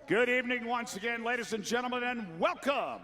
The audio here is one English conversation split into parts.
Good evening once again, ladies and gentlemen, and welcome.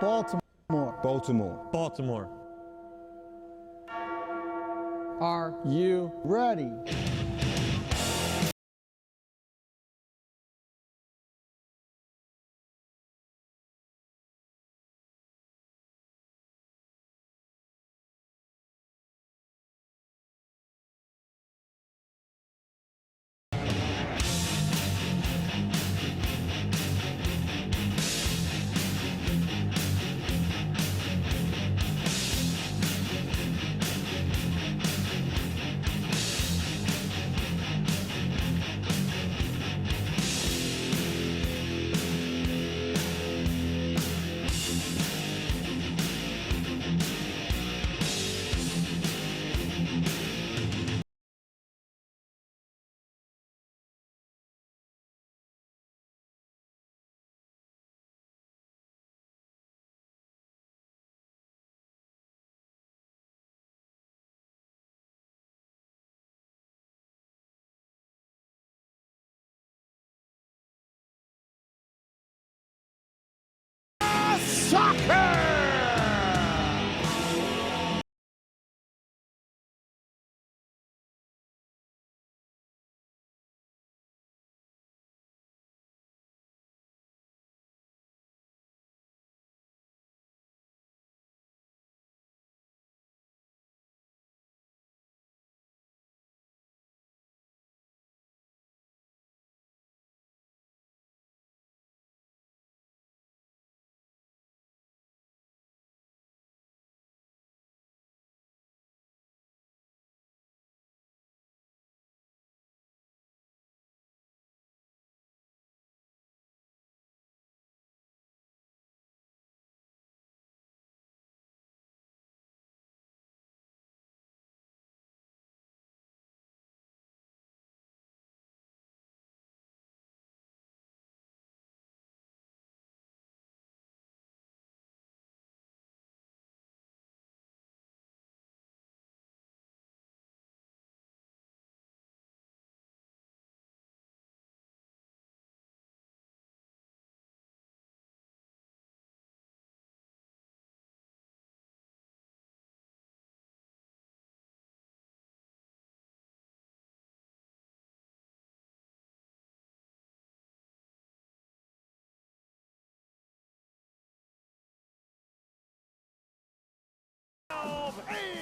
Baltimore. Baltimore. Baltimore. Are you ready? of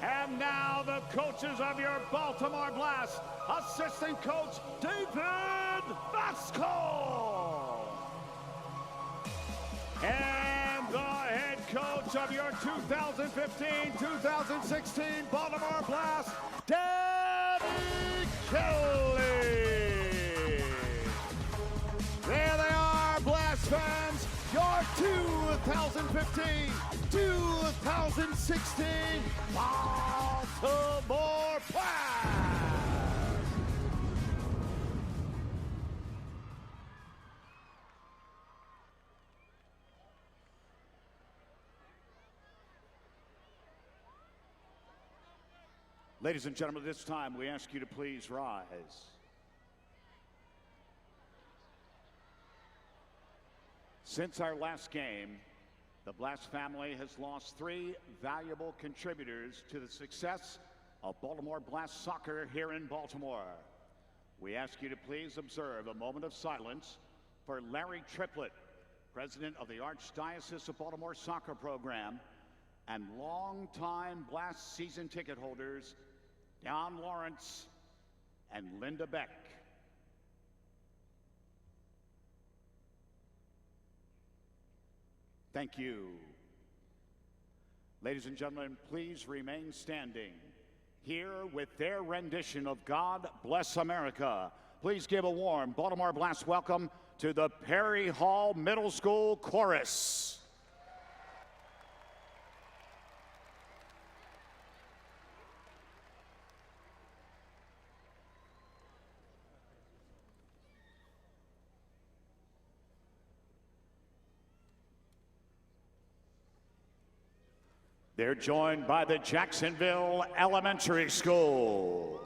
And now the coaches of your Baltimore Blast, assistant coach David Vasco. And the head coach of your 2015-2016 Baltimore Blast, Danny Kelly. There they are, Blast fans, your 2015-2016 Baltimore Blast. Ladies and gentlemen, this time we ask you to please rise. Since our last game, the Blast family has lost 3 valuable contributors to the success of Baltimore Blast soccer here in Baltimore. We ask you to please observe a moment of silence for Larry Triplett, president of the Archdiocese of Baltimore soccer program, and longtime Blast season ticket holders Don Lawrence and Linda Beck. Thank you. Ladies and gentlemen, please remain standing. Here with their rendition of God Bless America, please give a warm Baltimore Blast welcome to the Perry Hall Middle School Chorus. They're joined by the Jacksonville Elementary School.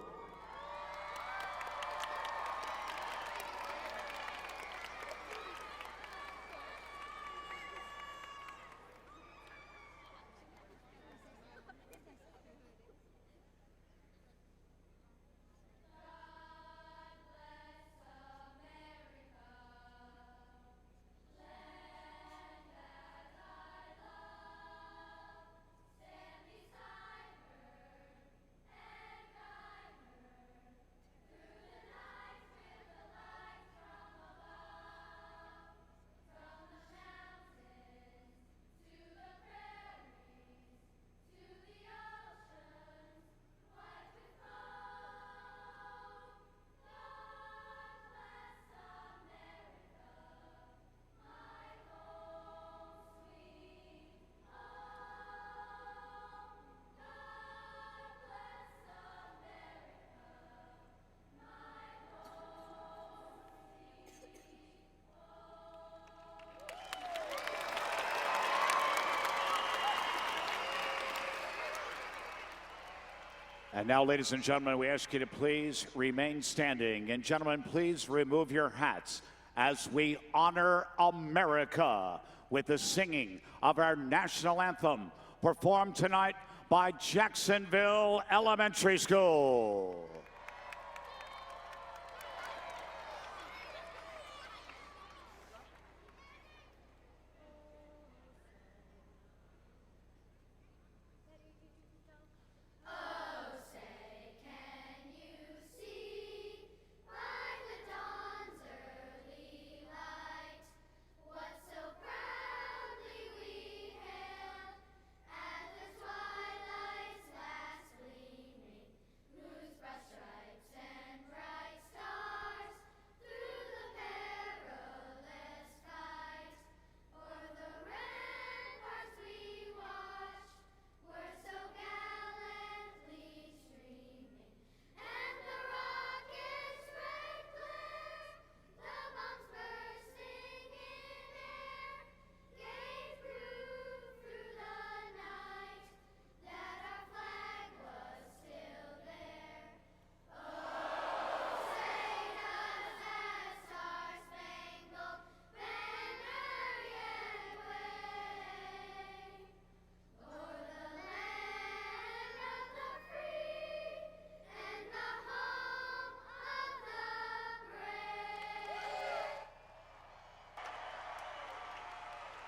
And now, ladies and gentlemen, we ask you to please remain standing. And gentlemen, please remove your hats as we honor America with the singing of our national anthem, performed tonight by Jacksonville Elementary School.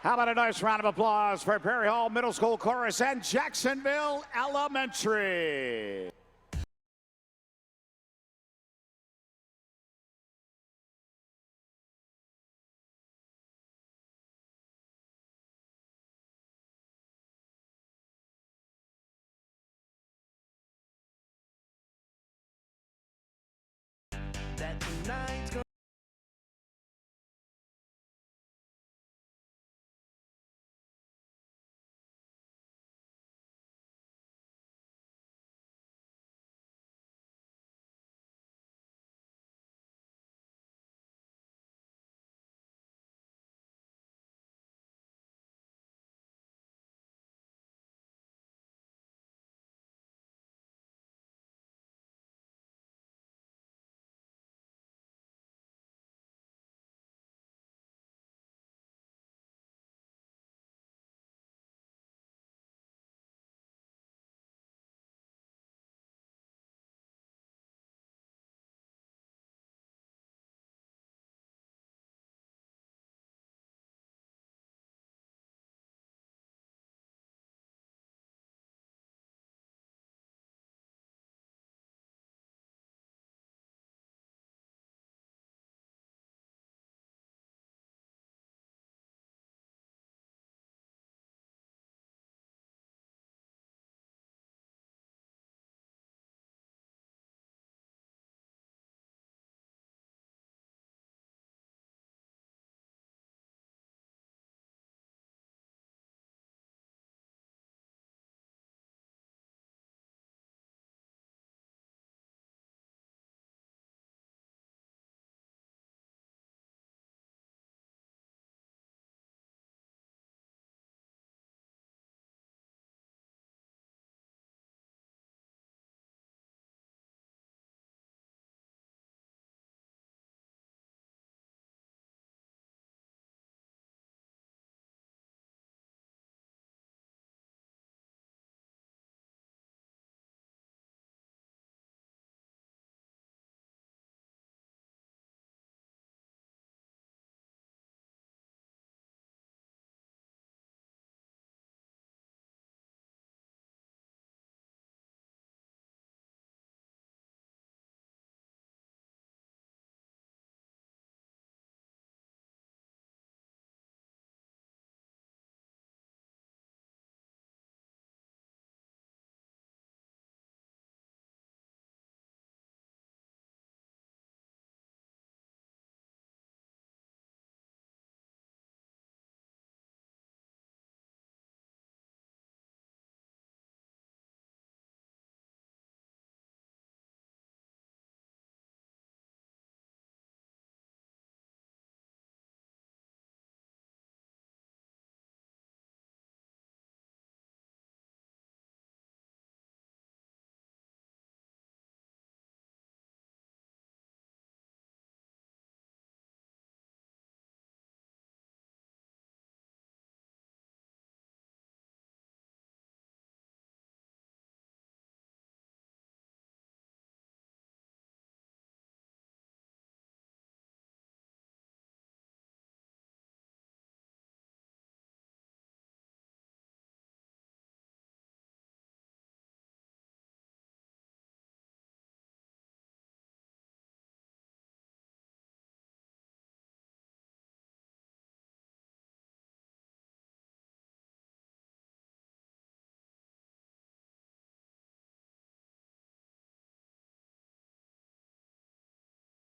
How about a nice round of applause for Perry Hall Middle School Chorus and Jacksonville Elementary. That tonight's gonna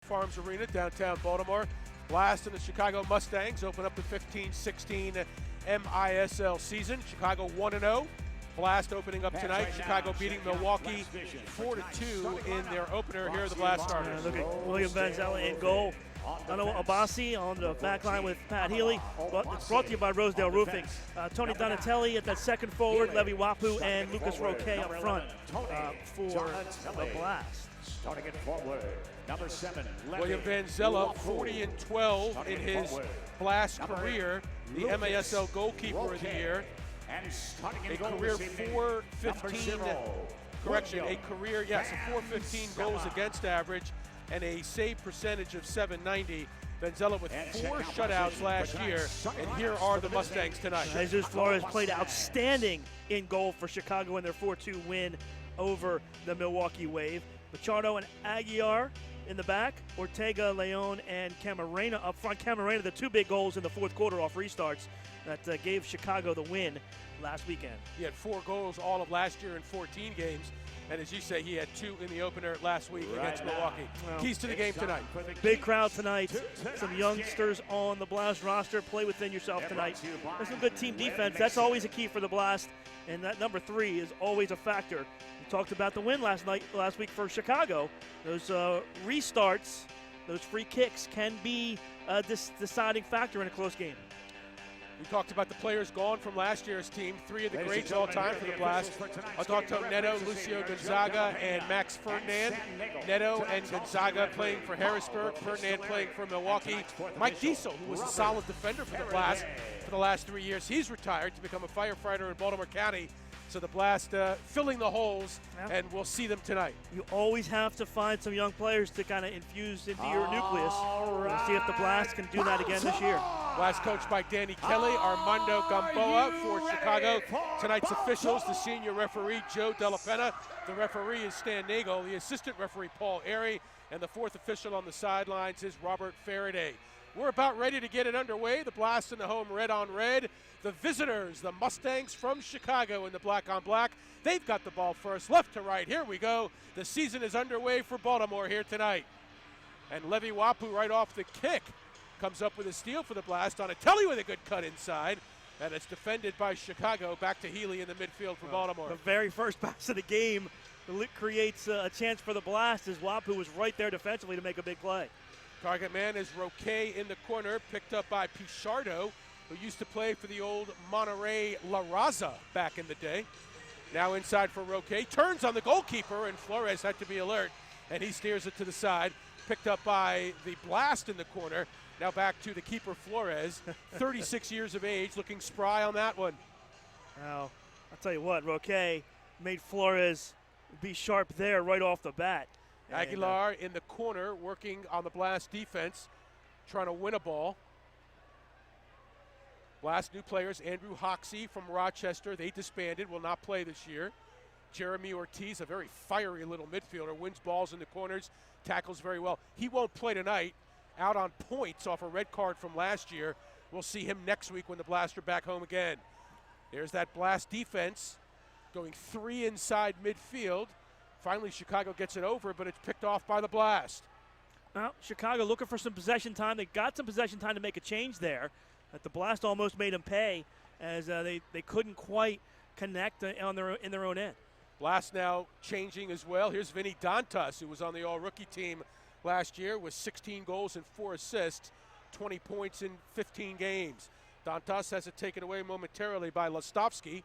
Farms Arena, downtown Baltimore. Blast and the Chicago Mustangs open up the 15-16 MISL season. Chicago 1-0. Blast opening up tonight. Chicago beating Milwaukee 4-2 in their opener. Here are the Blast starters. Look at William Vanzella in goal. Dono Abassi on the back line with Pat Healy. It's brought to you by Rosedale Roofing. Tony Donatelli at that second forward, Levi Wapu and Lucas Roque up front for the Blast. Starting it forward, number 7, William Vanzella, 40-12 in his Blast career. The MASL goalkeeper of the year. A career 415, correction, a career, yes, a 415 goals against average and a save percentage of 790. Venzella with 4 shutouts last year, and here are the Mustangs tonight. Jesus Flores played outstanding in goal for Chicago in their 4-2 win over the Milwaukee Wave. Machado and Aguiar in the back, Ortega, Leon, and Camarena up front. Camarena, the 2 big goals in the fourth quarter off restarts that gave Chicago the win last weekend. He had 4 goals all of last year in 14 games, and as you say, he had 2 in the opener last week against Milwaukee. Well, keys to the game tonight. Big crowd tonight. Some youngsters on the Blast roster. Play within yourself tonight. There's some good team defense. That's always a key for the Blast, and that number 3 is always a factor. We talked about the win last week for Chicago. Those restarts, those free kicks can be a deciding factor in a close game. We talked about the players gone from last year's team, 3 of the greats all time for the Blast. Alberto Neto, Lucio Gonzaga, and Max Ferdinand. Neto and Gonzaga playing for Harrisburg, Ferdinand playing for Milwaukee. Mike Diesel, who was a solid defender for the Blast for the last 3 years, he's retired to become a firefighter in Baltimore County. So the Blast filling the holes, and we'll see them tonight. You always have to find some young players to kind of infuse into your nucleus. We'll see if the Blast can do that again this year. Blast coached by Danny Kelly, Armando Gamboa for Chicago. Tonight's officials, the senior referee, Joe Della Pena. The referee is Stan Nagel, the assistant referee, Paul Airy, and the 4th official on the sidelines is Robert Faraday. We're about ready to get it underway. The Blast in the home red on red. The visitors, the Mustangs from Chicago in the black on black. They've got the ball first, left to right. Here we go. The season is underway for Baltimore here tonight. And Levi Wapu right off the kick comes up with a steal for the Blast. Donatelli with a good cut inside. And it's defended by Chicago. Back to Healy in the midfield for Baltimore. The very first pass of the game creates a chance for the Blast as Wapu was right there defensively to make a big play. Target man is Roque in the corner, picked up by Pichardo, who used to play for the old Monterey La Raza back in the day. Now inside for Roque, turns on the goalkeeper, and Flores had to be alert, and he steers it to the side. Picked up by the Blast in the corner. Now back to the keeper, Flores, 36 years of age, looking spry on that one. Now, I'll tell you what, Roque made Flores be sharp there right off the bat. Aguilar in the corner, working on the Blast defense, trying to win a ball. Blast new players, Andrew Hoxie from Rochester. They disbanded, will not play this year. Jeremy Ortiz, a very fiery little midfielder, wins balls in the corners, tackles very well. He won't play tonight, out on points off a red card from last year. We'll see him next week when the Blast are back home again. There's that Blast defense going 3 inside midfield. Finally, Chicago gets it over, but it's picked off by the Blast. Well, Chicago looking for some possession time. They got some possession time to make a change there. But the Blast almost made them pay as they couldn't quite connect in their own end. Blast now changing as well. Here's Vinny Dantas, who was on the all-rookie team last year with 16 goals and 4 assists, 20 points in 15 games. Dantas has it taken away momentarily by Lastovsky,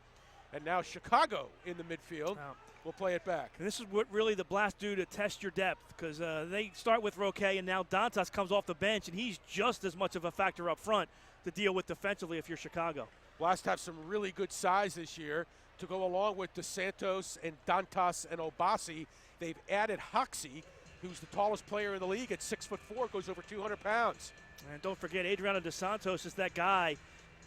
and now Chicago in the midfield. We'll play it back. And this is what really the Blast do to test your depth, because they start with Roque, and now Dantas comes off the bench, and he's just as much of a factor up front to deal with defensively if you're Chicago. Blast have some really good size this year to go along with DeSantos and Dantas and Obasi. They've added Hoxie, who's the tallest player in the league at 6'4", goes over 200 pounds. And don't forget, Adriano DeSantos is that guy.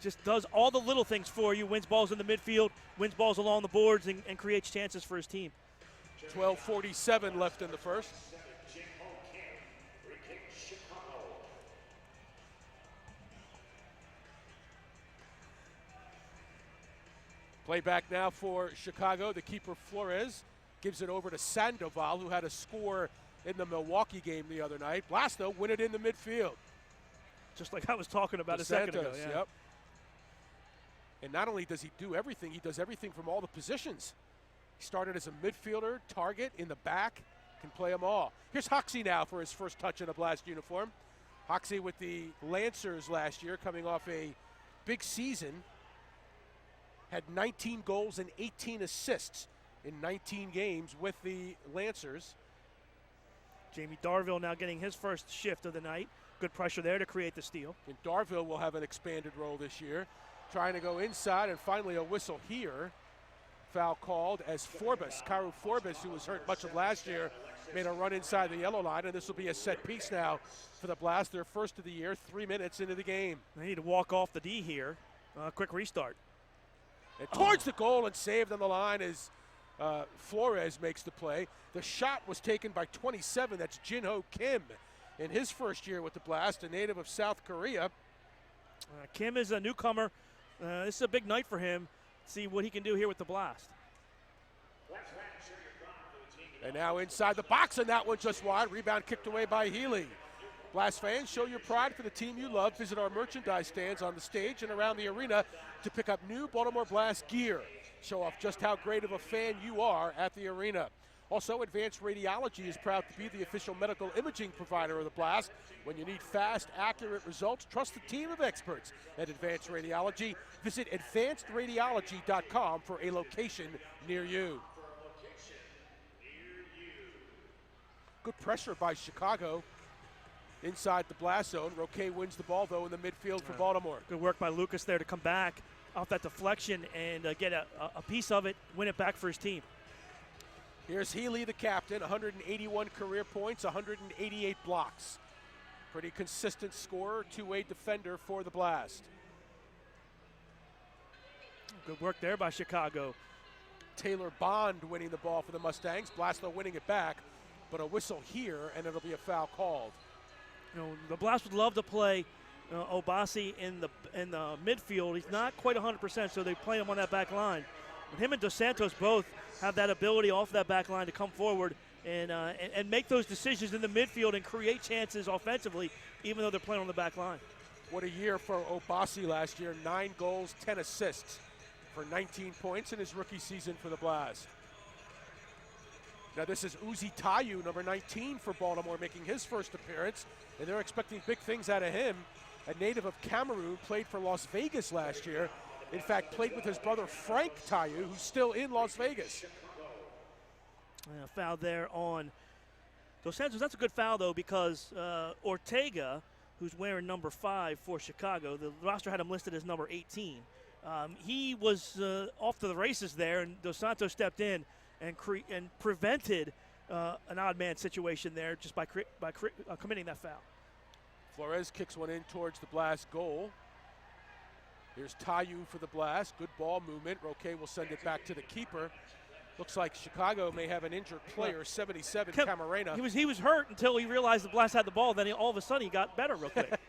Just does all the little things for you, wins balls in the midfield, wins balls along the boards, and creates chances for his team. 12:47 left in the first. Play back now for Chicago. The keeper, Flores, gives it over to Sandoval, who had a score in the Milwaukee game the other night. Blast, though, win it in the midfield. Just like I was talking about a second ago. Yeah. Yep. And not only does he do everything, he does everything from all the positions. He started as a midfielder, target, in the back, can play them all. Here's Hoxie now for his first touch in a Blast uniform. Hoxie with the Lancers last year, coming off a big season. Had 19 goals and 18 assists in 19 games with the Lancers. Jamie Darville now getting his first shift of the night. Good pressure there to create the steal. And Darville will have an expanded role this year. Trying to go inside, and finally a whistle here foul called as Karu Forbes, who was hurt much of last year, made a run inside the yellow line, and this will be a set piece now for the Blast, their first of the year, 3 minutes into the game. They need to walk off the D here. Quick restart. And towards the goal and saved on the line as Flores makes the play. The shot was taken by 27, that's Jinho Kim, in his first year with the Blast, a native of South Korea. Kim is a newcomer. This is a big night for him. See what he can do here with the Blast. And now inside the box, and that one just wide. Rebound kicked away by Healy. Blast fans, show your pride for the team you love. Visit our merchandise stands on the stage and around the arena to pick up new Baltimore Blast gear. Show off just how great of a fan you are at the arena. Also, Advanced Radiology is proud to be the official medical imaging provider of the Blast. When you need fast, accurate results, trust the team of experts at Advanced Radiology. Visit advancedradiology.com for a location near you. Good pressure by Chicago inside the Blast zone. Roque wins the ball, though, in the midfield for Baltimore. Good work by Lucas there to come back off that deflection and get a piece of it, win it back for his team. Here's Healy, the captain, 181 career points, 188 blocks. Pretty consistent scorer, two-way defender for the Blast. Good work there by Chicago. Taylor Bond winning the ball for the Mustangs. Blast, though, winning it back, but a whistle here, and it'll be a foul called. You know, the Blast would love to play Obasi in the midfield. He's not quite 100%, so they play him on that back line. But him and Dos Santos both have that ability off that back line to come forward and make those decisions in the midfield and create chances offensively, even though they're playing on the back line. What a year for Obasi last year. 9 goals, 10 assists for 19 points in his rookie season for the Blast. Now this is Uzi Tayu, number 19 for Baltimore, making his first appearance, and they're expecting big things out of him. A native of Cameroon, played for Las Vegas last year. In fact, played with his brother Frank Tayu, who's still in Las Vegas. Foul there on Dos Santos. That's a good foul, though, because Ortega, who's wearing number 5 for Chicago, the roster had him listed as number 18. He was off to the races there, and Dos Santos stepped in and prevented an odd man situation there just by committing that foul. Flores kicks one in towards the Blast goal. Here's Tayu for the Blast. Good ball movement. Roque will send it back to the keeper. Looks like Chicago may have an injured player, 77, Camarena. He was hurt until he realized the Blast had the ball. Then all of a sudden he got better real quick.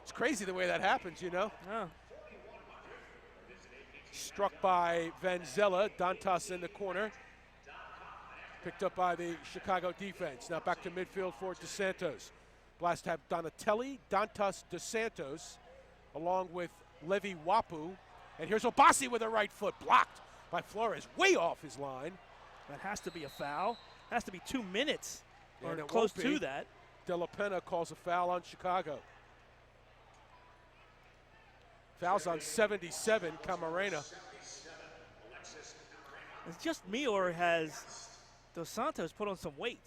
It's crazy the way that happens, you know? Yeah. Struck by Vanzella. Dantas in the corner. Picked up by the Chicago defense. Now back to midfield for Dos Santos. Blast have Donatelli, Dantas, Dos Santos, along with Levi Wapu. And here's Obasi with a right foot, blocked by Flores, way off his line. That has to be a foul. Has to be 2 minutes or And it close won't be. to that. De La Pena calls a foul on Chicago. Fouls on 77, Camarena. It's just me, or has Dos Santos put on some weight?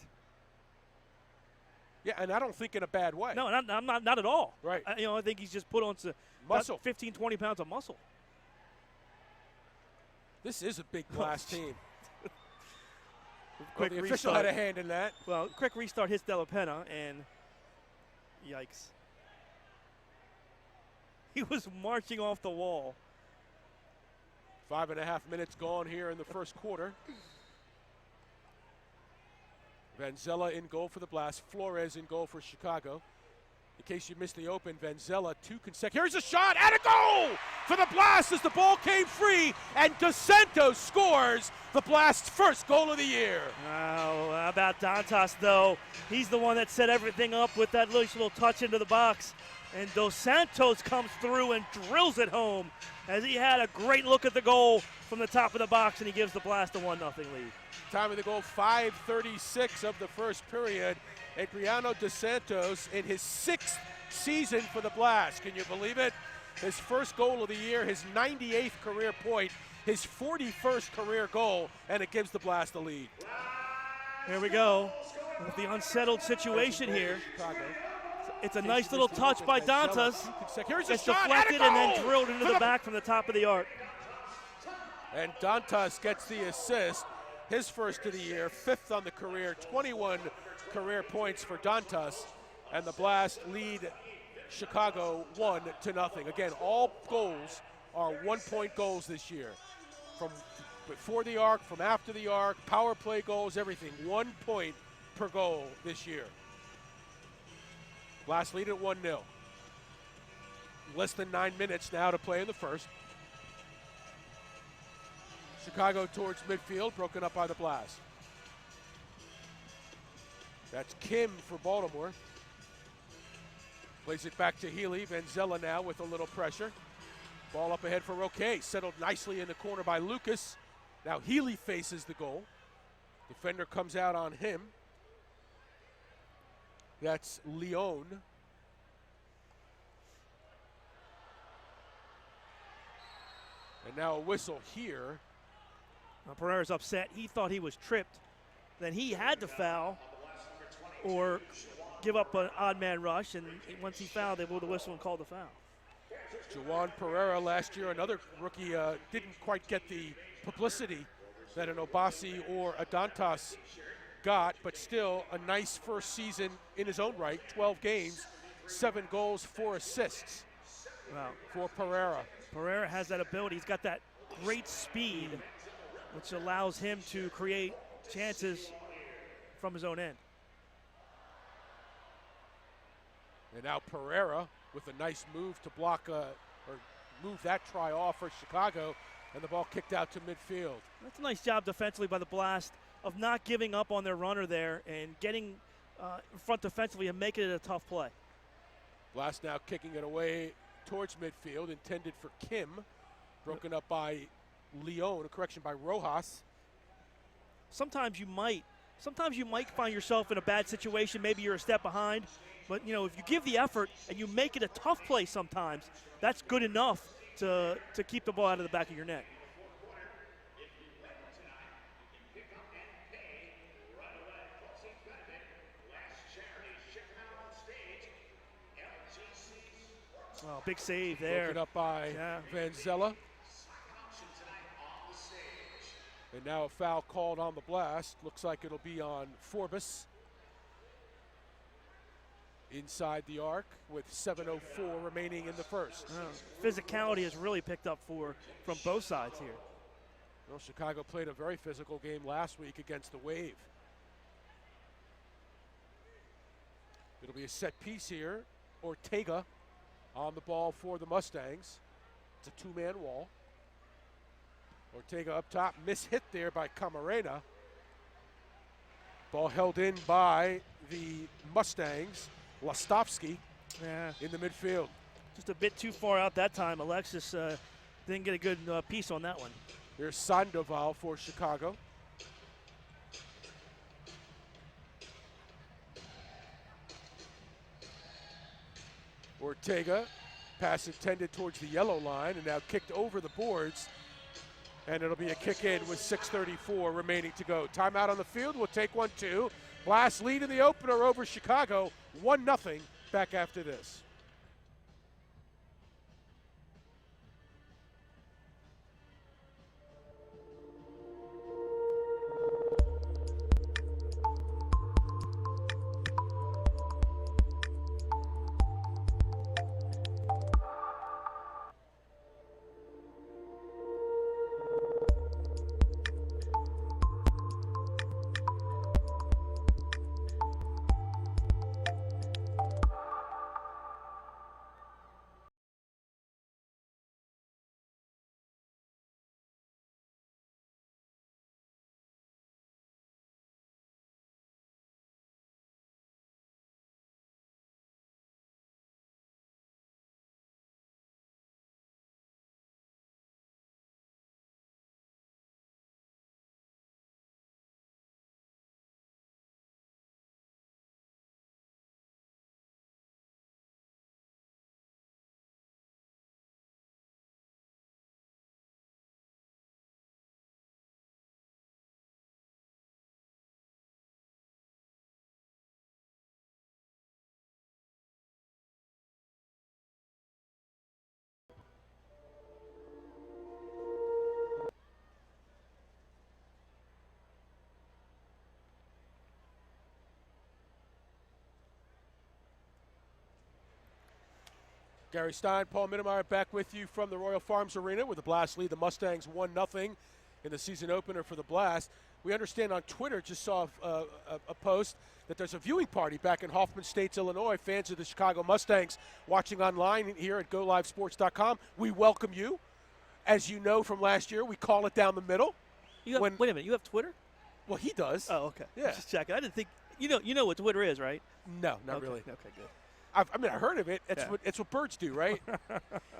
Yeah, and I don't think in a bad way. No, not at all. Right. I think he's just put on some Muscle. 15, 20 pounds of muscle. This is a big Blast team. Quick the official restart. had a hand in that. Well, quick restart hits De La Pena, and yikes. He was marching off the wall. 5.5 minutes gone here in the first quarter. Vanzella in goal for the Blast. Flores in goal for Chicago. In case you missed the open, Vanzella 2 consecutive. Here's a shot and a goal for the Blast as the ball came free, and Dos Santos scores the Blast's first goal of the year. Oh, how about Dantas, though? He's the one that set everything up with that little touch into the box. And Dos Santos comes through and drills it home as he had a great look at the goal from the top of the box, and he gives the Blast a 1-0 lead. Time of the goal, 5:36 of the first period. Adriano Dos Santos in his 6th season for the Blast. Can you believe it? His first goal of the year, his 98th career point, his 41st career goal, and it gives the Blast the lead. Here we go with the unsettled situation here. Chicago. It's a nice little touch by Dantas. Here's a It's shot deflected and and then drilled into for the back from the top of the arc. And Dantas gets the assist, his first of the year, 5th on the career, 21 career points for Dantas. And the Blast lead Chicago 1-0. Again, all goals are 1-point goals this year. From before the arc, from after the arc, power play goals, everything. 1 point per goal this year. Blast lead at 1-0. Less than 9 minutes now to play in the first. Chicago towards midfield, broken up by the Blast. That's Kim for Baltimore. Plays it back to Healy. Vanzella now with a little pressure. Ball up ahead for Roque. Settled nicely in the corner by Lucas. Now Healy faces the goal. Defender comes out on him. That's Leon. And now a whistle here. Now Pereira's upset. He thought he was tripped. Then he had to foul or give up an odd man rush, and once he fouled, they blew the whistle and called the foul. Juwan Pereira last year, another rookie, didn't quite get the publicity that an Obasi or a Dantas got, but still a nice first season in his own right. 12 games, 7 goals, 4 assists. Wow. For Pereira. Pereira has that ability. He's got that great speed, which allows him to create chances from his own end. And now Pereira with a nice move to block or move that try off for Chicago, and the ball kicked out to midfield. That's a nice job defensively by the Blast of not giving up on their runner there and getting in front defensively and making it a tough play. Blast now kicking it away towards midfield, intended for Kim, broken up by Leon, a correction by Rojas. Sometimes you might find yourself in a bad situation. Maybe you're a step behind, but you know, if you give the effort and you make it a tough play sometimes, that's good enough to keep the ball out of the back of your net. Oh, big save there. Broken up by Vanzella. And now a foul called on the Blast. Looks like it'll be on Forbes. Inside the arc with 7:04 remaining in the first. Physicality has really picked up from both sides here. Well, Chicago played a very physical game last week against the Wave. It'll be a set piece here. Ortega on the ball for the Mustangs. It's a 2-man wall. Ortega up top, mishit there by Camarena. Ball held in by the Mustangs. Lastovsky in the midfield. Just a bit too far out that time. Alexis didn't get a good piece on that one. Here's Sandoval for Chicago. Ortega, pass intended towards the yellow line and now kicked over the boards. And it'll be a kick in with 6:34 remaining to go. Timeout on the field. We'll take 1-2. Blast lead in the opener over Chicago. 1-0 back after this. Gary Stein, Paul Mittermeyer back with you from the Royal Farms Arena where the Blast lead the Mustangs 1-0 in the season opener for the Blast. We understand on Twitter, just saw a post that there's a viewing party back in Hoffman Estates, Illinois. Fans of the Chicago Mustangs watching online here at GoLiveSports.com. We welcome you. As you know from last year, we call it down the middle. Wait a minute, you have Twitter? Well, he does. Oh, okay. Yeah. Just checking. I didn't think you know what Twitter is, right? No, not okay. really. Okay, good. I heard of it. It's what birds do, right?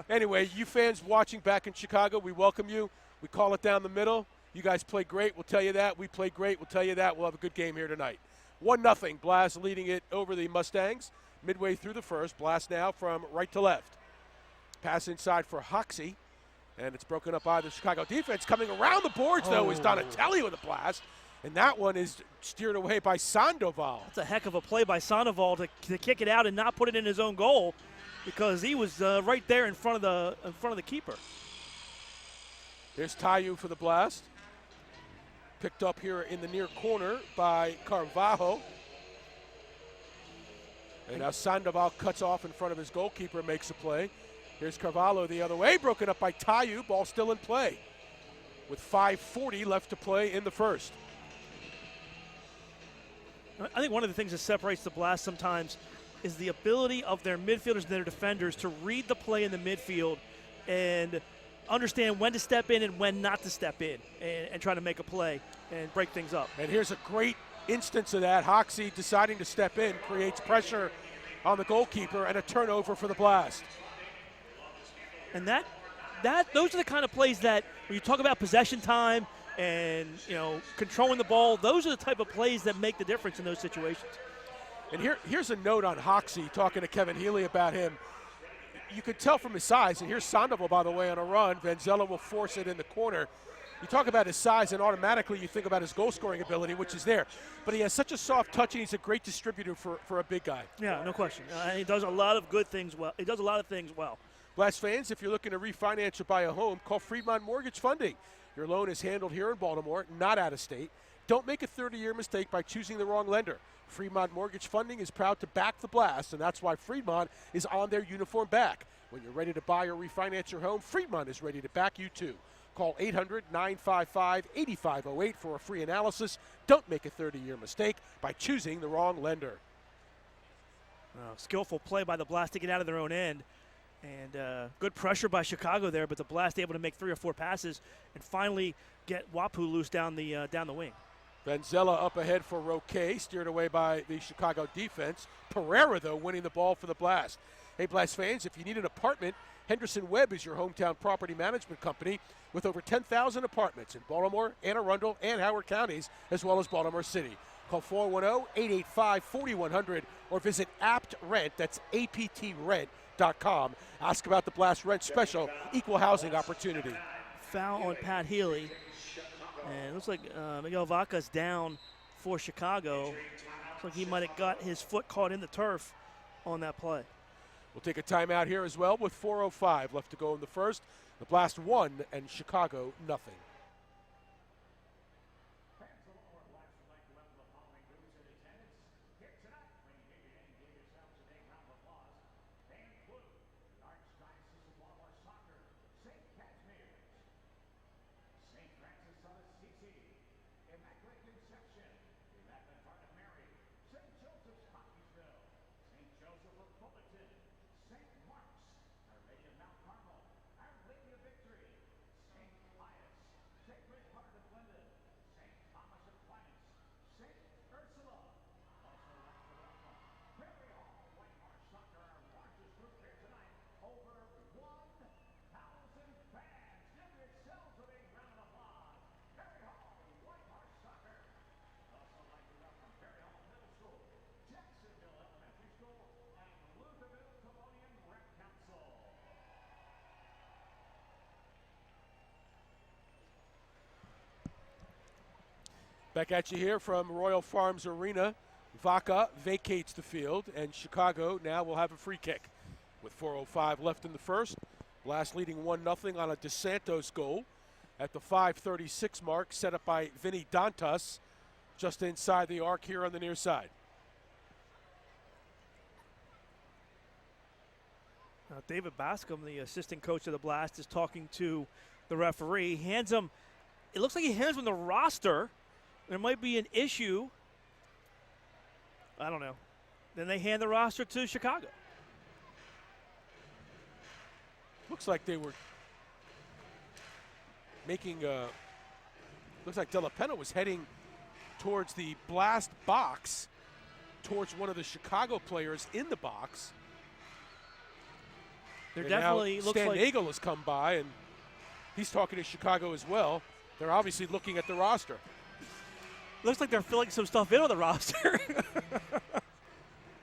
Anyway, you fans watching back in Chicago, we welcome you. We call it down the middle. You guys play great. We'll tell you that. We play great. We'll tell you that. We'll have a good game here tonight. 1-0. Blast leading it over the Mustangs. Midway through the first. Blast now from right to left. Pass inside for Hoxie. And it's broken up by the Chicago defense. Coming around the boards, though, is Donatelli with a blast. And that one is steered away by Sandoval. That's a heck of a play by Sandoval to kick it out and not put it in his own goal because he was right there in front of the keeper. There's Tayu for the Blast. Picked up here in the near corner by Carvalho. And now Sandoval cuts off in front of his goalkeeper, makes a play. Here's Carvalho the other way, broken up by Tayu. Ball still in play with 5:40 left to play in the first. I think one of the things that separates the Blast sometimes is the ability of their midfielders and their defenders to read the play in the midfield and understand when to step in and when not to step in and try to make a play and break things up. And here's a great instance of that. Hoxie deciding to step in creates pressure on the goalkeeper and a turnover for the Blast. And those are the kind of plays that when you talk about possession time and controlling the ball, those are the type of plays that make the difference in those situations. And here's a note on Hoxie, talking to Kevin Healy about him. You could tell from his size, and here's Sandoval, by the way, on a run. Vanzella will force it in the corner. You talk about his size, and automatically you think about his goal-scoring ability, which is there. But he has such a soft touch, and he's a great distributor for a big guy. Yeah, no question. He does a lot of good things well. He does a lot of things well. Blast fans, if you're looking to refinance or buy a home, call Fremont Mortgage Funding. Your loan is handled here in Baltimore, not out of state. Don't make a 30-year mistake by choosing the wrong lender. Fremont Mortgage Funding is proud to back the Blast, and that's why Fremont is on their uniform back. When you're ready to buy or refinance your home, Fremont is ready to back you too. Call 800-955-8508 for a free analysis. Don't make a 30-year mistake by choosing the wrong lender. Skillful play by the Blast to get out of their own end. And good pressure by Chicago there, but the Blast able to make 3 or 4 passes and finally get Wapu loose down the wing. Vanzella up ahead for Roque, steered away by the Chicago defense. Pereira, though, winning the ball for the Blast. Hey, Blast fans, if you need an apartment, Henderson Webb is your hometown property management company with over 10,000 apartments in Baltimore, Anne Arundel, and Howard counties, as well as Baltimore City. Call 410-885-4100 or visit Apt Rent, that's APTRent.com. Ask about the Blast Rent Special Equal Housing Opportunity. Foul on Pat Healy. And it looks like Miguel Vaca's down for Chicago. Looks like he might have got his foot caught in the turf on that play. We'll take a timeout here as well with 4:05 left to go in the first. The Blast 1 and Chicago nothing. Back at you here from Royal Farms Arena. Vaca vacates the field, and Chicago now will have a free kick. With 4:05 left in the first, Blast leading 1-0 on a DeSantos goal at the 5:36 mark, set up by Vinny Dantas, just inside the arc here on the near side. David Bascom, the assistant coach of the Blast, is talking to the referee. He hands him, it looks like he hands him the roster. There might be an issue. I don't know. Then they hand the roster to Chicago. Looks like they were making, looks like De La Pena was heading towards the Blast box, towards one of the Chicago players in the box. There And definitely now looks Stan like Nagel has come by, and he's talking to Chicago as well. They're obviously looking at the roster. looks like they're filling some stuff in on the roster.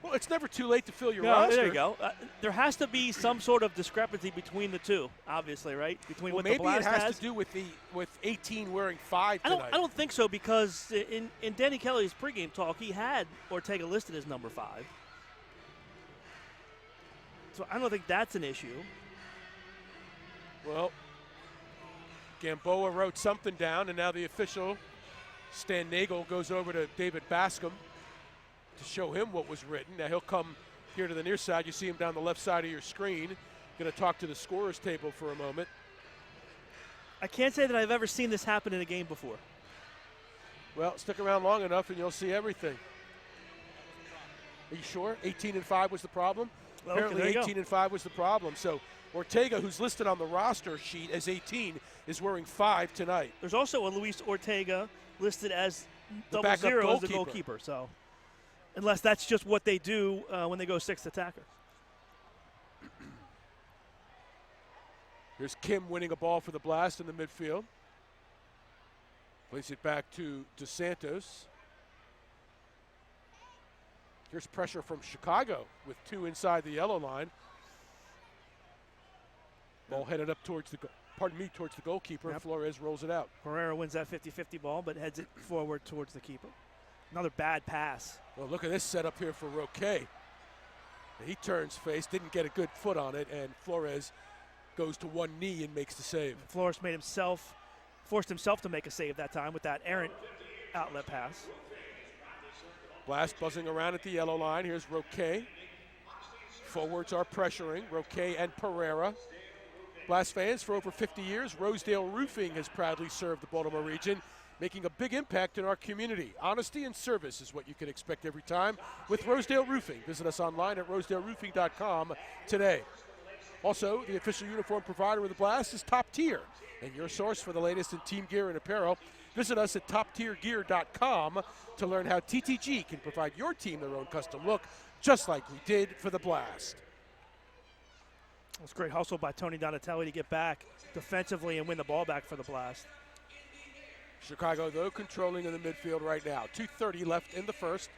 Well, it's never too late to fill your No, roster. there you go. There has to be some sort of discrepancy between the two, obviously, right? Between Well, what maybe the Blast it has to do with 18 wearing 5 I tonight. don't think so, because in Danny Kelly's pregame talk, he had Ortega listed as number 5. So I don't think that's an issue. Well, Gamboa wrote something down, and now the official, Stan Nagel, goes over to David Bascom to show him what was written. Now he'll come here to the near side. You see him down the left side of your screen. Going to talk to the scorer's table for a moment. I can't say that I've ever seen this happen in a game before. Well, stick around long enough and you'll see everything. Are you sure? 18-5 was the problem? Well, okay, Apparently there you go. 18-5 was the problem. So Ortega, who's listed on the roster sheet as 18, is wearing 5 tonight. There's also a Luis Ortega listed as The double backup 0 as the goalkeeper. goalkeeper. So unless that's just what they do when they go 6th attacker. Here's Kim winning a ball for the Blast in the midfield. Plays it back to DeSantos. Here's pressure from Chicago with 2 inside the yellow line. Ball headed up towards the, towards the goalkeeper, and Flores rolls it out. Pereira wins that 50-50 ball, but heads it forward towards the keeper. Another bad pass. Well, look at this setup here for Roque. He turns face, didn't get a good foot on it, and Flores goes to one knee and makes the save. Flores forced himself to make a save that time with that errant outlet pass. Blast buzzing around at the yellow line. Here's Roque. Forwards are pressuring. Roque and Pereira. Blast fans, for over 50 years, Rosedale Roofing has proudly served the Baltimore region, making a big impact in our community. Honesty and service is what you can expect every time with Rosedale Roofing. Visit us online at rosedaleroofing.com today. Also, the official uniform provider of the Blast is Top Tier, and your source for the latest in team gear and apparel. Visit us at toptiergear.com to learn how TTG can provide your team their own custom look, just like we did for the Blast. It's a great hustle by Tony Donatelli to get back defensively and win the ball back for the Blast. Chicago, though, controlling in the midfield right now. 2:30 left in the first.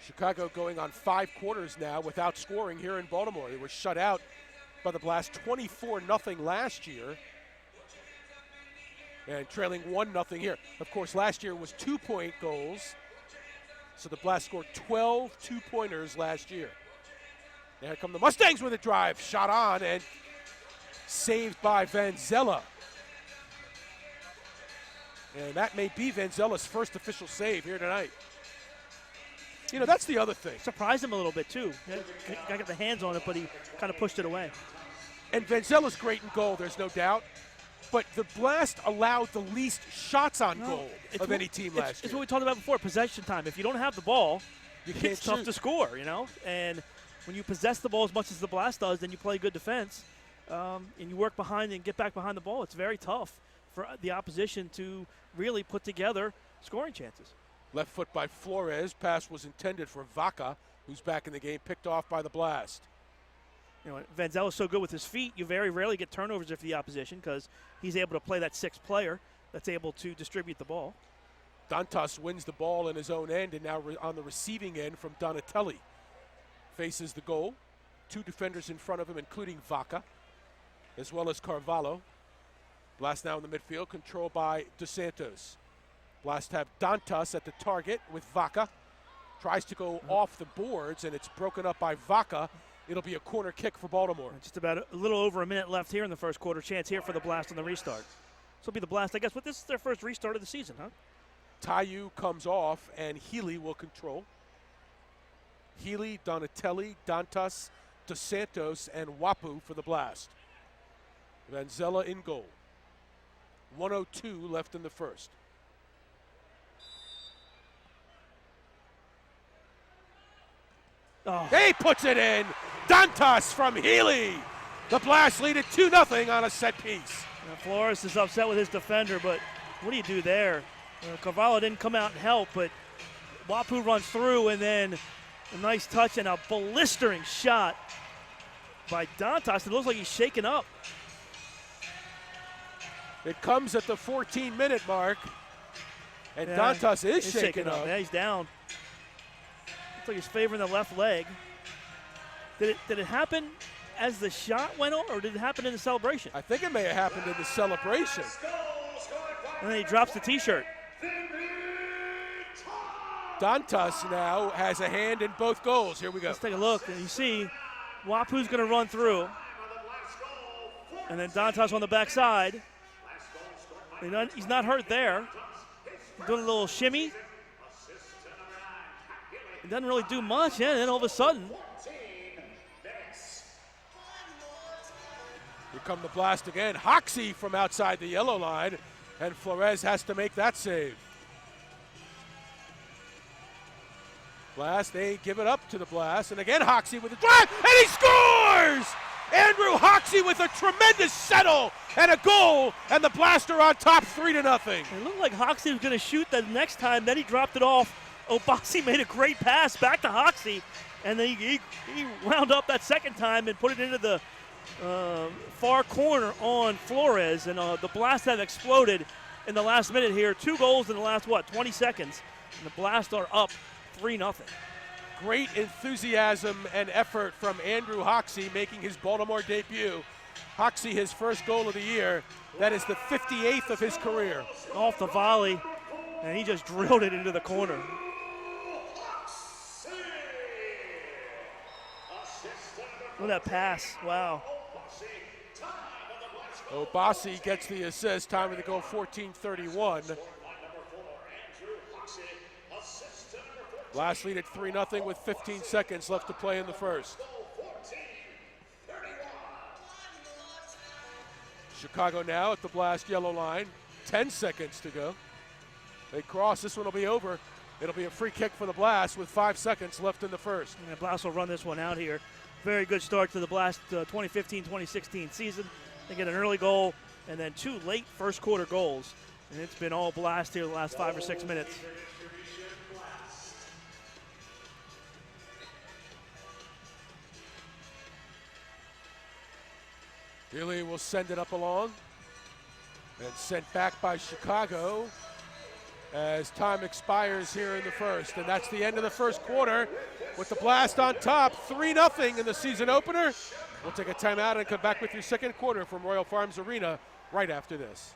Chicago going on 5 quarters now without scoring here in Baltimore. They were shut out by the Blast 24-0 last year. And trailing 1-0 here. Of course, last year was 2-point goals. So the Blast scored 12 two-pointers last year. There come the Mustangs with a drive. Shot on and saved by Vanzella. And that may be Vanzella's first official save here tonight. You know, that's the other thing. Surprised him a little bit, too. Got to get the hands on it, but he kind of pushed it away. And Vanzella's great in goal, there's no doubt. But the Blast allowed the least shots on goal of any team last year. It's what we talked about before, possession time. If you don't have the ball, it's tough shoot. to score, you know? And when you possess the ball as much as the Blast does, then you play good defense, and you work behind and get back behind the ball. It's very tough for the opposition to really put together scoring chances. Left foot by Flores. Pass was intended for Vaca, who's back in the game, picked off by the Blast. You know, Vanzella's so good with his feet, you very rarely get turnovers for the opposition because he's able to play that 6th player that's able to distribute the ball. Dantas wins the ball in his own end and now on the receiving end from Donatelli. Faces the goal. 2 defenders in front of him, including Vaca, as well as Carvalho. Blast now in the midfield, controlled by DeSantos. Blast have Dantas at the target with Vaca. Tries to go off the boards, and it's broken up by Vaca. It'll be a corner kick for Baltimore. Just about a little over a minute left here in the first quarter. Chance here for the Blast on the restart. This will be the Blast, I guess, but this is their first restart of the season, huh? Tayu comes off, and Healy will control. Healy, Donatelli, Dantas, Dos Santos, and Wapu for the Blast. Vanzella in goal. 1:02 left in the first. Oh. He puts it in. Dantas from Healy. The Blast lead it 2-0 on a set piece. Now Flores is upset with his defender, but what do you do there? Carvalho didn't come out and help, but Wapu runs through, and then a nice touch and a blistering shot by Dantas. It looks like he's shaken up. It comes at the 14-minute mark, and Yeah, Dantas is he's shaken up. Yeah, he's down. Looks like he's favoring the left leg. Did it happen as the shot went on, or did it happen in the celebration? I think it may have happened in the celebration. And then he drops the T-shirt. Dantas now has a hand in both goals. Here we go. Let's take a look, and you see Wapu's going to run through, and then Dantas on the backside. He's not hurt there. He's doing a little shimmy. He doesn't really do much, and then all of a sudden, here come the Blast again. Hoxie from outside the yellow line, and Flores has to make that save. Blast, they give it up to the Blast, and again Hoxie with a drive, and he scores! Andrew Hoxie with a tremendous settle and a goal, and the Blast are on top 3-0. it looked like Hoxie was going to shoot the next time, then he dropped it off. Obasi made a great pass back to Hoxie, and then he wound up that second time and put it into the far corner on Flores, and the Blast have exploded in the last minute here. 2 goals in the last, 20 seconds, and the Blast are up 3-0. Great enthusiasm and effort from Andrew Hoxie making his Baltimore debut. Hoxie, his first goal of the year. That is the 58th of his career. Off the volley, and he just drilled it into the corner. Look at that pass, wow. Obasi gets the assist, time of the goal 14:31. Blast lead at 3-0 with 15 seconds left to play in the first. Chicago now at the Blast yellow line, 10 seconds to go. They cross, this one will be over. It'll be a free kick for the Blast with 5 seconds left in the first. And the Blast will run this one out here. Very good start to the Blast 2015-2016 season. They get an early goal and then 2 late first quarter goals. And it's been all Blast here the last 5 or 6 minutes. Healy will send it up along and sent back by Chicago as time expires here in the first. And that's the end of the first quarter with the Blast on top, 3-0 in the season opener. We'll take a timeout and come back with your second quarter from Royal Farms Arena right after this.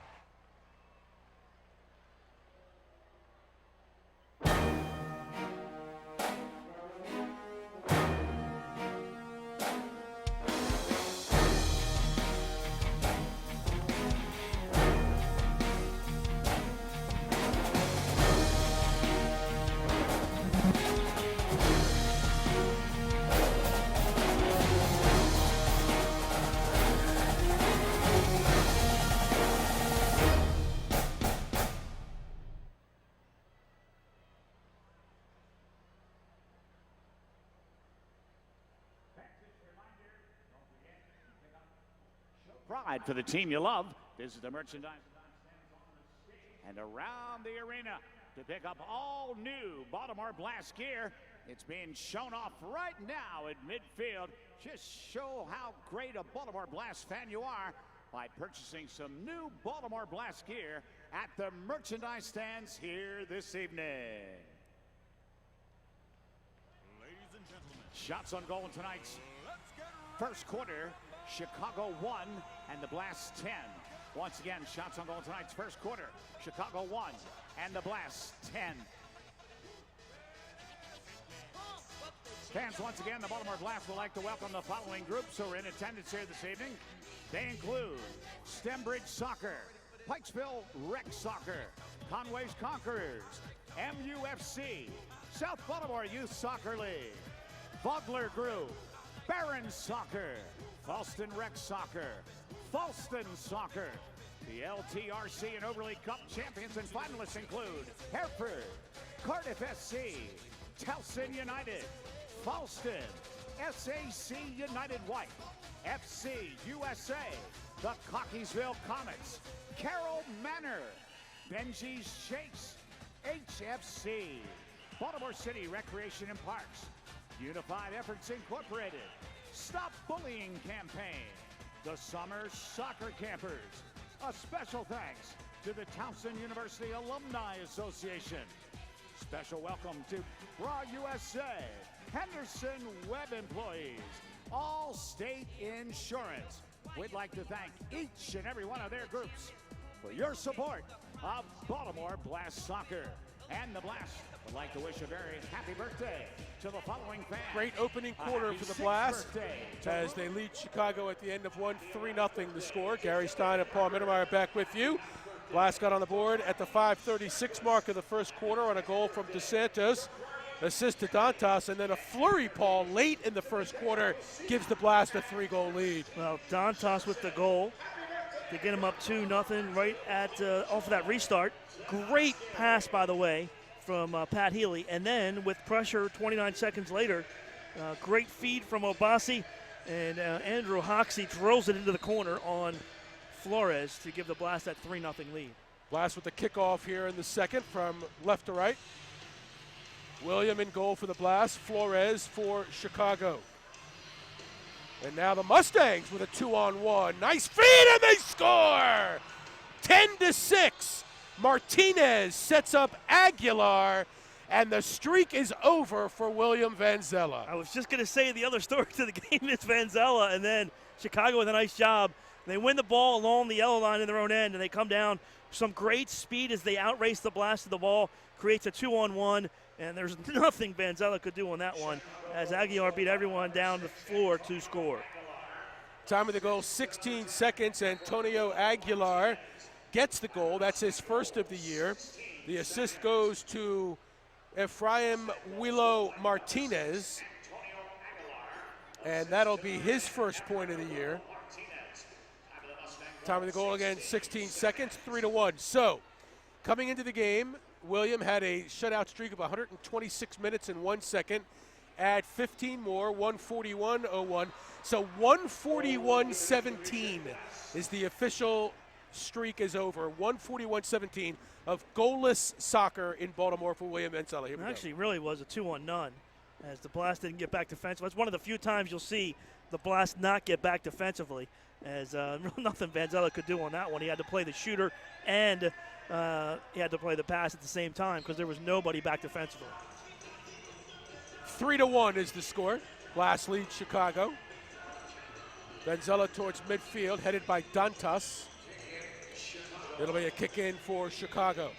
Pride for the team you love. Visit the merchandise and around the arena to pick up all new Baltimore Blast gear. It's being shown off right now at midfield. Just show how great a Baltimore Blast fan you are by purchasing some new Baltimore Blast gear at the merchandise stands here this evening. Ladies and gentlemen, shots on goal in tonight's first quarter. Chicago 1 and the Blast 10. Once again, shots on goal in tonight's first quarter. Chicago 1 and the Blast 10. Fans, once again, the Baltimore Blast would like to welcome the following groups who are in attendance here this evening. They include Stembridge Soccer, Pikesville Rec Soccer, Conway's Conquerors, MUFC, South Baltimore Youth Soccer League, Fogler Group, Barron Soccer, Falston Rec Soccer, Falston Soccer. The LTRC and Overleague Cup champions and finalists include Hereford, Cardiff SC, Towson United, Falston, SAC United White, FC USA, the Cockeysville Comets, Carroll Manor, Benji's Shakes, HFC, Baltimore City Recreation and Parks, Unified Efforts Incorporated, Stop Bullying Campaign, the Summer Soccer Campers. A special thanks to the Towson University Alumni Association. Special welcome to Raw USA, Henderson Web employees, Allstate Insurance. We'd like to thank each and every one of their groups for your support of Baltimore Blast Soccer. And the Blast would like to wish a very happy birthday to the following fans. Great opening quarter for the Blast as they lead Chicago at the end of one, 3-0 the score. Gary Stein and Paul Mittermeier back with you. Blast got on the board at the 5:36 mark of the first quarter on a goal from DeSantos. Assist to Dantas, and then a flurry, Paul, late in the first quarter gives the Blast a 3-goal lead. Well, Dantas with the goal to get him up 2-0 right at off of that restart. Great pass, by the way, from Pat Healy. And then with pressure 29 seconds later, great feed from Obasi, and Andrew Hoxie drills it into the corner on Flores to give the Blast that 3-0 lead. Blast with the kickoff here in the second from left to right. William in goal for the Blast, Flores for Chicago. And now the Mustangs with a 2-on-1. Nice feed, and they score! 10-6. Martinez sets up Aguilar, and the streak is over for William Vanzella. I was just going to say the other story to the game is Vanzella, and then Chicago with a nice job. They win the ball along the yellow line in their own end, and they come down some great speed as they outrace the Blast of the ball, creates a 2-on-1, and there's nothing Vanzella could do on that one as Aguilar beat everyone down the floor to score. Time of the goal, 16 seconds. Antonio Aguilar gets the goal. That's his first of the year. The assist goes to Ephraim Willow Martinez, and that'll be his first point of the year. Time of the goal again, 16 seconds, 3-1. So, coming into the game, William had a shutout streak of 126 minutes and 1 second. Add 15 more, 141.01. So 141.17 is the official streak is over. 141.17 of goalless soccer in Baltimore for William Vanzella. Here we go. Actually, really was a 2-on-none as the Blast didn't get back defensively. That's one of the few times you'll see the Blast not get back defensively, as nothing Vanzella could do on that one. He had to play the shooter and he had to play the pass at the same time because there was nobody back defensively. 3-1 is the score. Blast leads Chicago. Vanzella towards midfield, headed by Dantas. It'll be a kick in for Chicago.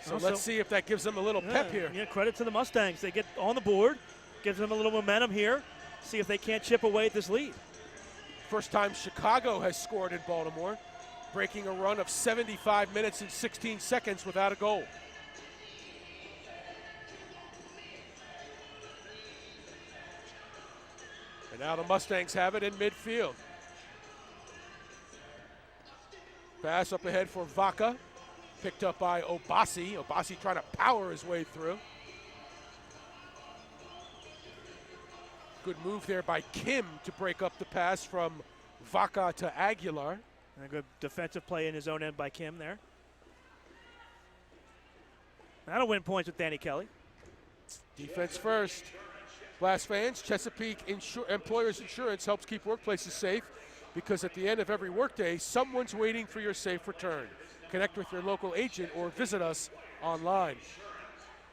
So let's see if that gives them a little pep here. Yeah, credit to the Mustangs. They get on the board, gives them a little momentum here. See if they can't chip away at this lead. First time Chicago has scored in Baltimore, breaking a run of 75 minutes and 16 seconds without a goal. And now the Mustangs have it in midfield. Pass up ahead for Vaca, picked up by Obasi. Obasi trying to power his way through. Good move there by Kim to break up the pass from Vaca to Aguilar. And a good defensive play in his own end by Kim there. That'll win points with Danny Kelly. Defense first. Blast fans, Chesapeake Employers Insurance helps keep workplaces safe because at the end of every workday, someone's waiting for your safe return. Connect with your local agent or visit us online.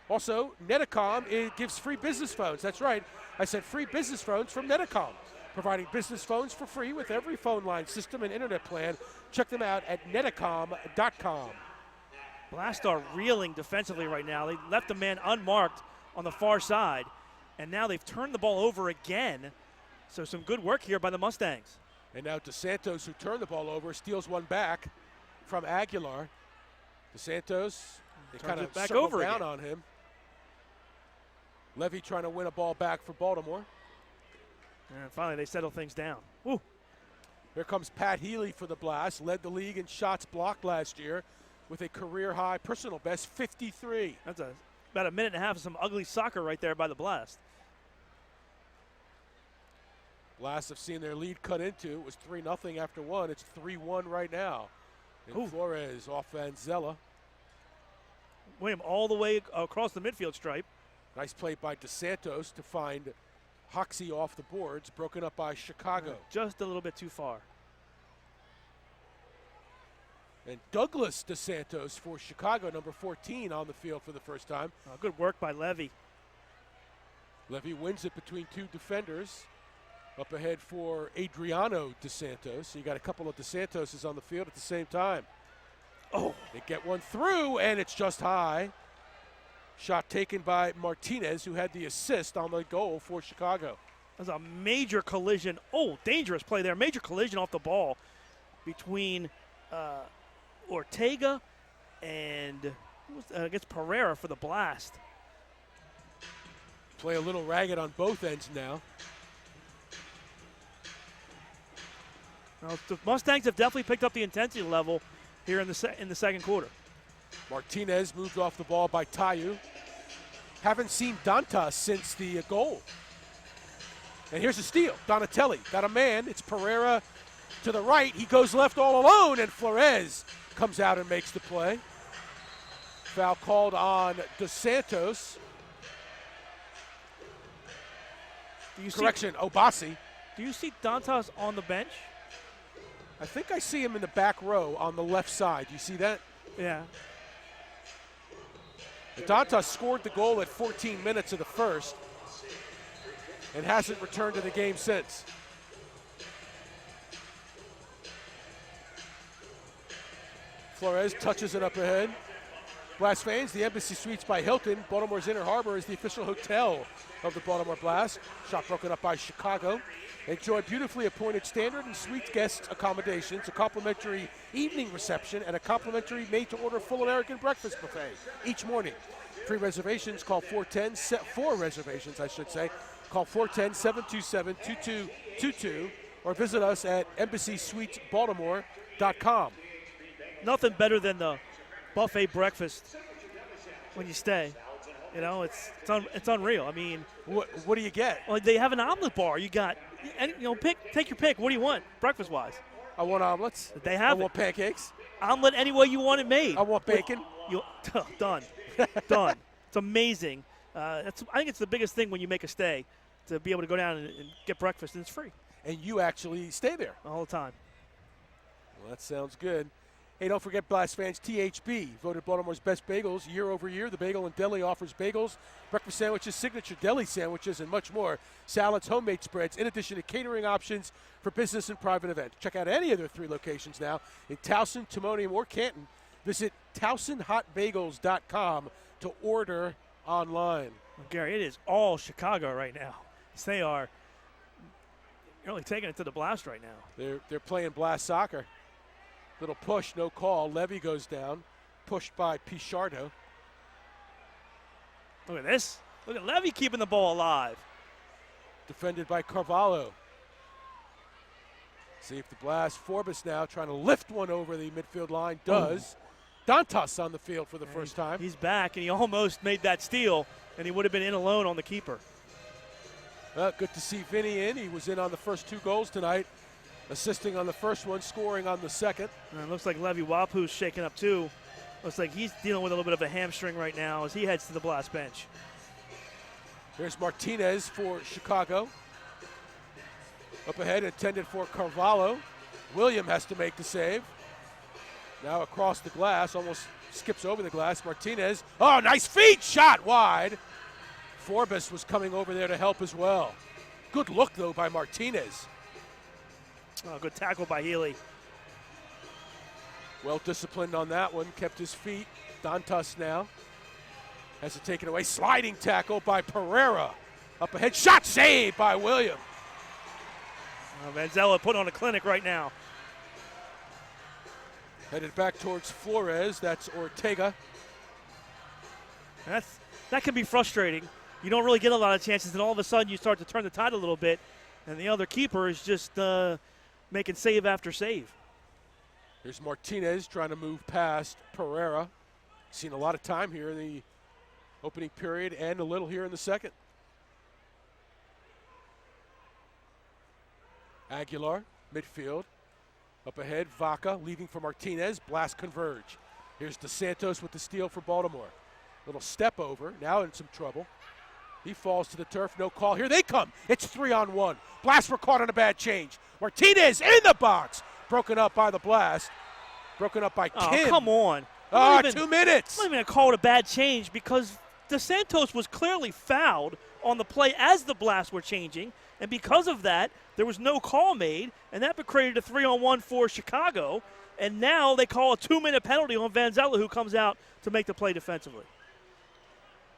Also, Netacom, it gives free business phones. That's right, I said free business phones from Netacom, providing business phones for free with every phone line, system, and internet plan. Check them out at netacom.com. Blast are reeling defensively right now. They left a man unmarked on the far side, and now they've turned the ball over again. So some good work here by the Mustangs. And now DeSantos, who turned the ball over, steals one back from Aguilar. DeSantos, they kind of back circle over down again on him. Levy trying to win a ball back for Baltimore. And finally they settle things down. Woo. Here comes Pat Healy for the Blast. Led the league in shots blocked last year with a career-high personal best 53. That's about a minute and a half of some ugly soccer right there by the Blast. Blast have seen their lead cut into. It was 3-0 after one. It's 3-1 right now. And Flores off Vanzella. William all the way across the midfield stripe. Nice play by DeSantos to find Hoxie off the boards, broken up by Chicago. Just a little bit too far. And Douglas DeSantos for Chicago, number 14, on the field for the first time. Good work by Levy. Levy wins it between two defenders. Up ahead for Adriano DeSantos. So you got a couple of DeSantoses on the field at the same time. Oh, they get one through, and it's just high. Shot taken by Martinez, who had the assist on the goal for Chicago. That's a major collision. Oh, dangerous play there. Major collision off the ball between Ortega and against Pereira for the Blast. Play a little ragged on both ends now. Now, the Mustangs have definitely picked up the intensity level here in the second quarter. Martinez moved off the ball by Tayu. Haven't seen Dantas since the goal. And here's a steal. Donatelli got a man. It's Pereira to the right. He goes left all alone, and Flores comes out and makes the play. Foul called on DeSantos. Correction, Obasi. Do you see Dantas on the bench? I think I see him in the back row on the left side. You see that? Yeah. Dantas scored the goal at 14 minutes of the first and hasn't returned to the game since. Flores touches it up ahead. Blast fans, the Embassy Suites by Hilton, Baltimore's Inner Harbor, is the official hotel of the Baltimore Blast. Shot broken up by Chicago. Enjoy beautifully appointed standard and suite guest accommodations, a complimentary evening reception, and a complimentary made-to-order full American breakfast buffet each morning. Free reservations, call 410, for reservations, I should say, call 410-727-2222 or visit us at embassysuitesbaltimore.com. Nothing better than the buffet breakfast when you stay. You know, it's unreal. I mean, what do you get? Well, they have an omelet bar. You got, take your pick. What do you want, breakfast-wise? I want omelets. They have I want pancakes. Omelet any way you want it made. I want bacon. Done. Done. It's amazing. I think it's the biggest thing when you make a stay, to be able to go down and get breakfast, and it's free. And you actually stay there. All the time. Well, that sounds good. Hey, don't forget, Blast fans, THB, voted Baltimore's best bagels year over year. The Bagel and Deli offers bagels, breakfast sandwiches, signature deli sandwiches, and much more. Salads, homemade spreads, in addition to catering options for business and private events. Check out any of their 3 locations now in Towson, Timonium, or Canton. Visit TowsonHotBagels.com to order online. Well, Gary, it is all Chicago right now. They are really taking it to the Blast right now. They're playing Blast soccer. Little push, no call. Levy goes down, pushed by Pichardo. Look at this. Look at Levy keeping the ball alive. Defended by Carvalho. See if the Blast, Forbes now trying to lift one over the midfield line. Does. Dantas on the field for the first time. He's back, and he almost made that steal, and he would have been in alone on the keeper. Good to see Vinny in. He was in on the first 2 goals tonight, assisting on the first one, scoring on the second. And it looks like Levy Wapu's shaking up too. Looks like he's dealing with a little bit of a hamstring right now as he heads to the Blast bench. Here's Martinez for Chicago. Up ahead, intended for Carvalho. William has to make the save. Now across the glass, almost skips over the glass. Martinez, oh, nice feet, shot wide. Forbes was coming over there to help as well. Good look, though, by Martinez. Oh, good tackle by Healy. Well disciplined on that one, kept his feet. Dantas now has it taken away. Sliding tackle by Pereira. Up ahead, shot saved by William. Vanzella put on a clinic right now. Headed back towards Flores, that's Ortega. That can be frustrating you don't really get a lot of chances, and all of a sudden you start to turn the tide a little bit, and the other keeper is just making save after save. Here's Martinez trying to move past Pereira. Seen a lot of time here in the opening period and a little here in the second. Aguilar, midfield. Up ahead, Vaca leaving for Martinez. Blast converge. Here's DeSantos with the steal for Baltimore. Little step over, now in some trouble. He falls to the turf, no call. Here they come. It's 3-on-1. Blast were caught on a bad change. Martinez in the box. Broken up by the Blast. Broken up by Kim. Oh, come on. 2 minutes. I'm not even going to call it a bad change because DeSantos was clearly fouled on the play as the Blast were changing, and because of that, there was no call made, and that created a 3-on-1 for Chicago, and now they call a 2-minute penalty on Vanzella, who comes out to make the play defensively.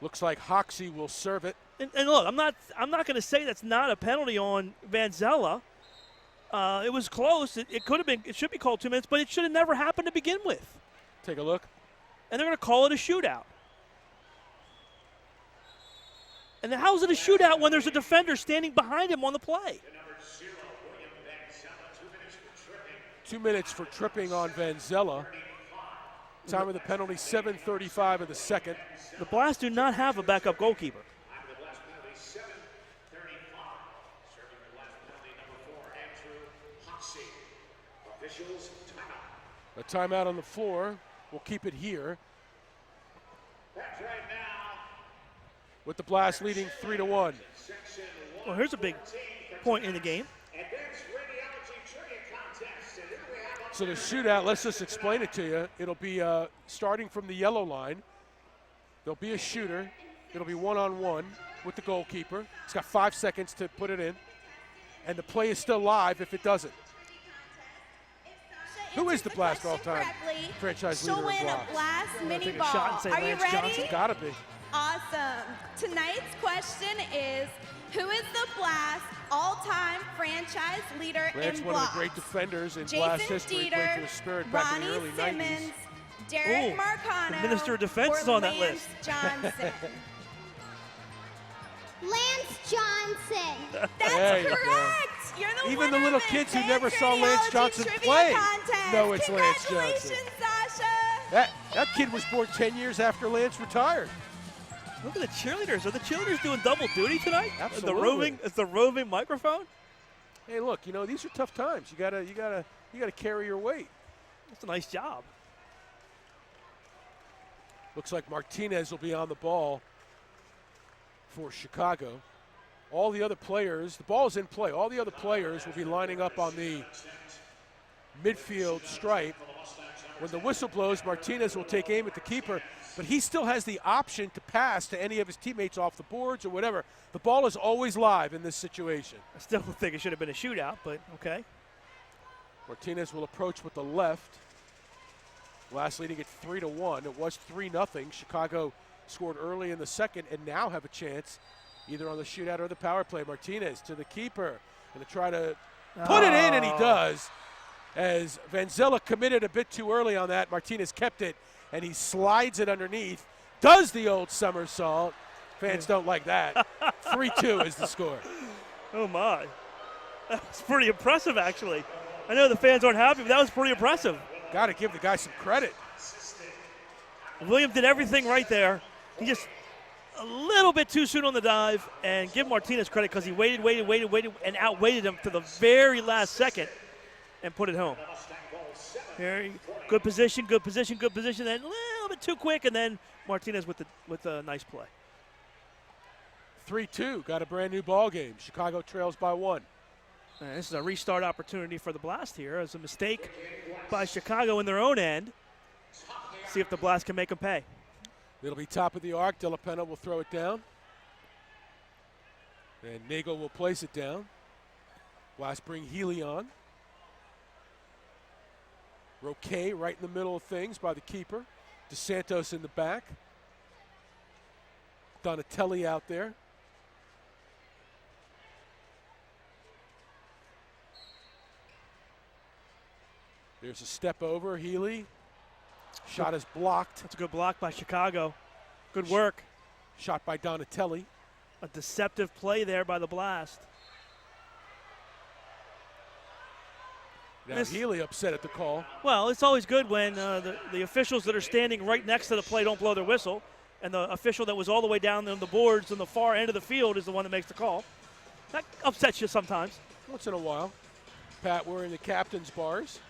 Looks like Hoxie will serve it. And look, I'm not going to say that's not a penalty on Vanzella. It was close. It could have been. It should be called 2 minutes, but it should have never happened to begin with. Take a look. And they're going to call it a shootout. And how is it a shootout when there's a defender standing behind him on the play? 2 minutes for tripping on Vanzella. Time of the penalty, 7:35 of the second. The Blast do not have a backup goalkeeper. A timeout on the floor. We'll keep it here. With the Blast leading 3-1. Well, here's a big point in the game. So the shootout, let's just explain it to you. It'll be starting from the yellow line. There'll be a shooter. It'll be one-on-one with the goalkeeper. He's got 5 seconds to put it in. And the play is still live if it doesn't. Who is the Blast all-time franchise leader in blocks? Blast mini take a ball. shot and say Are you Lance ready? Johnson? Gotta be. Awesome. Tonight's question is, who is the Blast all-time franchise leader Lance, in one blocks? of the great defenders in Blast Jason history, played for the Spirit back in the Ronnie early Simmons, 90s. Derek Ooh, Marcano, the Minister of Defense or is on that Lance list. Johnson. Lance Johnson. That's There you go. correct. You're the Even the winner little of kids who Advanced never saw Lance Radiology Johnson Trivia play Contest. know it's Lance Johnson. Congratulations, Sasha. That kid was born 10 years after Lance retired. Look at the cheerleaders. Are the cheerleaders doing double duty tonight? Absolutely. It's the roving microphone. Hey, look, you know, these are tough times. You gotta carry your weight. That's a nice job. Looks like Martinez will be on the ball for Chicago. All the other players, the ball's in play. All the other players will be lining up on the midfield stripe. When the whistle blows, Martinez will take aim at the keeper, but he still has the option to pass to any of his teammates off the boards or whatever. The ball is always live in this situation. I still think it should have been a shootout, but okay. Martinez will approach with the left. Blast leading at 3-1. It was 3-0. Chicago scored early in the second and now have a chance either on the shootout or the power play. Martinez to the keeper. Going to try to put it in, and he does. As Vanzella committed a bit too early on that, Martinez kept it, and he slides it underneath. Does the old somersault. Fans don't like that. 3-2 is the score. Oh, my. That was pretty impressive, actually. I know the fans aren't happy, but that was pretty impressive. Got to give the guy some credit. William did everything right there. He just a little bit too soon on the dive, and give Martinez credit because he waited, and outwaited him to the very last second and put it home. Here, good position, and a little bit too quick, and then Martinez with a nice play. 3-2, got a brand new ball game. Chicago trails by 1. And this is a restart opportunity for the Blast here. It's a mistake by Chicago in their own end. See if the Blast can make them pay. It'll be top of the arc. De La Pena will throw it down. And Nagel will place it down. Blast bring Healy on. Roque right in the middle of things by the keeper. DeSantos in the back. Donatelli out there. There's a step over, Healy. Shot is blocked. That's a good block by Chicago. Good work. Shot by Donatelli. A deceptive play there by the Blast. Now Healy upset at the call. Well, it's always good when the officials that are standing right next to the play don't blow their whistle, and the official that was all the way down on the boards on the far end of the field is the one that makes the call. That upsets you sometimes. Once in a while. Pat wearing the captain's bars.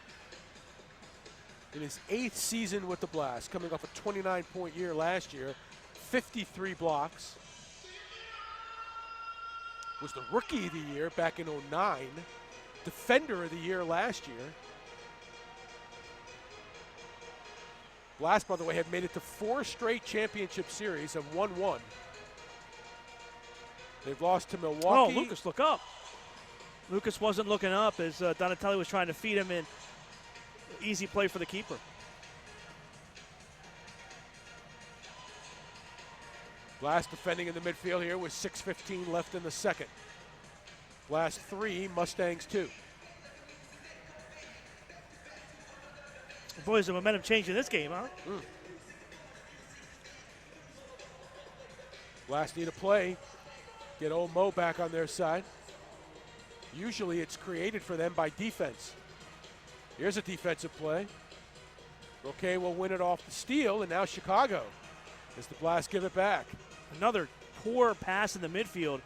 In his 8th season with the Blast, coming off a 29-point year last year, 53 blocks. Was the Rookie of the Year back in 09. Defender of the Year last year. Blast, by the way, have made it to 4 straight championship series and won 1. They've lost to Milwaukee. Oh, Lucas, look up. Lucas wasn't looking up as Donatelli was trying to feed him in. Easy play for the keeper. Blast defending in the midfield here with 6:15 left in the second. Blast 3, Mustangs 2. Boy, is the momentum changing this game, huh? Blast need a play. Get old Mo back on their side. Usually it's created for them by defense. Here's a defensive play. Roque will win it off the steal, and now Chicago as the Blast give it back. Another poor pass in the midfield.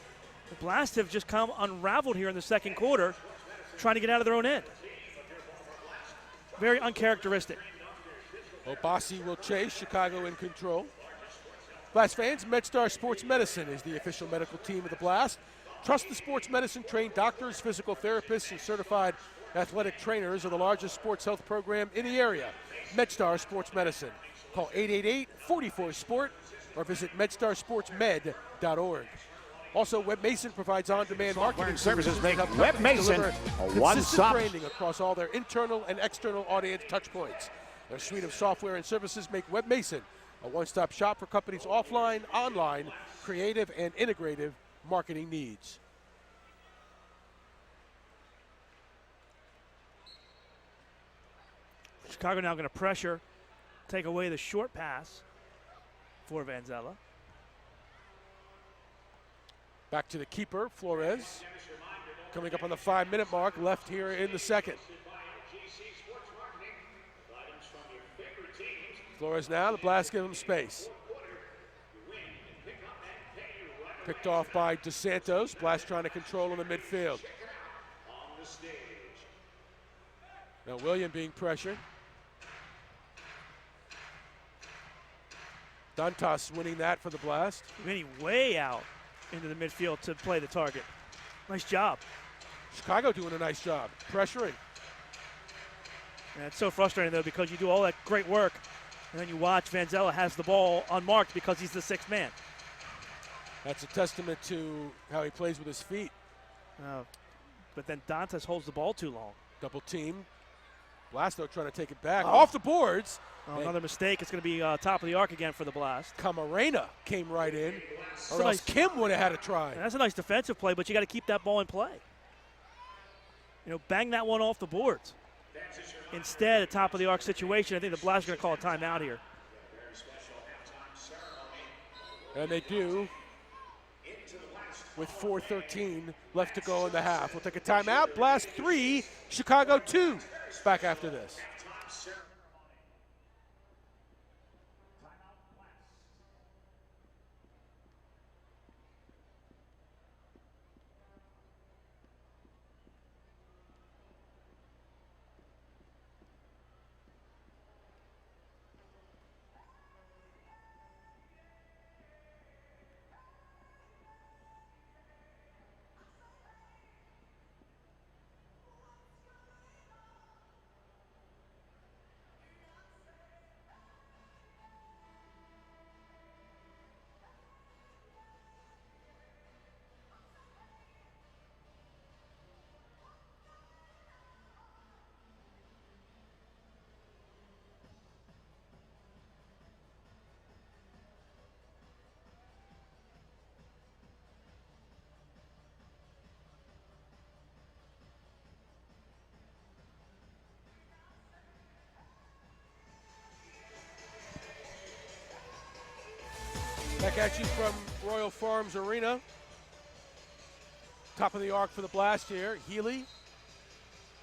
The Blast have just come unraveled here in the second quarter, trying to get out of their own end. Very uncharacteristic. Obasi will chase, Chicago in control. Blast fans, MedStar Sports Medicine is the official medical team of the Blast. Trust the sports medicine trained doctors, physical therapists, and certified athletic trainers are the largest sports health program in the area. MedStar Sports Medicine. Call 888-44-SPORT or visit medstarsportsmed.org. Also, Web Mason provides on-demand marketing services make to help Web companies Mason deliver a consistent one-stop branding across all their internal and external audience touchpoints. Their suite of software and services make Web Mason a one-stop shop for companies' offline, online, creative, and integrative marketing needs. Chicago now going to pressure, take away the short pass for Vanzella. Back to the keeper, Flores. Coming up on the 5-minute mark, left here in the second. Flores now, the Blast give him space. Picked off by DeSantos. Blast trying to control in the midfield. Now William being pressured. Dantas winning that for the Blast. Winning way out into the midfield to play the target. Nice job. Chicago doing a nice job, pressuring. And it's so frustrating, though, because you do all that great work, and then you watch Vanzella has the ball unmarked because he's the 6th man. That's a testament to how he plays with his feet. But then Dantas holds the ball too long. Double team. Blast, though, trying to take it back. Off the boards. Another mistake. It's going to be top of the arc again for the Blast. Camarena came right in, or nice. else Kim would have had a try. And that's a nice defensive play, but you got to keep that ball in play. You know, bang that one off the boards. Instead, a top of the arc situation, I think the Blast are going to call a timeout here. And they do, with 4:13 left to go in the half. We'll take a timeout. Blast 3, Chicago 2. Back after this. Back at you from Royal Farms Arena. Top of the arc for the Blast here. Healy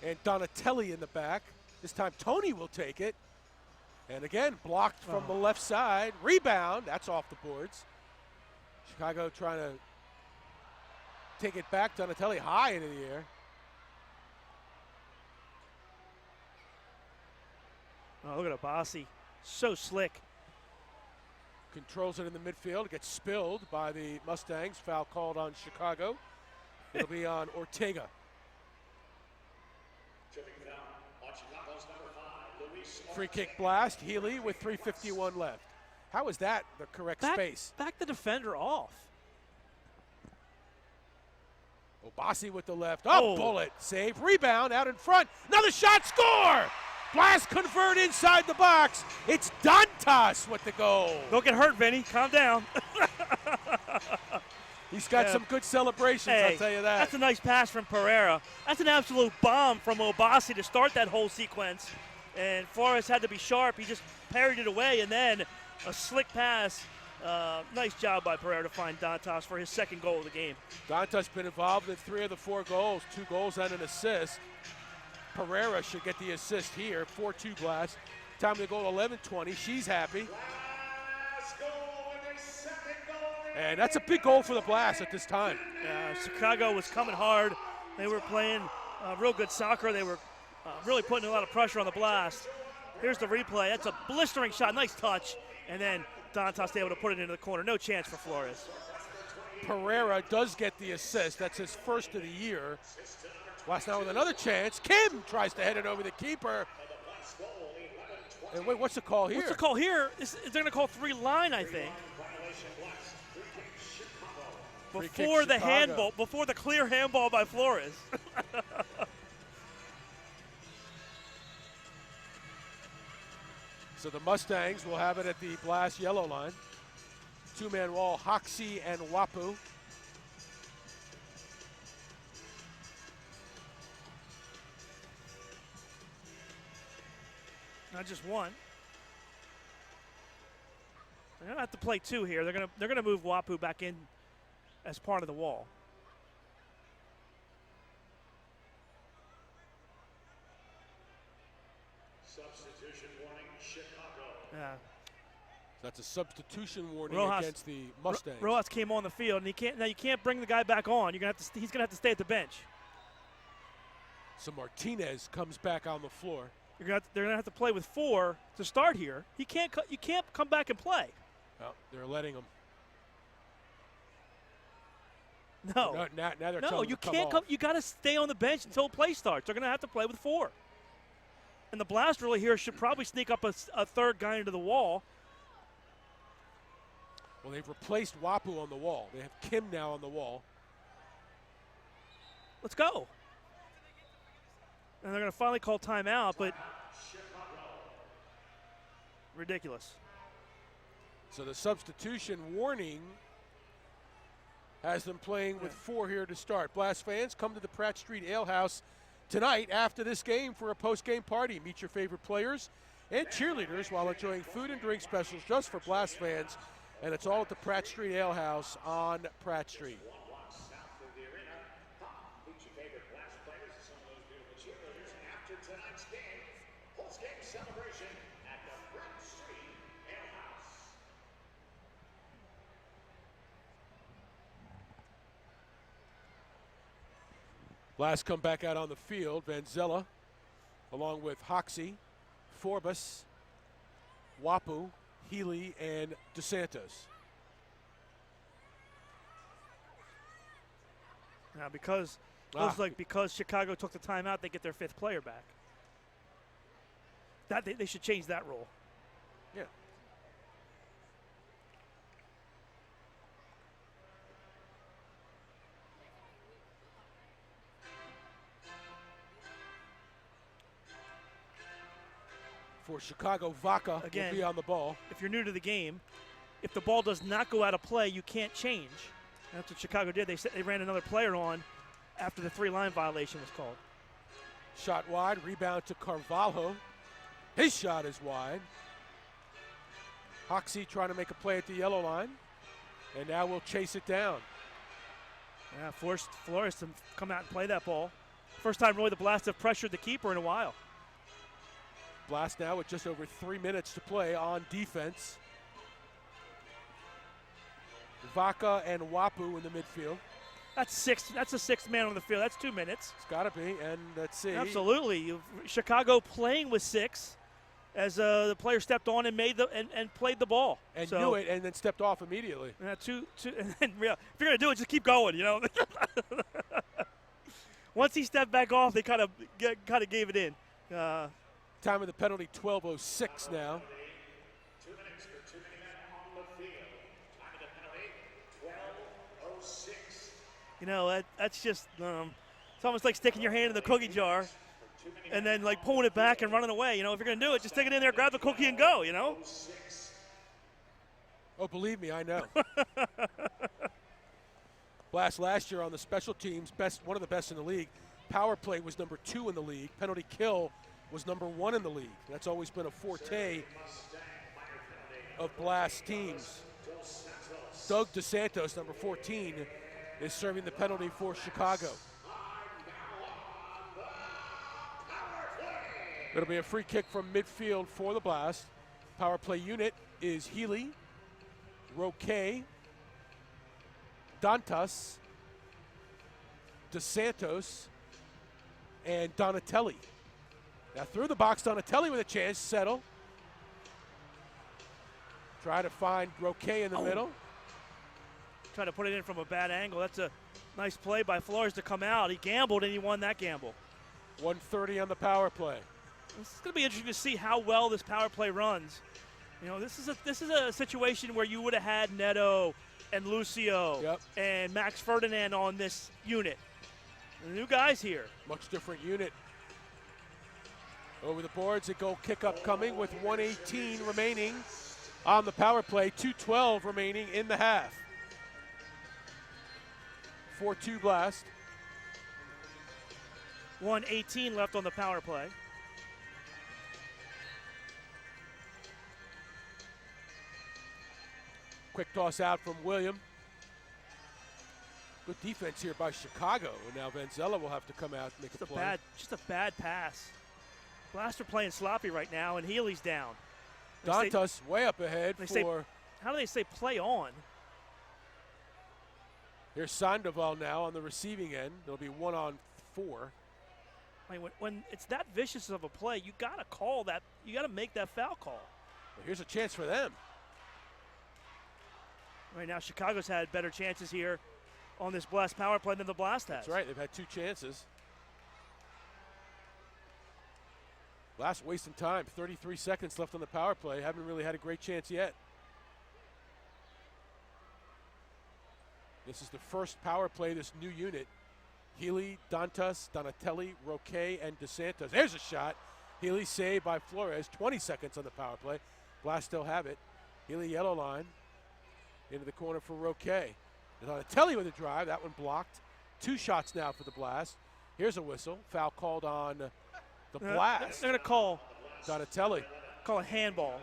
and Donatelli in the back. This time Tony will take it. And again, blocked from the left side. Rebound, that's off the boards. Chicago trying to take it back. Donatelli high into the air. Oh, look at Abbasi. So slick. Controls it in the midfield. It gets spilled by the Mustangs. Foul called on Chicago. It'll be on Ortega. Free kick Blast. Healy with 3:51 left. How is that the correct space? Back the defender off. Abbasi with the left. Oh, bullet. Save. Rebound out in front. Another shot. Score! Blast convert inside the box. It's Dantas with the goal. Don't get hurt, Vinny. Calm down. He's got some good celebrations, I'll tell you that. That's a nice pass from Pereira. That's an absolute bomb from Abbasi to start that whole sequence. And Flores had to be sharp. He just parried it away, and then a slick pass. Nice job by Pereira to find Dantas for his second goal of the game. Dantas been involved in 3 of the 4 goals, 2 goals and an assist. Pereira should get the assist here, 4-2 Blast. Time to go 11-20. She's happy. And that's a big goal for the Blast at this time. Chicago was coming hard. They were playing real good soccer. They were really putting a lot of pressure on the Blast. Here's the replay. That's a blistering shot. Nice touch. And then Dantas able to put it into the corner. No chance for Flores. Pereira does get the assist. That's his first of the year. Blast now with another chance. Kim tries to head it over the keeper. And wait, what's the call here? What's the call here? They're going to call 3-line, I think. Before the handball, before the clear handball by Flores. So the Mustangs will have it at the Blast yellow line. 2-man wall, Hoxie and Wapu. Not just one. They're gonna have to play 2 here. They're gonna move Wapu back in as part of the wall. Substitution warning, Chicago. Yeah. That's a substitution warning against the Mustangs. Rojas came on the field, and you can't bring the guy back on. He's gonna have to stay at the bench. So Martinez comes back on the floor. They're gonna have to play with 4 to start here. You can't come back and play. Well, they're letting him. No. Now they're no, you come can't off. come. You got to stay on the bench until play starts. They're going to have to play with 4. And the Blast really here should probably sneak up a 3rd guy into the wall. Well, they've replaced Wapu on the wall. They have Kim now on the wall. Let's go. And they're going to finally call timeout, but ridiculous. So the substitution warning has them playing with 4 here to start. Blast fans, come to the Pratt Street Ale House tonight after this game for a post-game party. Meet your favorite players and cheerleaders while enjoying food and drink specials just for Blast fans. And it's all at the Pratt Street Ale House on Pratt Street. Blast come back out on the field. Vanzella, along with Hoxie, Forbes, Wapu, Healy, and DeSantos. Now, because because Chicago took the timeout, they get their 5th player back. They should change that rule. Yeah. For Chicago, Vaca will be on the ball. If you're new to the game, if the ball does not go out of play, you can't change. That's what Chicago did. They ran another player on after the 3-line violation was called. Shot wide, rebound to Carvalho. His shot is wide. Hoxie trying to make a play at the yellow line. And now we'll chase it down. Yeah, forced Flores to come out and play that ball. First time really the Blast have pressured the keeper in a while. Blast now with just over 3 minutes to play on defense. Vaca and Wapu in the midfield. That's six. That's a sixth man on the field. That's 2 minutes. It's got to be, and let's see. Absolutely. Chicago playing with 6 as the player stepped on and made and played the ball. And knew it, and then stepped off immediately. Two, and then, if you're gonna do it, just keep going. You know. Once he stepped back off, they kind of gave it in. Time of the penalty, 12:06 now. 2 minutes for 2 men on the field. Time of the penalty, 12:06. You know, that's just, it's almost like sticking your hand in the cookie jar and then like pulling it back and running away. You know, if you're going to do it, just stick it in there, grab the cookie and go, you know? Oh, believe me, I know. Blast last year on the special teams, one of the best in the league. Power play was number 2 in the league. Penalty kill was number 1 in the league. That's always been a forte of Blast teams. Doug DeSantos, number 14, is serving the penalty for Chicago. It'll be a free kick from midfield for the Blast. Power play unit is Healy, Roque, Dantas, DeSantos, and Donatelli. Now through the box, Donatelli with a chance to settle. Try to find Roque in the middle. Try to put it in from a bad angle. That's a nice play by Flores to come out. He gambled and he won that gamble. 1:30 on the power play. This is going to be interesting to see how well this power play runs. You know, this is a situation where you would have had Neto and Lucio and Max Ferdinand on this unit. The new guys here. Much different unit. Over the boards, a goal kick up coming with 1:18 remaining on the power play. 2:12 remaining in the half. 4-2 Blast. 1:18 left on the power play. Quick toss out from William. Good defense here by Chicago. And now Vanzella will have to come out and make a play. Just a bad pass. Blast are playing sloppy right now, and Healy's down. Dantas way up ahead for... How do they say play on? Here's Sandoval now on the receiving end. It'll be 1-on-4. I mean, when it's that vicious of a play, you got to call that. You got to make that foul call. Well, here's a chance for them. Right now, Chicago's had better chances here on this Blast power play than the Blast has. That's right. They've had 2 chances. Blast wasting time. 33 seconds left on the power play. Haven't really had a great chance yet. This is the first power play, this new unit. Healy, Dantas, Donatelli, Roque, and DeSantos. There's a shot. Healy saved by Flores. 20 seconds on the power play. Blast still have it. Healy yellow line. Into the corner for Roque. Donatelli with a drive. That one blocked. 2 shots now for the Blast. Here's a whistle. Foul called on the Blast. They're going to call Donatelli. Call a handball.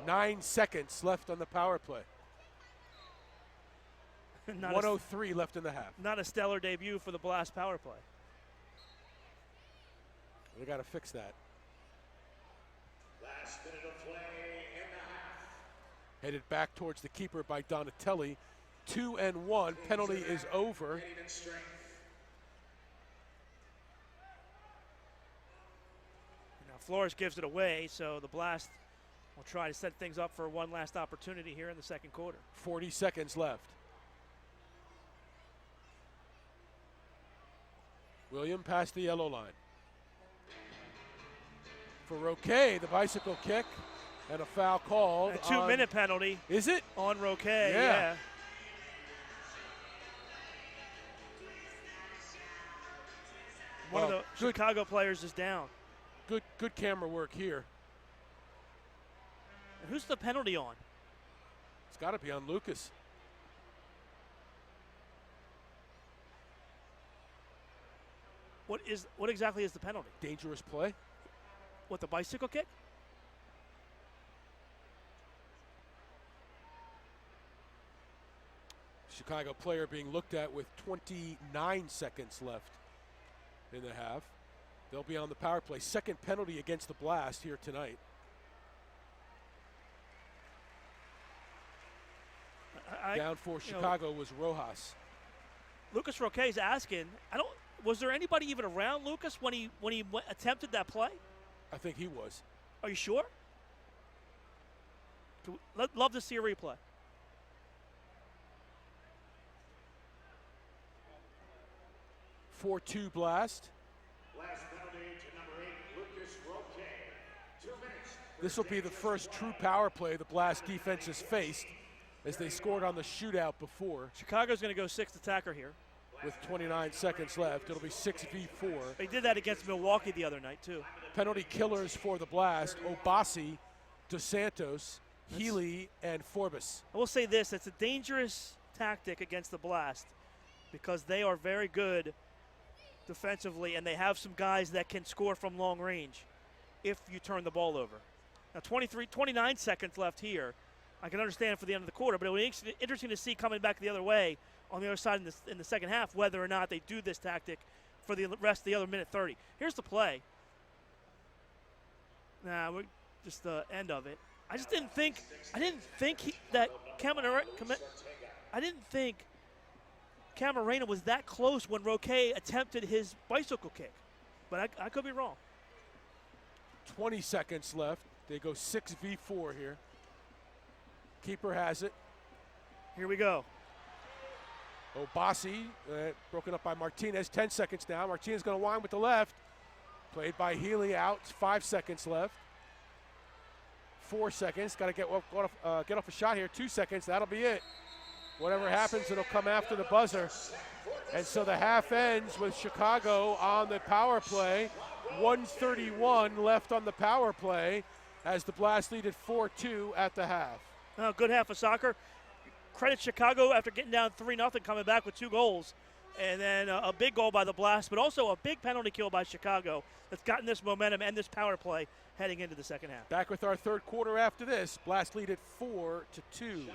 9 seconds left on the power play. 1:03 left in the half. Not a stellar debut for the Blast power play. They got to fix that. Last minute of play in the half. Headed back towards the keeper by Donatelli. 2-1. Penalty is over. Now Flores gives it away, so the Blast will try to set things up for one last opportunity here in the second quarter. 40 seconds left. William past the yellow line. For Roque, the bicycle kick, and a foul called. A 2-minute penalty. Is it? On Roque, yeah. One of the Chicago players is down. Good camera work here. And who's the penalty on? It's got to be on Lucas. What exactly is the penalty? Dangerous play. What, the bicycle kick? Chicago player being looked at with 29 seconds left in the half. They'll be on the power play. Second penalty against the Blast here tonight. Down for Chicago was Rojas. Lucas Roquet's asking, was there anybody even around Lucas when he attempted that play? I think he was. Are you sure? Love to see a replay. (4-2) Blast. Last penalty to number 8, Lucas Roque. 2 minutes. This will be the first true power play the Blast defense has faced, as they scored on the shootout before. Chicago's going to go 6th attacker here. With 29 seconds left, it'll be 6v4. They did that against Milwaukee the other night, too. Penalty killers for the Blast: Obasi, Dos Santos, Healy, and Forbes. I will say this, it's a dangerous tactic against the Blast because they are very good defensively and they have some guys that can score from long range if you turn the ball over. Now 29 seconds left here. I can understand for the end of the quarter, but it will be interesting to see coming back the other way on the other side in the second half whether or not they do this tactic for the rest of the other minute 30. Here's the play. We're just the end of it. I didn't think Camarena was that close when Roque attempted his bicycle kick, but I could be wrong. 20 seconds left. They go 6v4 here. Keeper has it. Here we go. Obasi, broken up by Martinez. 10 seconds now. Martinez going to wind with the left. Played by Healy out. 5 seconds left. 4 seconds. Got to get off a shot here. 2 seconds. That'll be it. Whatever happens, it'll come after the buzzer. And so the half ends with Chicago on the power play. 1:31 left on the power play as the Blast lead at 4-2 at the half. Good half of soccer. Credit Chicago after getting down 3-0, coming back with 2 goals. And then a big goal by the Blast, but also a big penalty kill by Chicago that's gotten this momentum and this power play heading into the second half. Back with our third quarter after this. Blast lead at 4-2.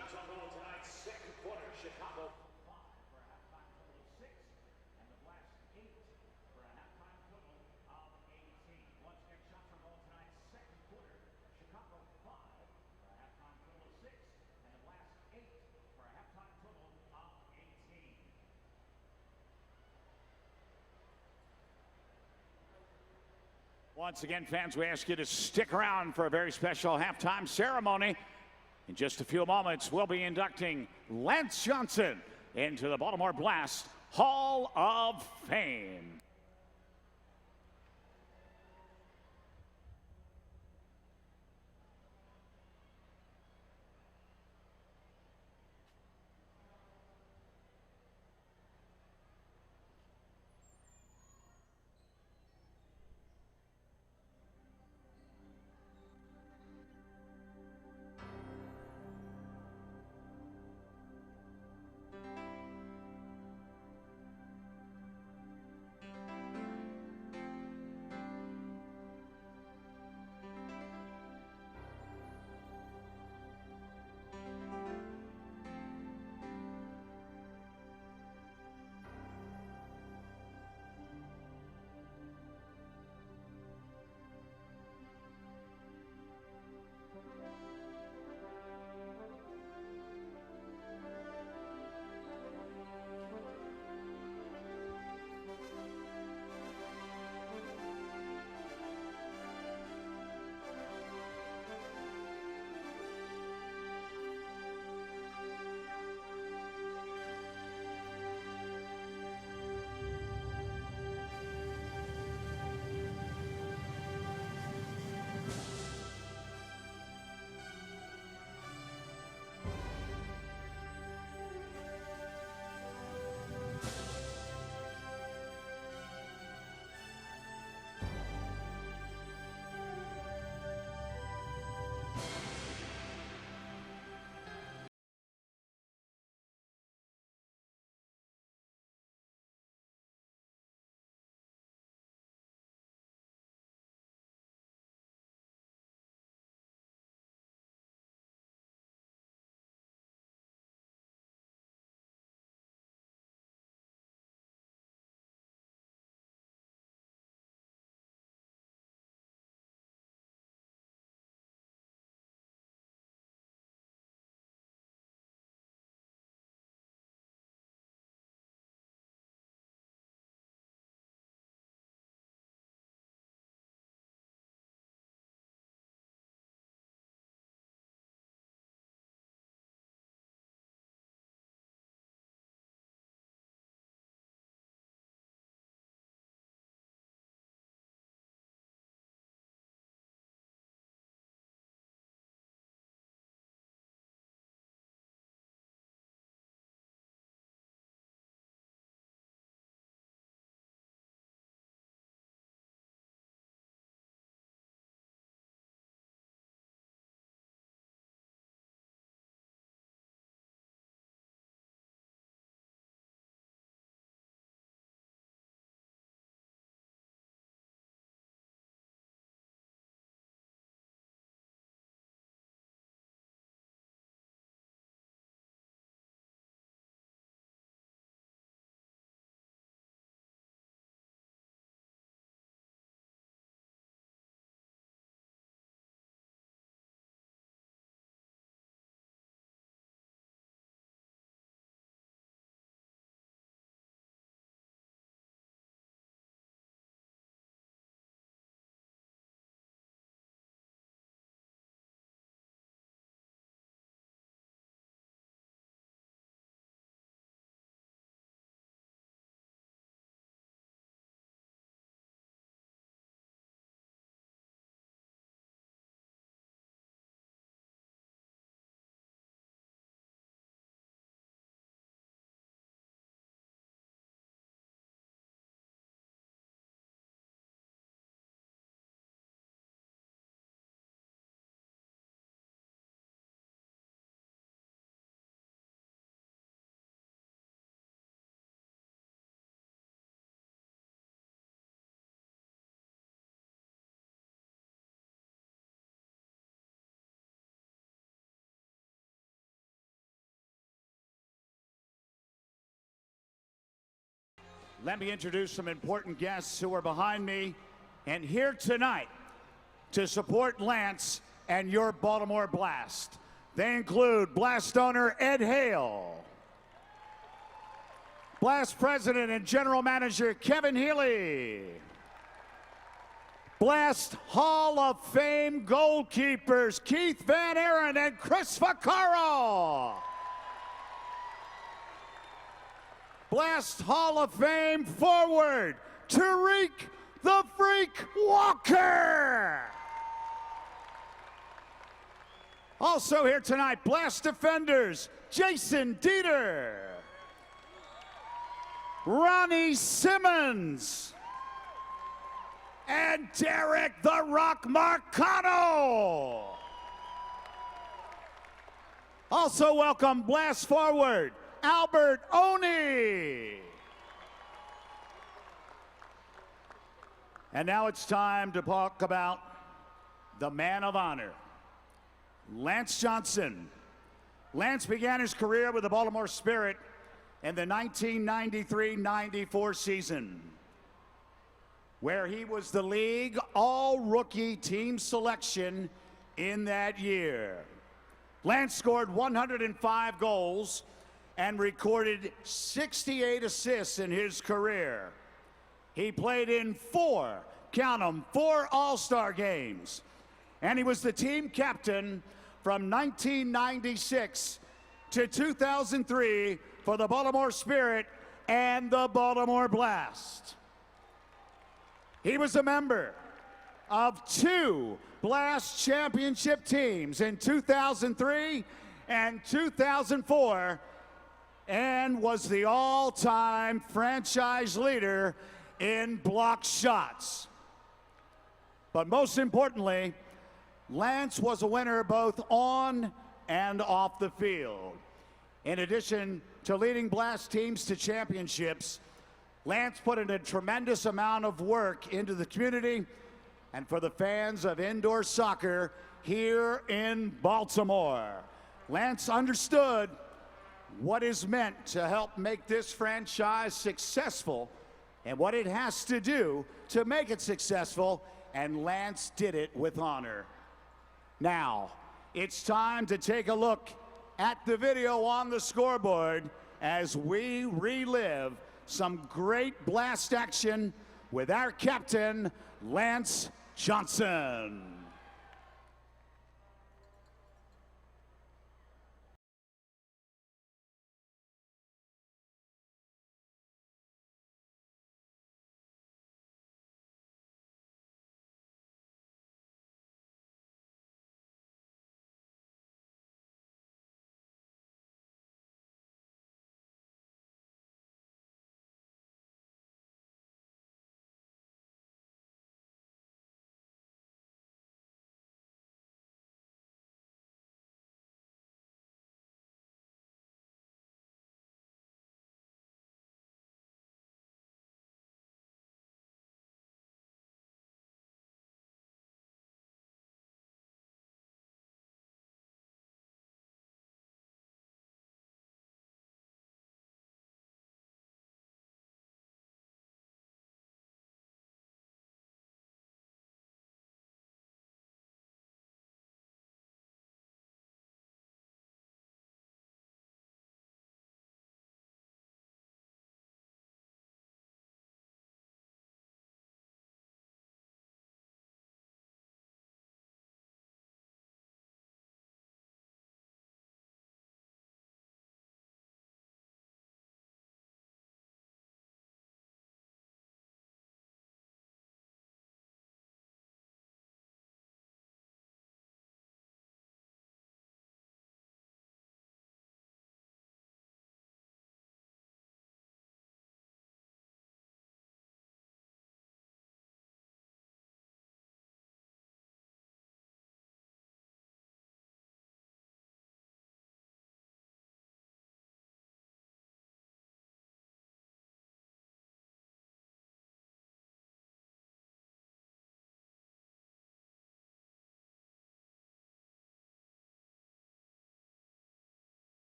Once again, fans, we ask you to stick around for a very special halftime ceremony. In just a few moments, we'll be inducting Lance Johnson into the Baltimore Blast Hall of Fame. let me introduce some important guests who are behind me and here tonight to support Lance and your Baltimore Blast. They include Blast owner Ed Hale, Blast president and general manager Kevin Healy, Blast Hall of Fame goalkeepers Keith Van Aaron and Chris Vaccaro, Blast Hall of Fame forward Tariq the Freak Walker. Also here tonight, Blast defenders Jason Dieter, Ronnie Simmons, and Derek the Rock Marcano. Also welcome Blast forward Albert Oni. And now it's time to talk about the man of honor, Lance Johnson. Lance began his career with the Baltimore Spirit in the 1993-94 season, where he was the league all-rookie team selection in that year. Lance scored 105 goals and recorded 68 assists in his career. He played in four All-Star games, and he was the team captain from 1996 to 2003 for the Baltimore Spirit and the Baltimore Blast. He was a member of two Blast championship teams in 2003 and 2004, and was the all-time franchise leader in block shots. But most importantly, Lance was a winner both on and off the field. In addition to leading Blast teams to championships, Lance put in a tremendous amount of work into the community and for the fans of indoor soccer here in Baltimore. Lance understood what is meant to help make this franchise successful and what it has to do to make it successful, and Lance did it with honor. Now, it's time to take a look at the video on the scoreboard as we relive some great Blast action with our captain, Lance Johnson.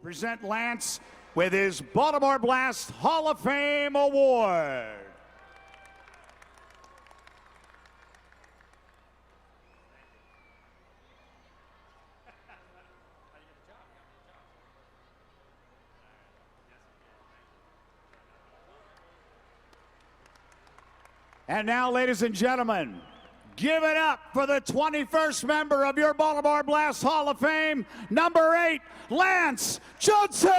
present Lance with his Baltimore Blast Hall of Fame Award. And now, ladies and gentlemen, give it up for the 21st member of your Baltimore Blast Hall of Fame, number 8, Lance Johnson.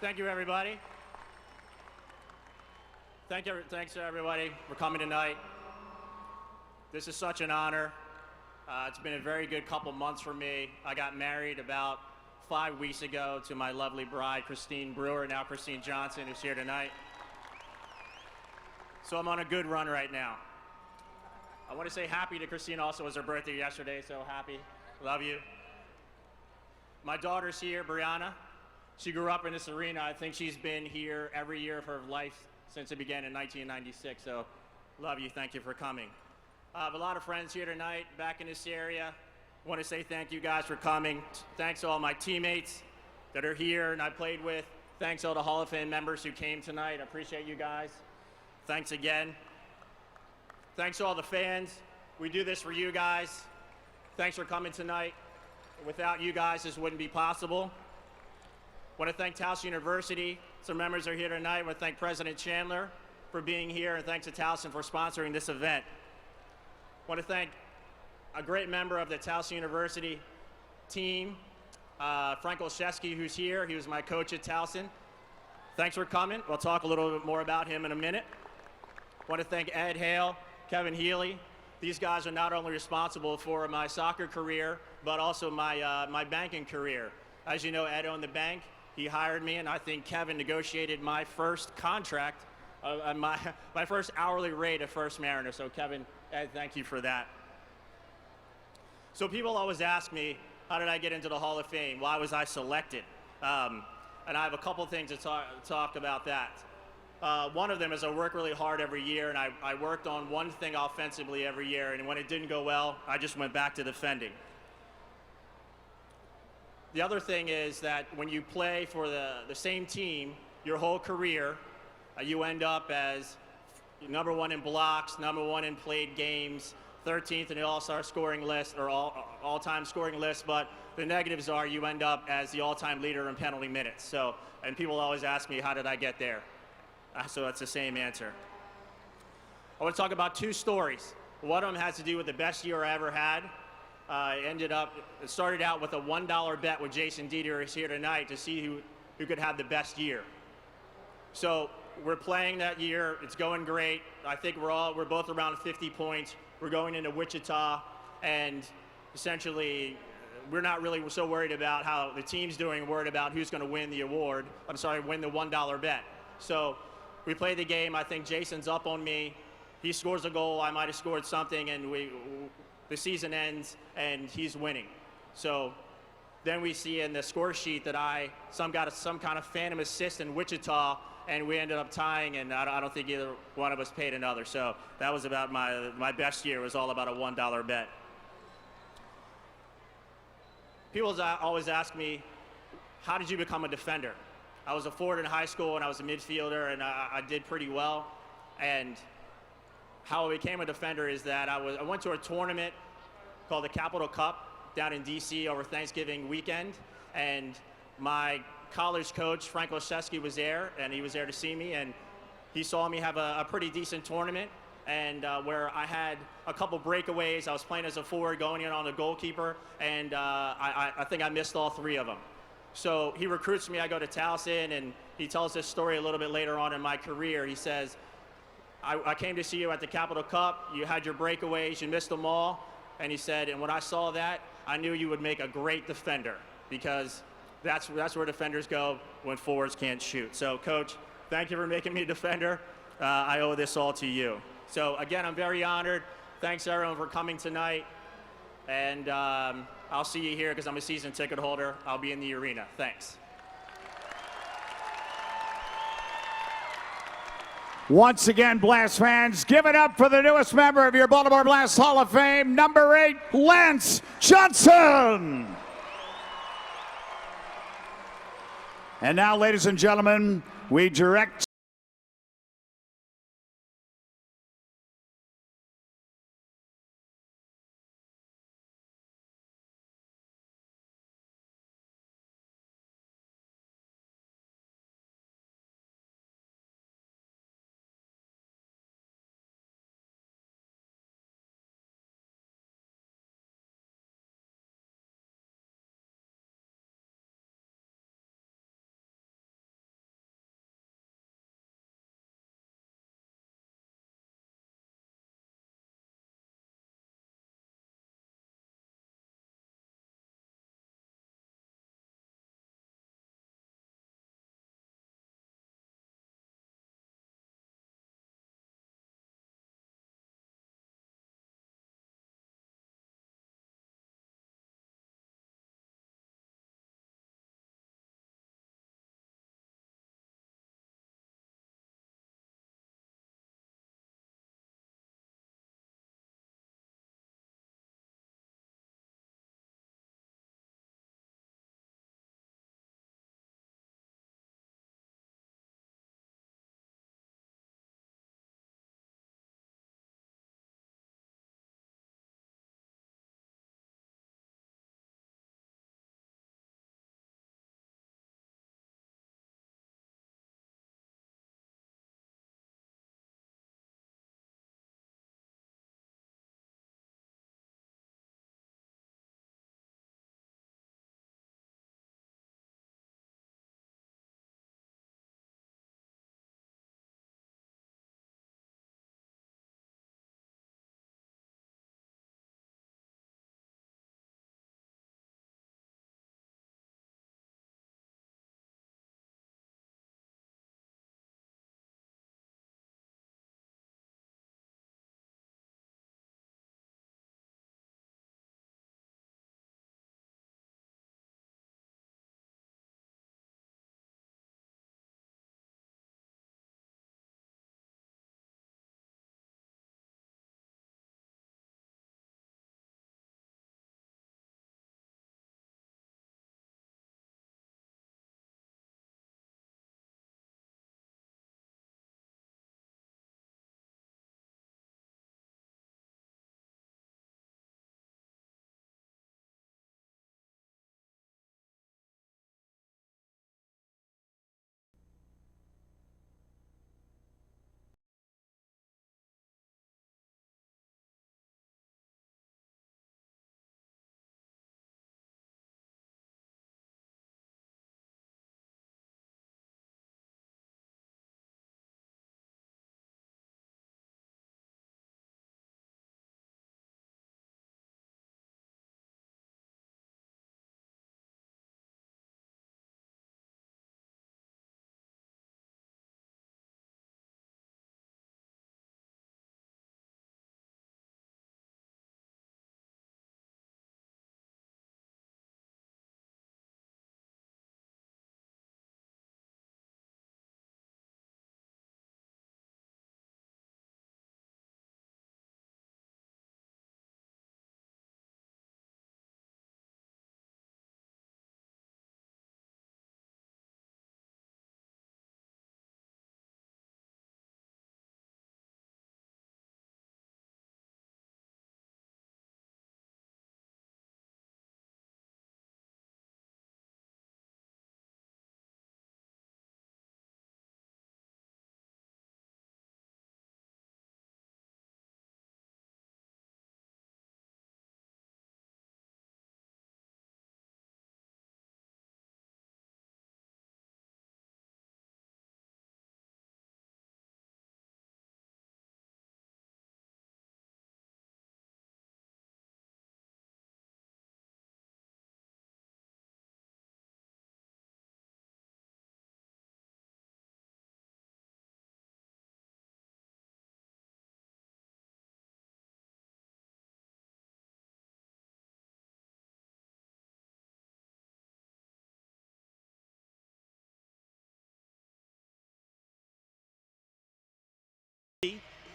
Thank you, everybody. Thanks to everybody for coming tonight. This is such an honor. It's been a very good couple months for me. I got married about 5 weeks ago to my lovely bride, Christine Brewer, now Christine Johnson, who's here tonight. So I'm on a good run right now. I want to say happy to Christine also. It was her birthday yesterday, so happy. Love you. My daughter's here, Brianna. She grew up in this arena. I think she's been here every year of her life since it began in 1996, so love you. Thank you for coming. I have a lot of friends here tonight, back in this area. I want to say thank you guys for coming. Thanks to all my teammates that are here and I played with. Thanks to all the Hall of Fame members who came tonight. I appreciate you guys. Thanks again. Thanks to all the fans. We do this for you guys. Thanks for coming tonight. Without you guys, this wouldn't be possible. I want to thank Towson University. Some members are here tonight. I want to thank President Chandler for being here, and thanks to Towson for sponsoring this event. I want to thank a great member of the Towson University team, Frank Olszewski, who's here. He was my coach at Towson. Thanks for coming. We'll talk a little bit more about him in a minute. I want to thank Ed Hale, Kevin Healy. These guys are not only responsible for my soccer career, but also my banking career. As you know, Ed owned the bank. He hired me, and I think Kevin negotiated my first contract, my first hourly rate at First Mariner. So Kevin, Ed, thank you for that. So people always ask me, how did I get into the Hall of Fame? Why was I selected? And I have a couple things to talk about that. One of them is I work really hard every year, and I worked on one thing offensively every year, and when it didn't go well, I just went back to defending. The other thing is that when you play for the same team your whole career, you end up as #1 in blocks, #1 in played games, 13th in the all-star scoring list, or all-time scoring list, but the negatives are you end up as the all-time leader in penalty minutes. So, and people always ask me, how did I get there? So that's the same answer. I want to talk about 2 stories. One of them has to do with the best year I ever had. It started out with a $1 bet with Jason Dieter, who's here tonight, to see who could have the best year. So we're playing that year. It's going great. I think we're both around 50 points. We're going into Wichita, and essentially, we're not really so worried about how the team's doing. We're worried about who's going to win the award. Win the $1 bet. So we play the game. I think Jason's up on me. He scores a goal. I might have scored something, and the season ends, and he's winning. So then we see in the score sheet that I got some kind of phantom assist in Wichita, and we ended up tying, and I don't think either one of us paid another. So that was about my best year. It was all about a $1 bet. People always ask me, how did you become a defender? I was a forward in high school, and I was a midfielder, and I did pretty well. And how I became a defender is that I went to a tournament called the Capital Cup down in DC over Thanksgiving weekend, and my college coach, Frank Olszewski, was there, and he was there to see me, and he saw me have a pretty decent tournament, and where I had a couple breakaways. I was playing as a forward, going in on the goalkeeper, and I think I missed all 3 of them. So he recruits me. I go to Towson, and he tells this story a little bit later on in my career. He says, I came to see you at the Capital Cup. You had your breakaways. You missed them all. And he said, and when I saw that, I knew you would make a great defender, because that's where defenders go when forwards can't shoot. So, Coach, thank you for making me a defender. I owe this all to you. So, again, I'm very honored. Thanks, everyone, for coming tonight. And I'll see you here because I'm a season ticket holder. I'll be in the arena. Thanks. Once again, Blast fans, give it up for the newest member of your Baltimore Blast Hall of Fame, number 8, Lance Johnson. And now, ladies and gentlemen, we direct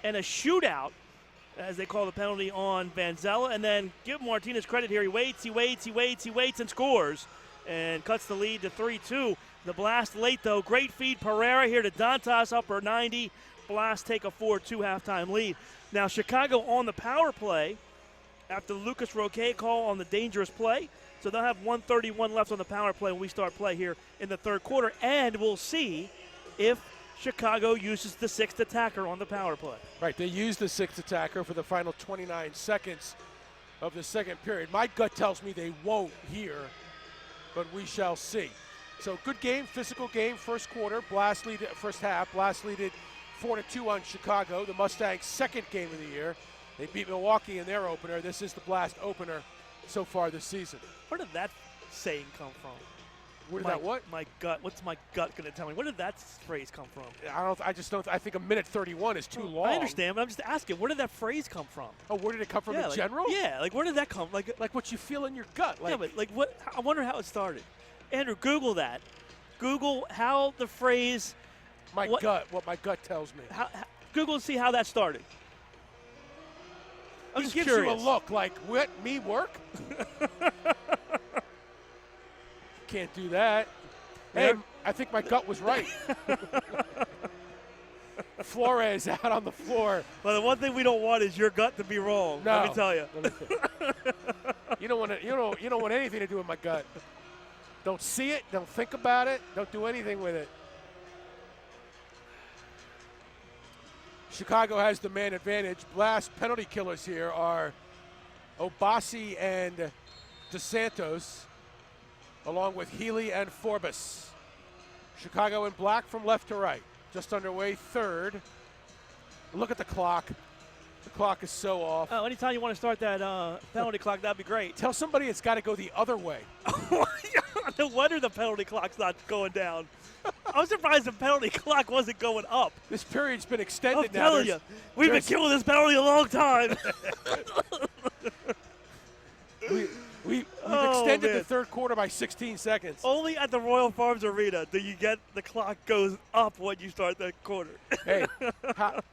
and a shootout, as they call the penalty on Vanzella. And then give Martinez credit here. He waits, and scores. And cuts the lead to 3-2. The Blast late, though. Great feed. Pereira here to Dantas, upper 90. Blast take a 4-2 halftime lead. Now, Chicago on the power play after the Lucas Roque call on the dangerous play. So they'll have 1:31 left on the power play when we start play here in the third quarter. And we'll see if Chicago uses the sixth attacker on the power play. Right, they used the sixth attacker for the final 29 seconds of the second period. My gut tells me they won't here, but we shall see. So good game, physical game, first quarter. Blast lead first half. Blast lead it 4-2 on Chicago. The Mustangs' second game of the year. They beat Milwaukee in their opener. This is the Blast opener so far this season. Where did that saying come from? Where did that what? My gut. What's my gut going to tell me? Where did that phrase come from? I think a minute 31 is too long. I understand, but I'm just asking, where did that phrase come from? Oh, where did it come from in general? Yeah, like where did that come? Like what you feel in your gut. Yeah, but like what? I wonder how it started. Andrew, Google that. Google how the phrase. What my gut tells me. Google and see how that started. I'm just gives curious. You a look like, what, me work? Can't do that. Hey, I think my gut was right. Flores out on the floor. Well, the one thing we don't want is your gut to be wrong. No. Let me tell you. You don't want anything to do with my gut. Don't see it. Don't think about it. Don't do anything with it. Chicago has the man advantage. Blast penalty killers here are Obasi and DeSantos, along with Healy and Forbes. Chicago in black from left to right. Just underway, third. Look at the clock. The clock is so off. Oh, anytime you want to start that penalty clock, that'd be great. Tell somebody it's got to go the other way. No wonder the penalty clock's not going down. I'm surprised the penalty clock wasn't going up. This period's been extended I'm now. telling you, we've been killing this penalty a long time. We've extended the third quarter by 16 seconds. Only at the Royal Farms Arena do you get the clock goes up when you start the quarter. Hey,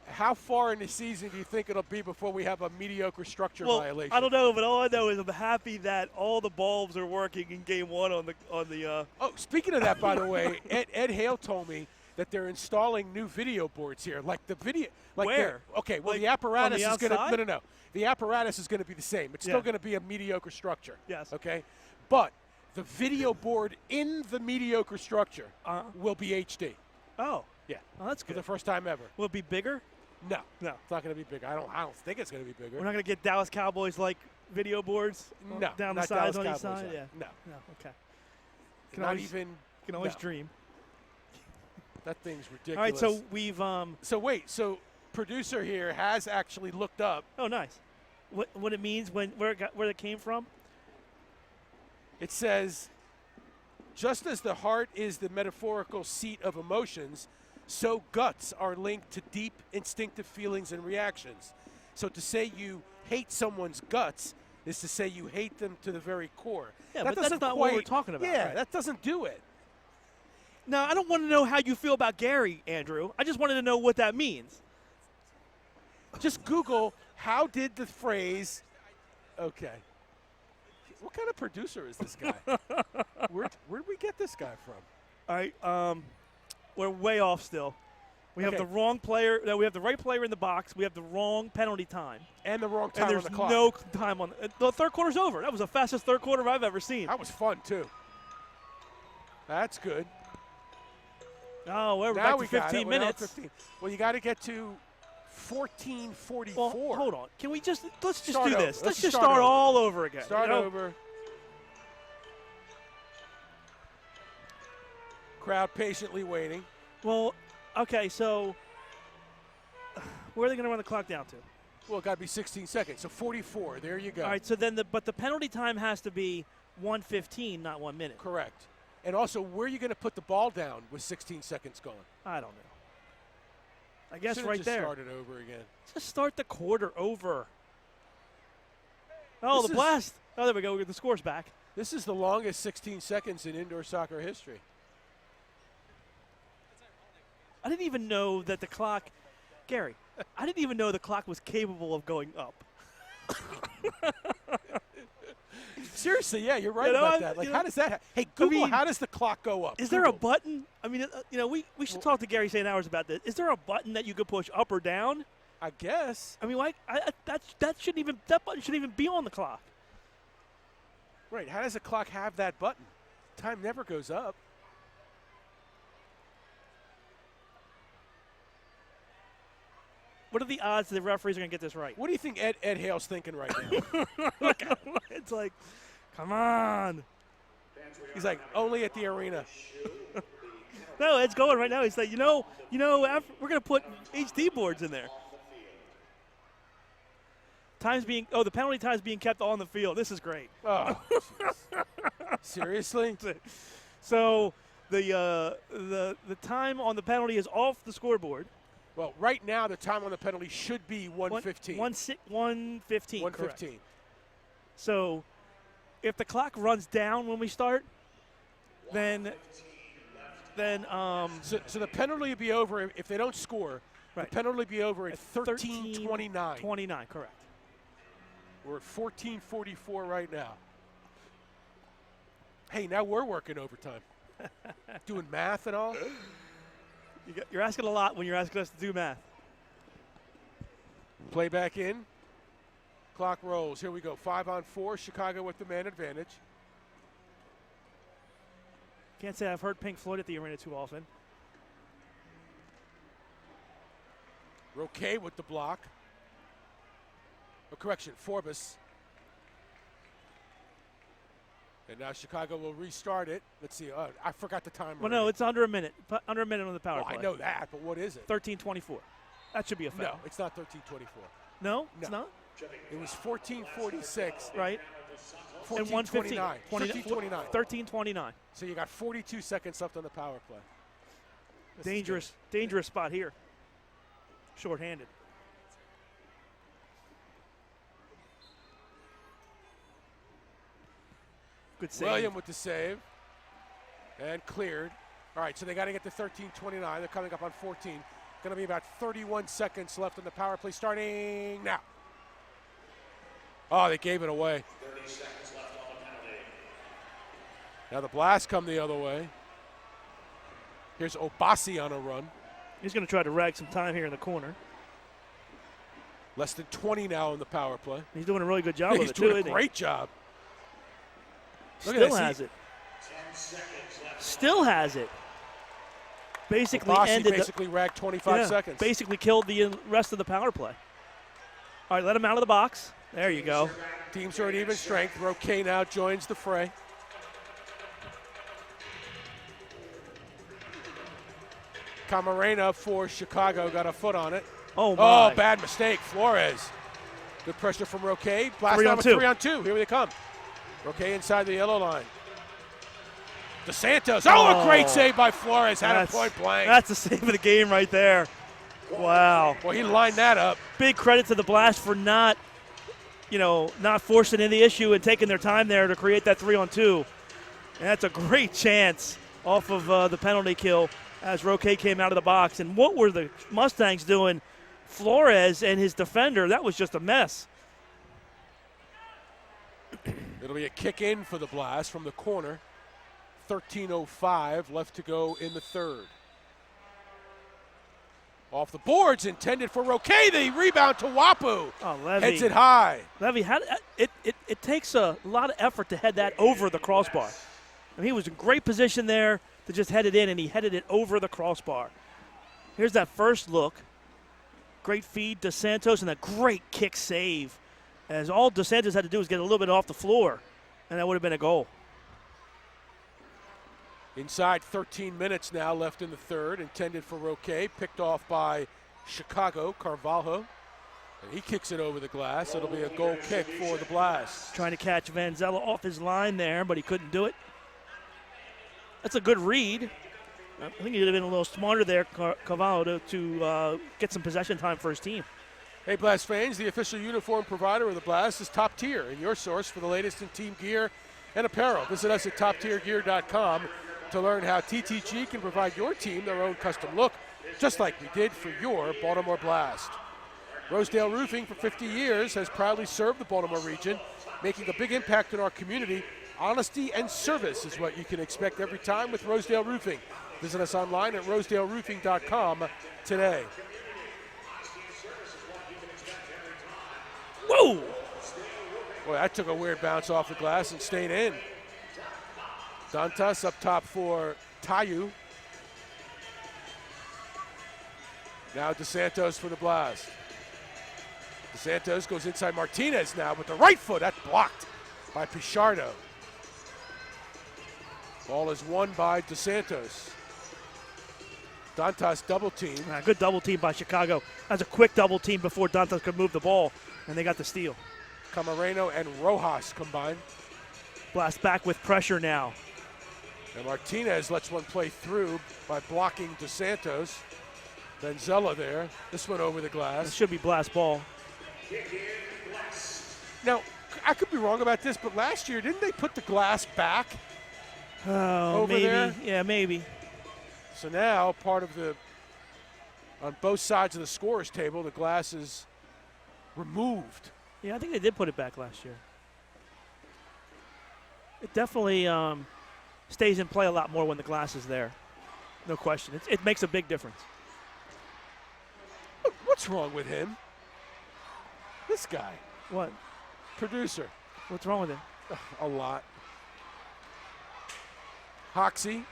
how far in the season do you think it'll be before we have a mediocre structure violation? I don't know, but all I know is I'm happy that all the bulbs are working in Game 1 on the. Oh, speaking of that, by the way, Ed Hale told me that they're installing new video boards here, like the video. Like where? Okay, well like the apparatus is going to no. The apparatus is going to be the same. It's still going to be a mediocre structure. Yes. Okay, but the video board in the mediocre structure will be HD. Oh. Yeah. Oh, that's good. For the first time ever. Will it be bigger? No. No. It's not going to be bigger. I don't think it's going to be bigger. We're not going to get Dallas Cowboys like video boards down the sides on each side? Yeah. No. No, okay. Can always dream. That thing's ridiculous. All right, so we've So producer here has actually looked up. Oh, nice. What it means where it came from? It says, just as the heart is the metaphorical seat of emotions, so guts are linked to deep instinctive feelings and reactions. So to say you hate someone's guts is to say you hate them to the very core. Yeah, but that's not what we're talking about. Yeah, right? that doesn't do it. No, I don't want to know how you feel about Gary, Andrew. I just wanted to know what that means. Just Google, how did the phrase, okay. What kind of producer is this guy? Where did we get this guy from? All right, we're way off still. We have the wrong player. No, we have the right player in the box. We have the wrong penalty time. And the wrong time on the clock. And there's no time on the third quarter's over. That was the fastest third quarter I've ever seen. That was fun, too. That's good. Oh, we're back to 15 minutes. 15. Well, you got to get to 14:44. Well, hold on. Can we let's just start do over. this. Let's just start all over again. Start over. Crowd patiently waiting. Well, okay, so where are they going to run the clock down to? Well, it got to be 16 seconds. So 44. There you go. All right, so then but the penalty time has to be 1:15, not 1 minute. Correct. And also, where are you going to put the ball down with 16 seconds going? I don't know. I guess Should've right just there. Start it over again. Just start the quarter over. Oh, the blast. Oh, there we go. The score's back. This is the longest 16 seconds in indoor soccer history. I didn't even know that the clock. Gary, I didn't even know the clock was capable of going up. Seriously, yeah, you're right about that. Like, how does that Hey, Google, how does the clock go up? Is there a button? I mean, we should talk to Gary St. Hours about this. Is there a button that you could push up or down? I guess. I mean, that button shouldn't even be on the clock. Right, how does the clock have that button? Time never goes up. What are the odds that the referees are going to get this right? What do you think Ed Hale's thinking right now? Look at him. It's like, come on. He's like, only at the arena. No, Ed's going right now. He's like, we're going to put HD boards in there. The penalty time's being kept on the field. This is great. Oh, seriously? So the time on the penalty is off the scoreboard. Well, right now the time on the penalty should be 1:15. 1:15. 1:15. So if the clock runs down when we start, then so the penalty would be over if they don't score. Right. The penalty would be over at 13:29. 29, correct. We're at 14:44 right now. Hey, now we're working overtime. Doing math and all. You're asking a lot when you're asking us to do math. Play back in. Clock rolls. Here we go. 5-on-4. Chicago with the man advantage. Can't say I've heard Pink Floyd at the arena too often. Roque with the block. Oh, correction, Forbes. And now Chicago will restart it. Let's see. I forgot the time. Well, no, it's under a minute. Under a minute on the power play. I know that, but what is it? 13:24. That should be a foul. No, it's not 13:24. No, it's not. It was 14:46. Right. 14:29. 13:29. 13:29. So you got 42 seconds left on the power play. Dangerous spot here. Short-handed. Good save. William with the save. And cleared. All right, so they got to get to 13:29. They're coming up on 14. Going to be about 31 seconds left on the power play starting now. Oh, they gave it away. 30 seconds left on the penalty. Now the Blast come the other way. Here's Obasi on a run. He's going to try to rag some time here in the corner. Less than 20 now in the power play. He's doing a really good job of He's it, doing too, a great job. Still has it. 10 seconds left. Still has it. Basically Obasi ended basically ragged 25 seconds. Basically killed the rest of the power play. All right, let him out of the box. There you go. Teams are at even strength. Roque now joins the fray. Camarena for Chicago got a foot on it. Oh, my. Oh, bad mistake. Flores. Good pressure from Roque. Blast 3-on-2. down with 3-on-2. Here they come. Roque inside the yellow line. DeSantos. Oh, a great save by Flores. Had him point blank. That's the save of the game right there. Wow. Well, he lined that up. Big credit to the Blast for not forcing in the issue and taking their time there to create that 3-on-2. And that's a great chance off of the penalty kill as Roque came out of the box. And what were the Mustangs doing? Flores and his defender, that was just a mess. It'll be a kick in for the Blast from the corner. 13:05 left to go in the third. Off the boards, intended for Roque. The rebound to Wapu. Oh, Levy. Heads it high. Levy, it takes a lot of effort to head that over the crossbar. And he was in great position there to just head it in, and he headed it over the crossbar. Here's that first look. Great feed to Santos, and a great kick save. As all DeSantis had to do was get a little bit off the floor, and that would have been a goal. Inside 13 minutes now left in the third. Intended for Roque. Picked off by Chicago, Carvalho. And he kicks it over the glass. It'll be a goal kick for the Blast. Trying to catch Vanzella off his line there, but he couldn't do it. That's a good read. I think he would have been a little smarter there, Carvalho, to get some possession time for his team. Hey, Blast fans, the official uniform provider of the Blast is Top Tier, and your source for the latest in team gear and apparel. Visit us at toptiergear.com to learn how TTG can provide your team their own custom look, just like we did for your Baltimore Blast. Rosedale Roofing for 50 years has proudly served the Baltimore region, making a big impact in our community. Honesty and service is what you can expect every time with Rosedale Roofing. Visit us online at rosedaleroofing.com today. Whoa! Boy, that took a weird bounce off the glass and stayed in. Dantas up top for Tayu. Now DeSantos for the Blast. DeSantos goes inside Martinez now with the right foot. That's blocked by Pichardo. Ball is won by DeSantos. Dantas double team. Good double team by Chicago. That's a quick double team before Dantas could move the ball, and they got the steal. Camareno and Rojas combined. Blast back with pressure now. And Martinez lets one play through by blocking DeSantos. Benzella there. This one over the glass. It should be Blast ball. Now, I could be wrong about this, but last year, didn't they put the glass back? Oh, over maybe. there? Yeah, maybe. So now, part of the, on both sides of the scorer's table, the glass is removed. Yeah, I think they did put it back last year. It definitely stays in play a lot more when the glass is there. No question. It makes a big difference. What's wrong with him? This guy. What? Producer. What's wrong with him? A lot. Hoxie.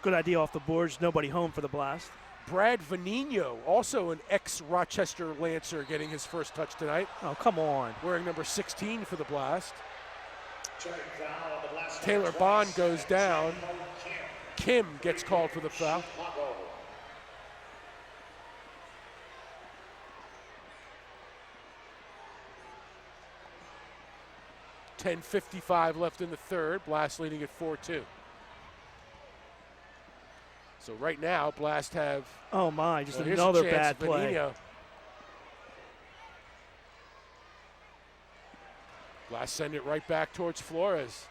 Good idea off the boards. Nobody home for the Blast. Brad Vanino, also an ex-Rochester Lancer, getting his first touch tonight. Oh, come on. Wearing number 16 for the Blast. Taylor Bond goes down. Kim gets called for the foul. .55 left in the third. Blast leading at 4-2. So right now, Blast have. Oh my! Just here's another a chance. bad play. Vanino. Blast send it right back towards Flores.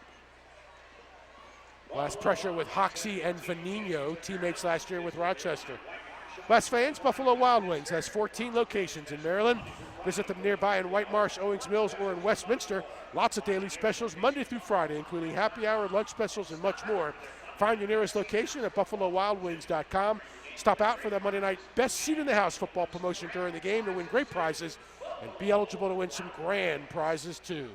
Blast pressure with Hoxie and Vanino, teammates last year with Rochester. Blast fans, Buffalo Wild Wings has 14 locations in Maryland. Visit them nearby in White Marsh, Owings Mills, or in Westminster. Lots of daily specials Monday through Friday, including happy hour, lunch specials, and much more. Find your nearest location at BuffaloWildWings.com. Stop out for the Monday night best seat in the house football promotion during the game to win great prizes and be eligible to win some grand prizes too.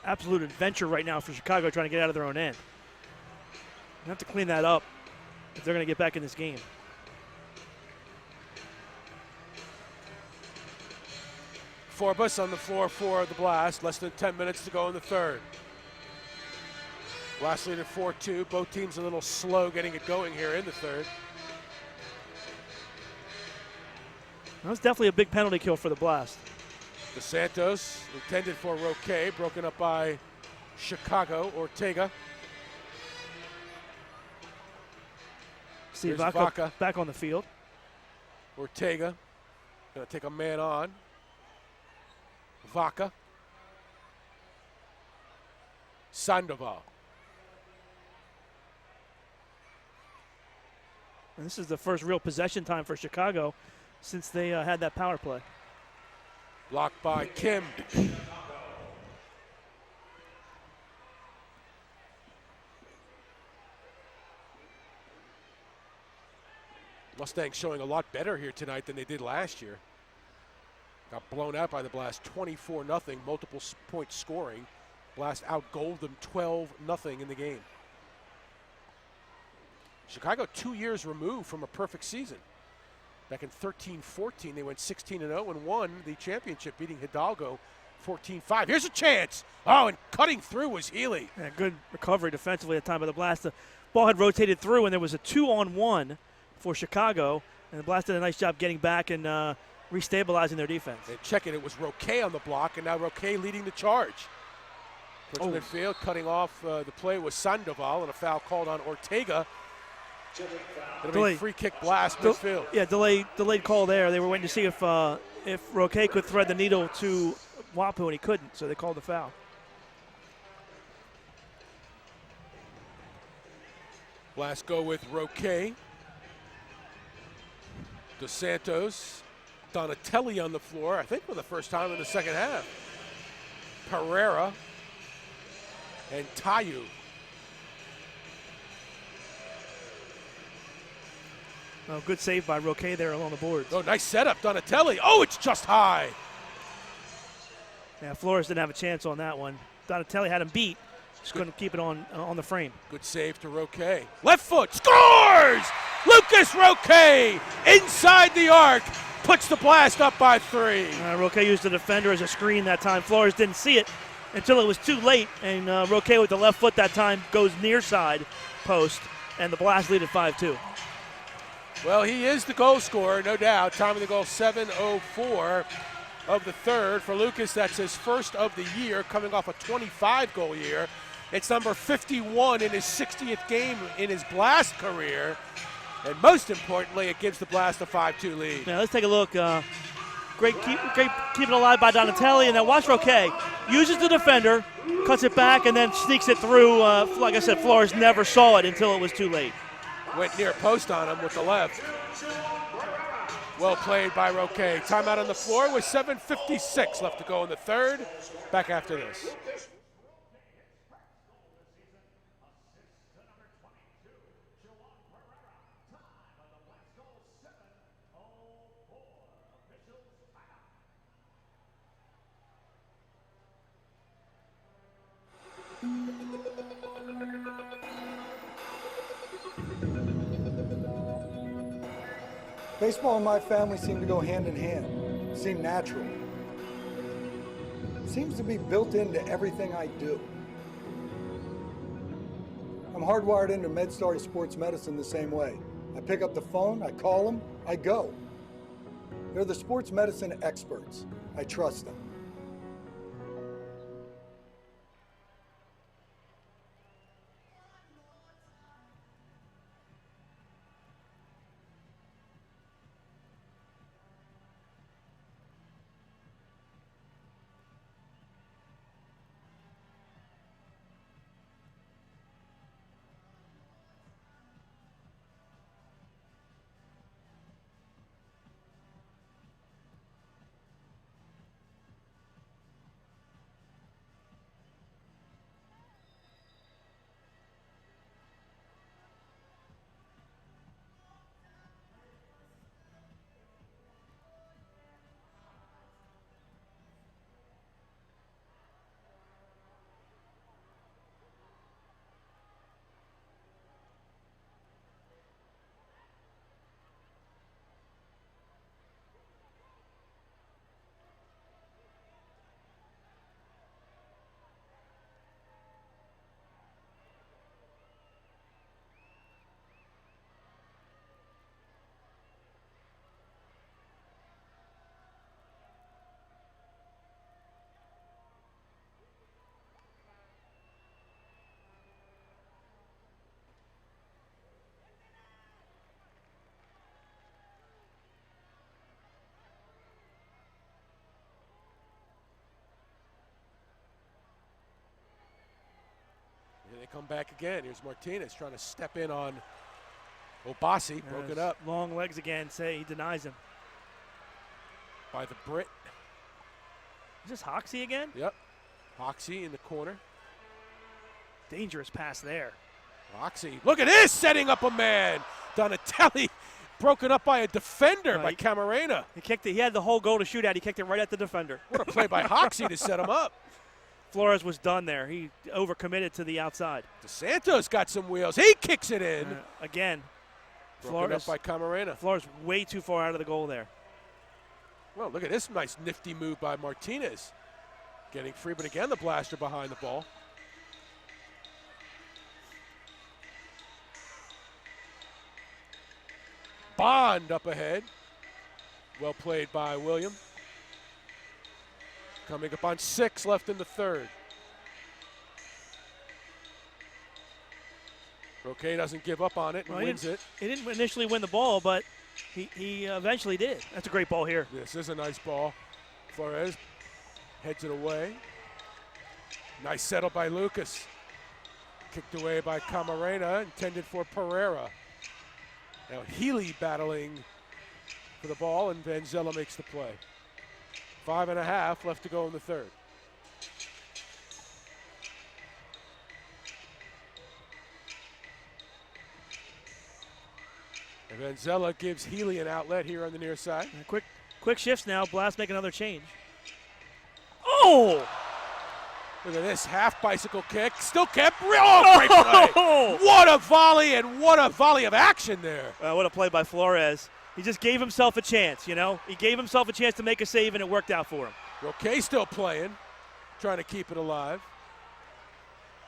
Absolute adventure right now for Chicago trying to get out of their own end. They have to clean that up if they're going to get back in this game. Forbus on the floor for the Blast. Less than 10 minutes to go in the third. Blast lead at 4-2. Both teams a little slow getting it going here in the third. That was definitely a big penalty kill for the Blast. DeSantos intended for Roque, broken up by Chicago. Ortega. See Here's Vaca Vaca. back on the field. Ortega gonna take a man on. Vaca. Sandoval. And this is the first real possession time for Chicago since they had that power play. Blocked by Kim. Mustangs showing a lot better here tonight than they did last year. Got blown out by the Blast 24-0, multiple point scoring. Blast outgoaled them 12-0 in the game. Chicago 2 years removed from a perfect season. Back in 13-14, they went 16-0 and won the championship, beating Hidalgo 14-5. Here's a chance. Oh, and cutting through was Healy. Yeah, good recovery defensively at the time by the Blast. The ball had rotated through, and there was a 2-on-1 for Chicago, and the Blast did a nice job getting back and restabilizing their defense. And check it was Roque on the block, and now Roque leading the charge. Towards midfield, cutting off the play was Sandoval, and a foul called on Ortega. It'll be free kick Blast midfield. Yeah, delayed call there. They were waiting to see if Roque could thread the needle to Wapu, and he couldn't, so they called the foul. Blast go with Roque. Dos Santos. Donatelli on the floor, I think for the first time in the second half. Pereira and Tayu. Oh, good save by Roque there along the boards. Oh, nice setup, Donatelli. Oh, it's just high. Yeah, Flores didn't have a chance on that one. Donatelli had him beat. Just couldn't keep it on the frame. Good save to Roque. Left foot, scores! Lucas Roque inside the arc. Puts the Blast up by 3. Roque used the defender as a screen that time. Flores didn't see it until it was too late, and Roque with the left foot that time goes near side post, and the Blast lead at 5-2. Well, he is the goal scorer, no doubt. Time of the goal, 7:04 of the third. For Lucas, that's his first of the year, coming off a 25-goal year. It's number 51 in his 60th game in his Blast career. And most importantly, it gives the Blast a 5-2 lead. Now let's take a look. Great keeping alive by Donatelli, and then watch Roque. Uses the defender, cuts it back, and then sneaks it through. Like I said, Flores never saw it until it was too late. Went near post on him with the left. Well played by Roque. Timeout on the floor with 7:56 left to go in the third. Back after this. Baseball and my family seem to go hand in hand, seem natural. Seems to be built into everything I do. I'm hardwired into MedStar Sports Medicine the same way. I pick up the phone, I call them, I go. They're the sports medicine experts. I trust them. They come back again. Here's Martinez trying to step in on Obasi. Broke it up. Long legs again. Say he denies him. By the Brit. Is this Hoxie again? Yep. Hoxie in the corner. Dangerous pass there. Hoxie. Look at this, setting up a man. Donatelli broken up by a defender by Camarena. He kicked it. He had the whole goal to shoot at. He kicked it right at the defender. What a play by Hoxie to set him up. Flores was done there. He overcommitted to the outside. Dos Santos got some wheels. He kicks it in. Again. Broken up by Camarena. Flores way too far out of the goal there. Well, look at this nice nifty move by Martinez. Getting free, but again the Blaster behind the ball. Bond up ahead. Well played by William. Coming up on 6 left in the third. Roque doesn't give up on it and wins it. He didn't initially win the ball, but he eventually did. That's a great ball here. This is a nice ball. Flores heads it away. Nice settle by Lucas. Kicked away by Camarena, intended for Pereira. Now Healy battling for the ball, and Vanzella makes the play. 5.5 left to go in the third. And Vanzella gives Healy an outlet here on the near side. Quick shifts now. Blast make another change. Oh! Look at this half bicycle kick. Still kept. Oh, great play! What a volley, and what a volley of action there. What a play by Flores. He just gave himself a chance, you know? He gave himself a chance to make a save, and it worked out for him. Roque still playing, trying to keep it alive.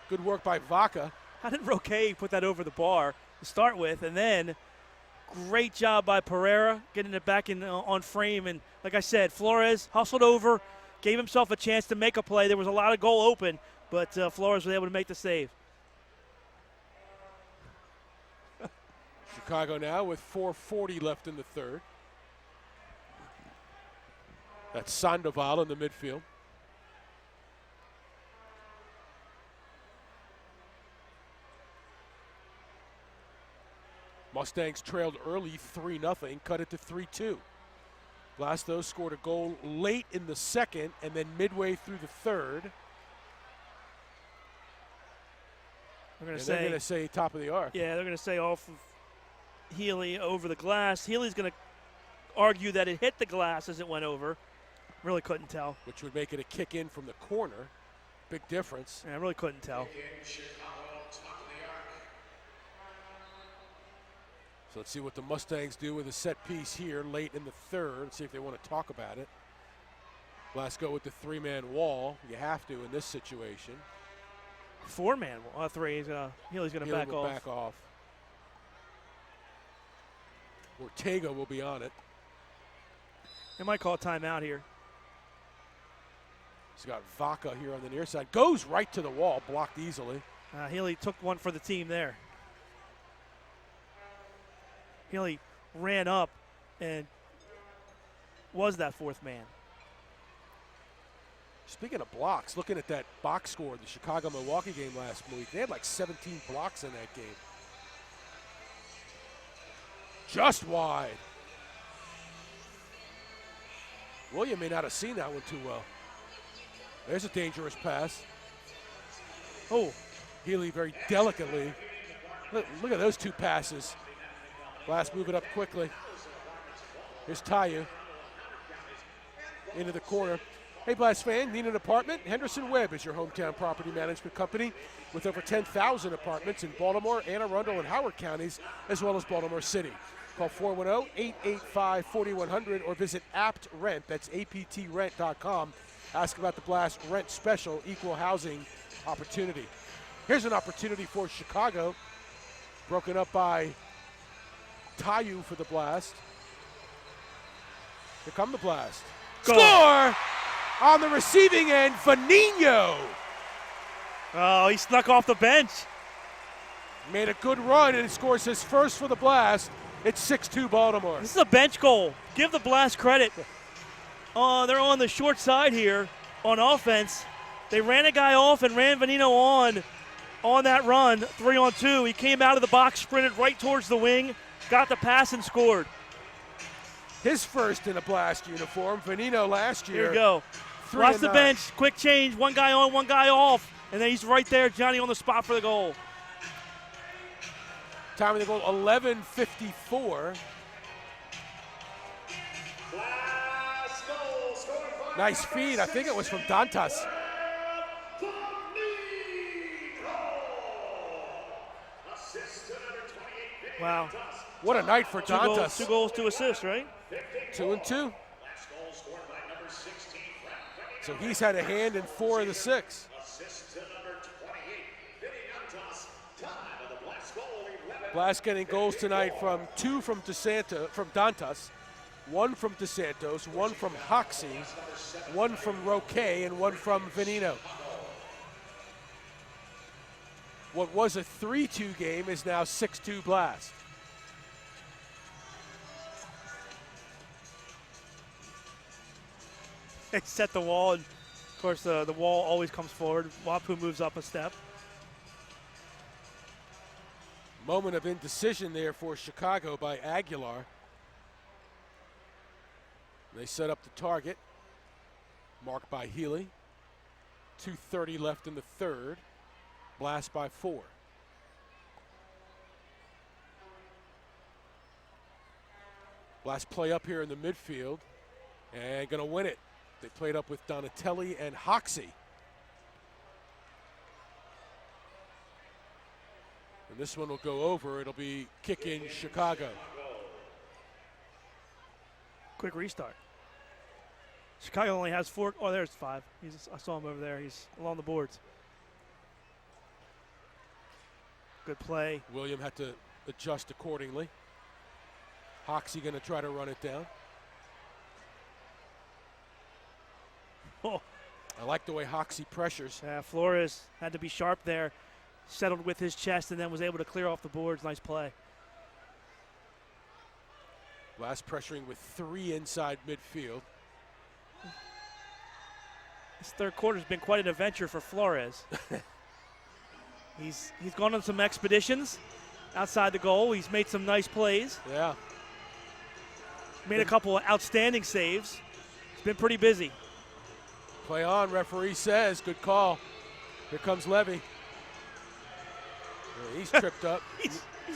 Good work by Vaca. How did Roque put that over the bar to start with? And then great job by Pereira getting it back in on frame. And like I said, Flores hustled over, gave himself a chance to make a play. There was a lot of goal open, but Flores was able to make the save. Chicago now with 4:40 left in the third. That's Sandoval in the midfield. Mustangs trailed early 3-0, cut it to 3-2. Blasto scored a goal late in the second and then midway through the third. They're going to say top of the arc. Yeah, they're going to say off of Healy over the glass. Healy's going to argue that it hit the glass as it went over. Really couldn't tell. Which would make it a kick in from the corner. Big difference. Yeah, I really couldn't tell. So let's see what the Mustangs do with a set piece here late in the third. See if they want to talk about it. Blasco with the three-man wall. You have to in this situation. Four-man wall. Three. Healy's going to back off. Back off. Ortega will be on it. They might call a timeout here. He's got Vaca here on the near side. Goes right to the wall, blocked easily. Healy took one for the team there. Healy ran up and was that fourth man. Speaking of blocks, looking at that box score, the Chicago-Milwaukee game last week, they had like 17 blocks in that game. Just wide. William may not have seen that one too well. There's a dangerous pass. Oh, Healy very delicately. Look at those two passes. Blast move it up quickly. Here's Tayu. Into the corner. Hey, Blast fan, need an apartment? Henderson Webb is your hometown property management company with over 10,000 apartments in Baltimore, Anne Arundel, and Howard counties, as well as Baltimore City. Call 410-885-4100 or visit APT-RENT, that's aptrent.com. Ask about the Blast Rent Special Equal Housing Opportunity. Here's an opportunity for Chicago, broken up by Tayu for the Blast. Here come the Blast. Go. Score on the receiving end, Vanino. Oh, he snuck off the bench. Made a good run and scores his first for the Blast. It's 6-2 Baltimore. This is a bench goal. Give the Blast credit. They're on the short side here on offense. They ran a guy off and ran Vanino on that run, 3-on-2. He came out of the box, sprinted right towards the wing, got the pass and scored. His first in a Blast uniform. Vanino last year. Here we go. Watch the bench. Quick change. One guy on, one guy off. And then he's right there, Johnny on the spot for the goal. Time of the goal, 11:54. Nice feed. I think it was from Dantas. Wow. What a night for Dantas. Two goals, 2 assists, right? 2 and 2. So he's had a hand in 4 of the 6. Blast getting goals tonight from 2 from Dantas, 1 from DeSantos, 1 from Hoxie, 1 from Roque, and 1 from Vanino. What was a 3-2 game is now 6-2 Blast. They set the wall, and of course the wall always comes forward. Wapu moves up a step. Moment of indecision there for Chicago by Aguilar. They set up the target, marked by Healy. 2:30 left in the third. Blast by 4. Blast play up here in the midfield and going to win it. They played up with Donatelli and Hoxie. And this one will go over. It'll be kick in Chicago. Quick restart. Chicago only has 4. Oh, there's 5. I saw him over there. He's along the boards. Good play. William had to adjust accordingly. Hoxie going to try to run it down. Oh. I like the way Hoxie pressures. Yeah, Flores had to be sharp there. Settled with his chest and then was able to clear off the boards. Nice play. Blast pressuring with 3 inside midfield. This third quarter has been quite an adventure for Flores. He's gone on some expeditions outside the goal. He's made some nice plays. Yeah. Made a couple of outstanding saves. He's been pretty busy. Play on, referee says. Good call. Here comes Levy. Yeah, he's tripped up.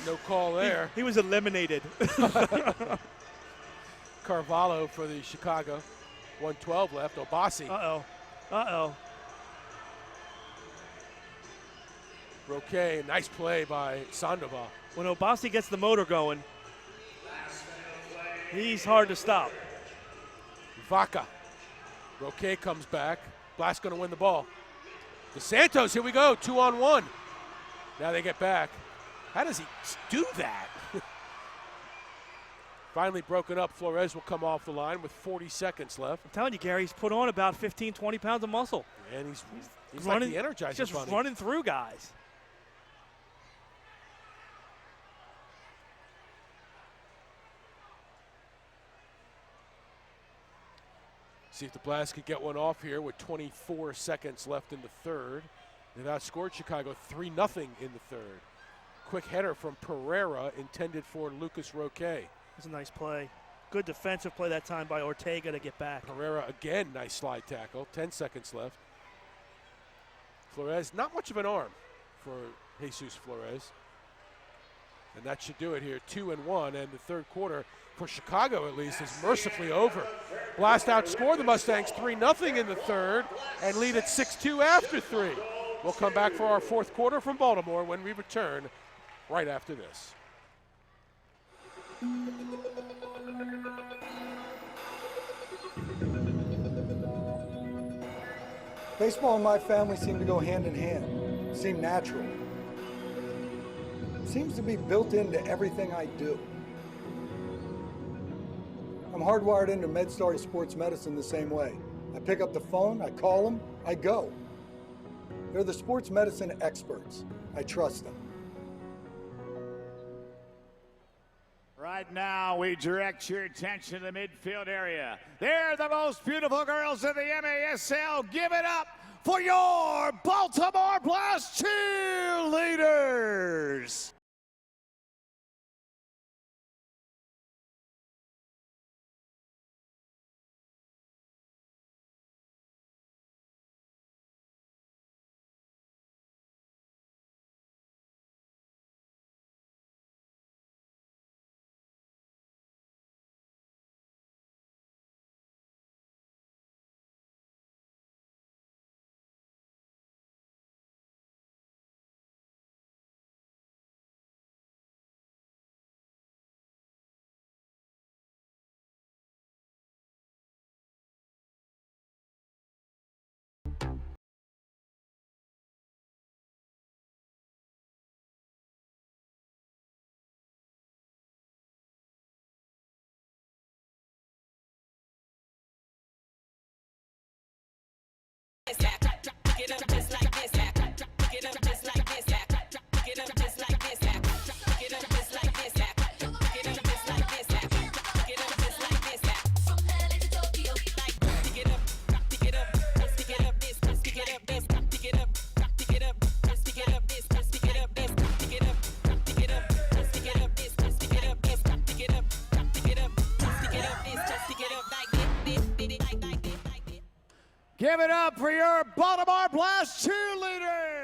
No call there. He was eliminated. Carvalho for the Chicago. 1:12 left. Obasi. Uh-oh. Uh-oh. Roque, nice play by Sandoval. When Obasi gets the motor going, he's hard to stop. Vaca. Roque comes back. Blast going to win the ball. DeSantos, here we go. 2-on-1. Now they get back. How does he do that? Finally broken up. Flores will come off the line with 40 seconds left. I'm telling you, Gary, he's put on about 15, 20 pounds of muscle. And he's running, like the Energizer just Bunny. running through guys. See if the Blast could get one off here with 24 seconds left in the third. They've outscored Chicago 3-0 in the third. Quick header from Pereira intended for Lucas Roque. That's a nice play. Good defensive play that time by Ortega to get back. Pereira again, nice slide tackle. 10 seconds left. Flores, not much of an arm for Jesus Flores. And that should do it here, 2-1, and the third quarter, for Chicago at least, is mercifully over. Blast outscored the Mustangs 3-0 in the third and lead at 6-2 after 3. We'll come back for our fourth quarter from Baltimore when we return right after this. Baseball and my family seem to go hand in hand, seem natural. Seems to be built into everything I do. I'm hardwired into MedStar Sports Medicine the same way. I pick up the phone, I call them, I go. They're the sports medicine experts. I trust them. Right now, we direct your attention to the midfield area. They're the most beautiful girls in the MASL. Give it up for your Baltimore Blast cheerleaders. Give it up for your Baltimore Blast cheerleaders.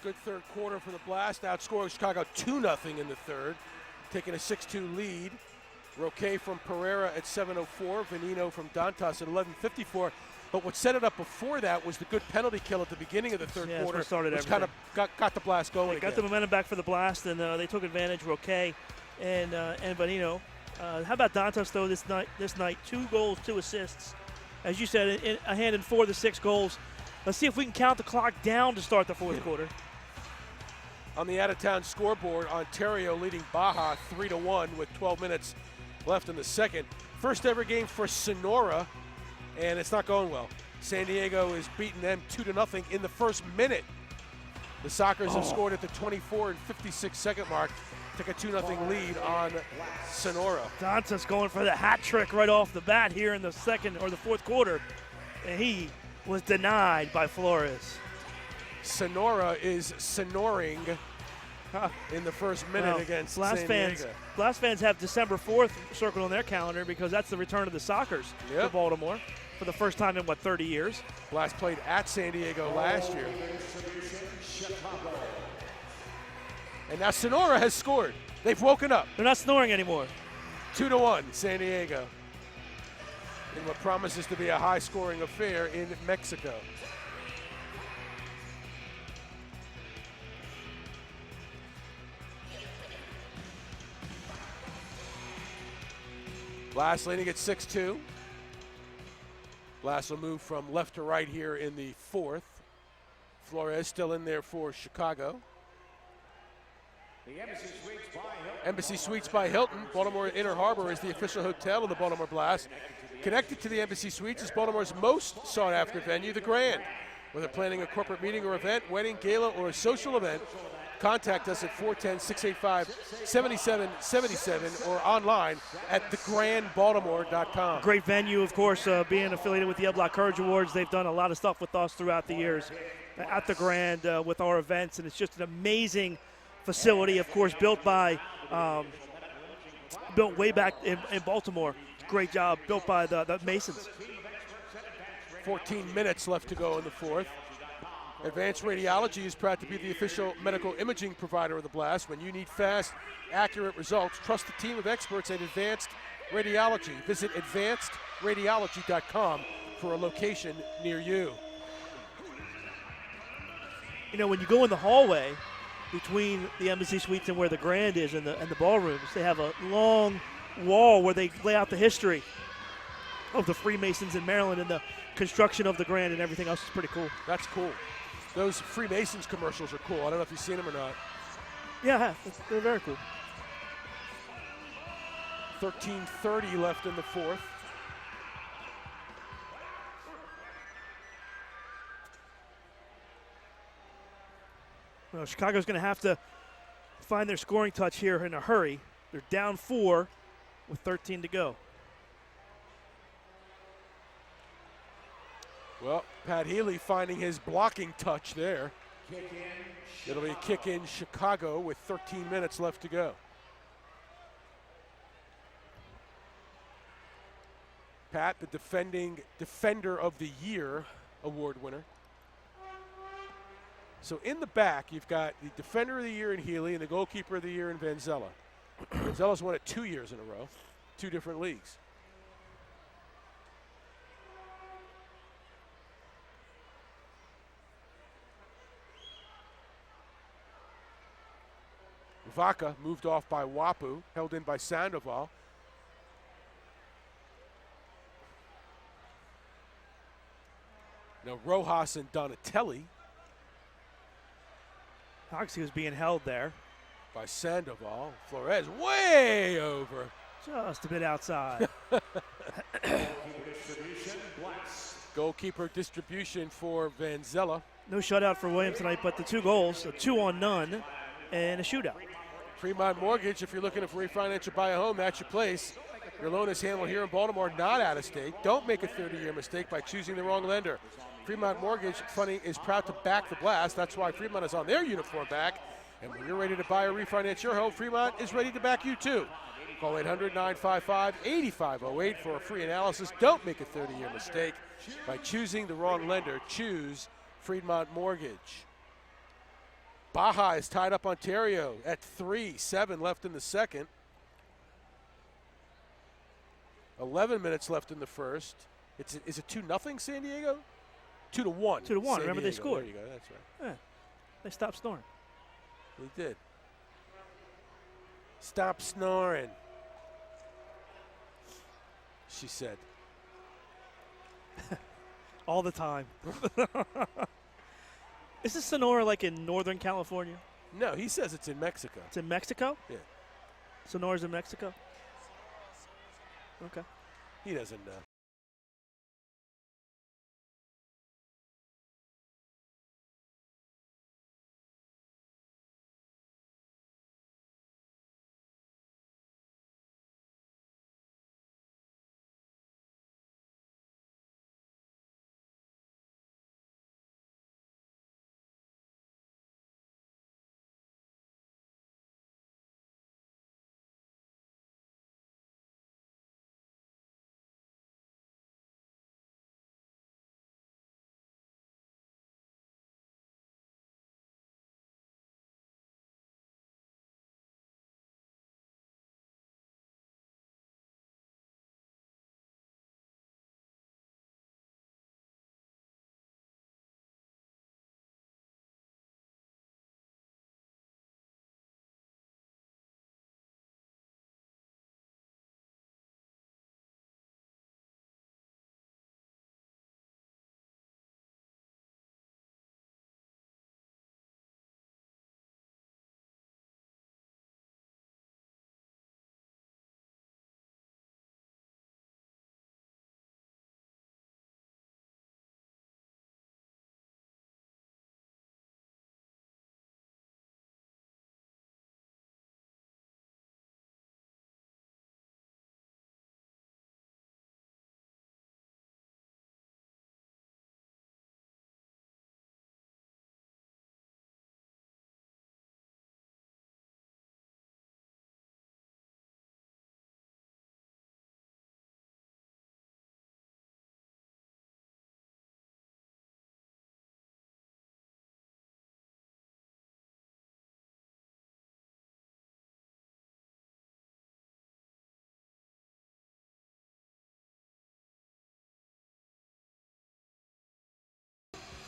Good third quarter for the Blast, outscoring Chicago 2-0 in the third, taking a 6-2 lead. Roque from Pereira at 7:04, Venino from Dantas at 11:54. But what set it up before that was the good penalty kill at the beginning of the third quarter, which kind of got the Blast going. Got the momentum back for the Blast, and they took advantage. Roque and Venino. How about Dantas though this night? 2 goals, 2 assists. As you said, a hand in 4 of the 6 goals. Let's see if we can count the clock down to start the fourth quarter. On the out-of-town scoreboard, Ontario leading Baja 3-1 with 12 minutes left in the second. First ever game for Sonora, and it's not going well. San Diego is beating them 2-0 in the first minute. The Sockers have scored at the 24 and 56-second mark, take a 2-0 lead on Sonora. Dantas going for the hat trick right off the bat here in the second or the fourth quarter, and he was denied by Flores. Sonora is sonoring in the first minute against San Diego. Blast fans have December 4th circled on their calendar because that's the return of the Sockers to Baltimore for the first time in, 30 years. Blast played at San Diego last year. And now Sonora has scored. They've woken up. They're not snoring anymore. 2-1, San Diego. In what promises to be a high-scoring affair in Mexico. Blast leading at 6-2. Blast will move from left to right here in the fourth. Flores still in there for Chicago. The Embassy Suites by Hilton. Baltimore Inner Harbor is the official hotel of the Baltimore Blast. Connected to the Embassy Suites is Baltimore's most sought-after venue, the Grand. Whether planning a corporate meeting or event, wedding, gala, or a social event, contact us at 410-685-7777 or online at thegrandbaltimore.com. Great venue, of course, being affiliated with the Block Courage Awards. They've done a lot of stuff with us throughout the years at the Grand with our events, and it's just an amazing facility, of course, built way back in Baltimore. Great job, built by the Masons. 14 minutes left to go in the fourth. Advanced Radiology is proud to be the official medical imaging provider of the Blast. When you need fast, accurate results, trust the team of experts at Advanced Radiology. Visit advancedradiology.com for a location near you. You know, when you go in the hallway between the Embassy Suites and where the Grand is and the ballrooms, they have a long wall where they lay out the history of the Freemasons in Maryland and the construction of the Grand and everything else is pretty cool. That's cool. Those Freemasons commercials are cool. I don't know if you've seen them or not. Yeah, they're very cool. 13:30 left in the fourth. Well, Chicago's going to have to find their scoring touch here in a hurry. They're down 4 with 13 to go. Well, Pat Healy finding his blocking touch there. It'll be a kick in Chicago with 13 minutes left to go. Pat, the defending Defender of the Year award winner. So in the back, you've got the Defender of the Year in Healy and the Goalkeeper of the Year in Vanzella. Vanzella's won it 2 years in a row, 2 different leagues. Vaca moved off by Wapu, held in by Sandoval. Now Rojas and Donatelli. Hoxie was being held there. By Sandoval. Flores way over. Just a bit outside. Goalkeeper distribution for Van Zella. No shutout for Williams tonight, but the 2 goals, a 2-on-none, and a shootout. Fremont Mortgage, if you're looking to refinance or buy a home, that's your place. Your loan is handled here in Baltimore, not out of state. Don't make a 30-year mistake by choosing the wrong lender. Fremont Mortgage, funny, is proud to back the Blast. That's why Fremont is on their uniform back. And when you're ready to buy or refinance your home, Fremont is ready to back you too. Call 800-955-8508 for a free analysis. Don't make a 30-year mistake by choosing the wrong lender. Choose Fremont Mortgage. Baja is tied up Ontario at 3-7 left in the second. 11 minutes left in the first. Is it 2-0 San Diego? 2-1. 2-1. Remember they scored. There you go. That's right. Yeah. They stopped snoring. They did. Stop snoring, she said. All the time. Is this Sonora like in Northern California? No, he says it's in Mexico. It's in Mexico? Yeah. Sonora's in Mexico? Okay. He doesn't know.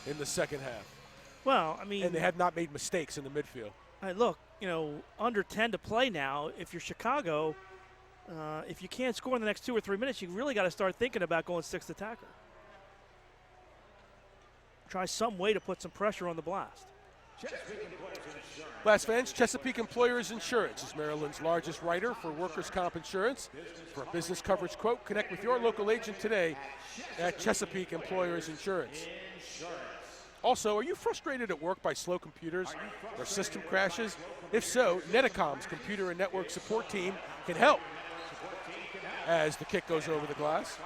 In the second half. Well, I mean. And they have not made mistakes in the midfield. Look, under 10 to play now. If you're Chicago, if you can't score in the next 2 or 3 minutes, you really got to start thinking about going 6th attacker. Try some way to put some pressure on the Blast. Blast fans, Chesapeake Employers Insurance is Maryland's largest writer for workers' comp insurance. For a business coverage quote, connect with your local agent today at Chesapeake Employers Insurance. Also, are you frustrated at work by slow computers or system crashes? If so, Netacom's computer and network support team can help. As the kick goes over the glass.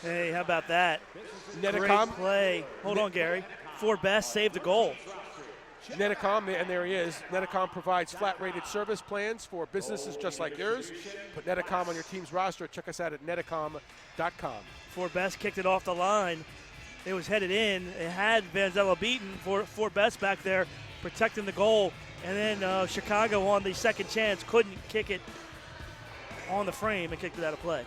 Hey, how about that? Netacom. Great play. Hold on, Gary. Forbest saved the goal. Netacom, and there he is. Netacom provides flat-rated service plans for businesses just like yours. Put Netacom on your team's roster. Check us out at netacom.com. Forbest kicked it off the line. It was headed in. It had Van Zella beaten. Forbest back there protecting the goal. And then Chicago on the second chance couldn't kick it on the frame and kicked it out of play.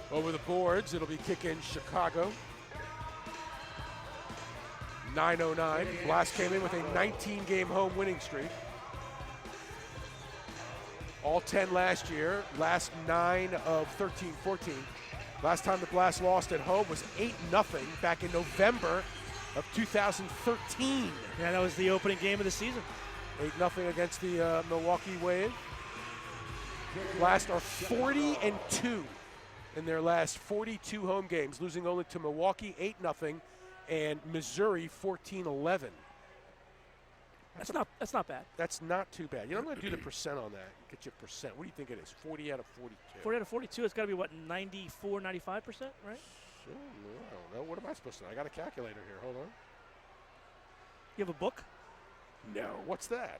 Over the boards, it'll be kick in Chicago. 9:09. Blast came in with a 19-game home winning streak. All 10 last year, last 9 of 13-14. Last time the Blast lost at home was 8-0 back in November of 2013. Yeah, that was the opening game of the season. 8-0 against the Milwaukee Wave. Blast are 40-2 in their last 42 home games, losing only to Milwaukee 8-0 and Missouri 14-11. That's not bad. That's not too bad. You know, I'm going to do the percent on that. Get you a percent. What do you think it is? 40 out of 42. 40 out of 42. It's got to be what, 94, 95%, right? I don't know. What am I supposed to know? I got a calculator here. Hold on. You have a book? No. What's that?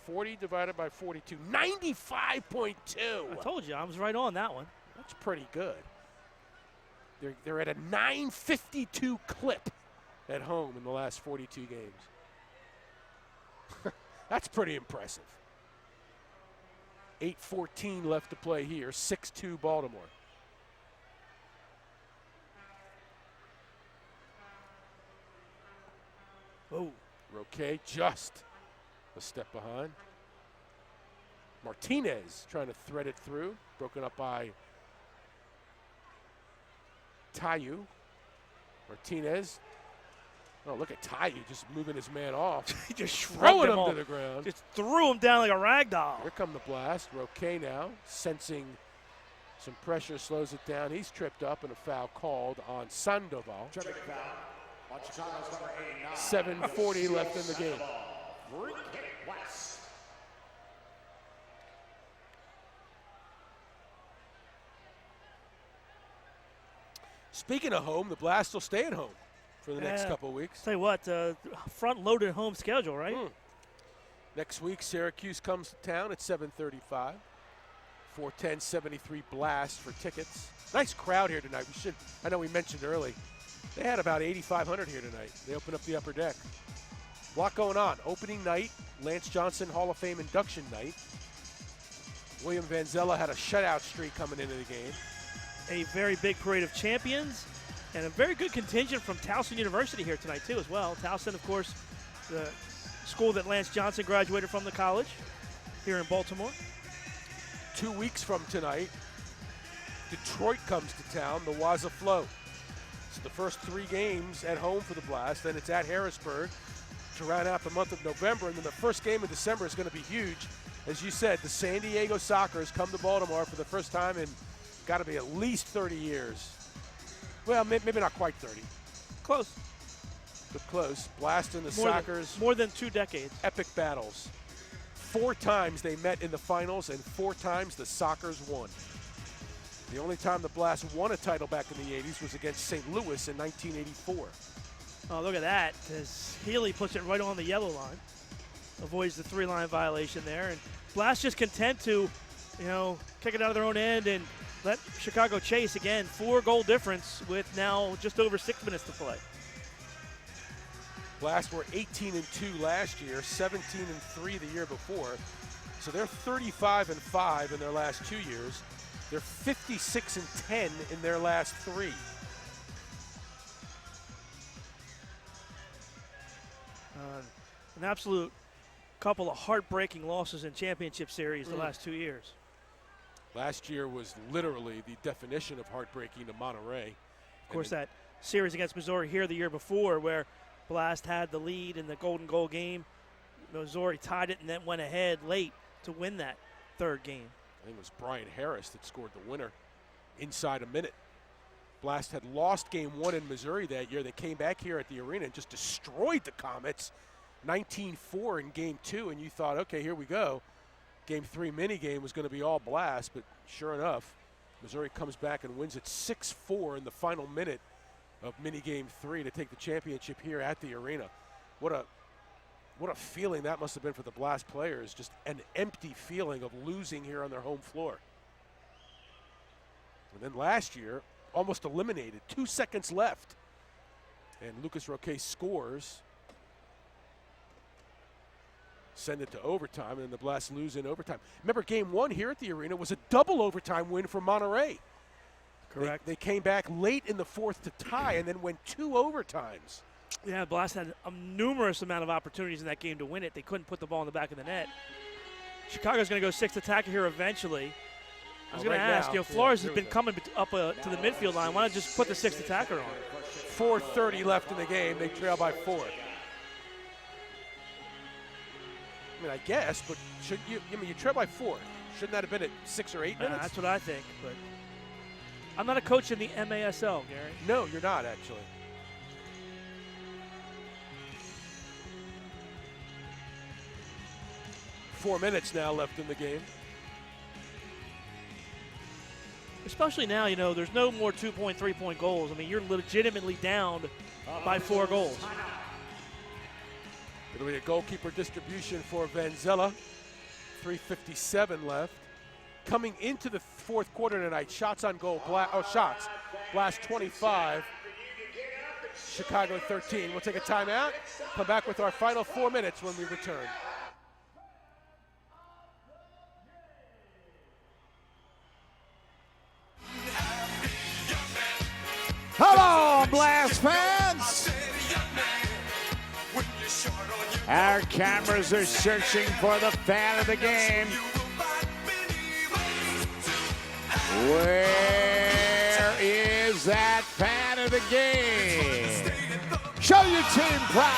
40 divided by 42. 95.2. I told you. I was right on that one. That's pretty good. They're at a 952 clip at home in the last 42 games. That's pretty impressive. 8:14 left to play here. 6-2 Baltimore. Oh. Roque just a step behind. Martinez trying to thread it through. Broken up by Tayu. Martinez. Oh, look at Tayu just moving his man off. He just throwing him to the ground. Just threw him down like a rag doll. Here come the blast. Roque now sensing some pressure, slows it down. He's tripped up and a foul called on Sandoval. Tripping foul on Chicago's number 89. 7:40 left in the game. Free kick West. Speaking of home, the Blast will stay at home for the next couple of weeks. Tell you what, front-loaded home schedule, right? Next week, Syracuse comes to town at 7:35. 410-73 Blast for tickets. Nice crowd here tonight. I know we mentioned early, they had about 8,500 here tonight. They opened up the upper deck. A lot going on. Opening night, Lance Johnson Hall of Fame induction night. William Vanzella had a shutout streak coming into the game. A very big parade of champions and a very good contingent from Towson University here tonight too as well. Towson, of course, the school that Lance Johnson graduated from, the college here in Baltimore. 2 weeks from tonight, Detroit comes to town, the Waza Flow. So the first 3 games at home for the Blast, then it's at Harrisburg to round out the month of November, and then the first game of December is going to be huge. As you said, the San Diego Sockers come to Baltimore for the first time in got to be at least 30 years. Well, maybe not quite 30. Close. But close. Blast and the Sockers. More than 2 decades. Epic battles. 4 times they met in the finals, and 4 times the Sockers won. The only time the Blast won a title back in the 80s was against St. Louis in 1984. Oh, look at that. As Healy puts it right on the yellow line. Avoids the 3-line violation there. And Blast just content to, kick it out of their own end and let Chicago chase again. 4-goal difference with now just over 6 minutes to play. Blast were 18-2 last year, 17-3 the year before. So they're 35-5 in their last 2 years. They're 56-10 in their last 3. An absolute couple of heartbreaking losses in championship series the last 2 years. Last year was literally the definition of heartbreaking to Monterey. Of course, that series against Missouri here the year before where Blast had the lead in the golden goal game. Missouri tied it and then went ahead late to win that 3rd game. I think it was Brian Harris that scored the winner inside a minute. Blast had lost game 1 in Missouri that year. They came back here at the arena and just destroyed the Comets 19-4 in game 2, and you thought, okay, here we go. Game 3 mini game was going to be all Blast, but sure enough, Missouri comes back and wins it 6-4 in the final minute of mini game 3 to take the championship here at the arena. What a feeling that must have been for the Blast players, just an empty feeling of losing here on their home floor. And then last year, almost eliminated, 2 seconds left, and Lucas Roque scores. Send it to overtime, and then the Blast lose in overtime. Remember, game 1 here at the arena was a double overtime win for Monterey. Correct. They came back late in the 4th to tie and then went 2 overtimes. Yeah, Blast had a numerous amount of opportunities in that game to win it. They couldn't put the ball in the back of the net. Chicago's going to go 6th attacker here eventually. I was going to ask, Flores has been coming up to the midfield line. Why not just put the 6th attacker on? 4:30 left in the game. They trail by 4. mean, I guess, but shouldn't you? I mean, you trail by 4. Shouldn't that have been at 6 or 8 minutes? That's what I think. But I'm not a coach in the MASL, Gary. No, you're not actually. Four minutes now left in the game. Especially now, you know, there's no more 2-point, 3-point goals. I mean, you're legitimately down by 4 goals. It'll be a goalkeeper distribution for Vanzella. 3:57 left. Coming into the fourth quarter tonight, shots on goal, Blast 25, Chicago 13. We'll take a timeout, come back with our final 4 minutes when we return. Hello, Blast fans! Our cameras are searching for the fan of the game. Where is that fan of the game? Show your team pride.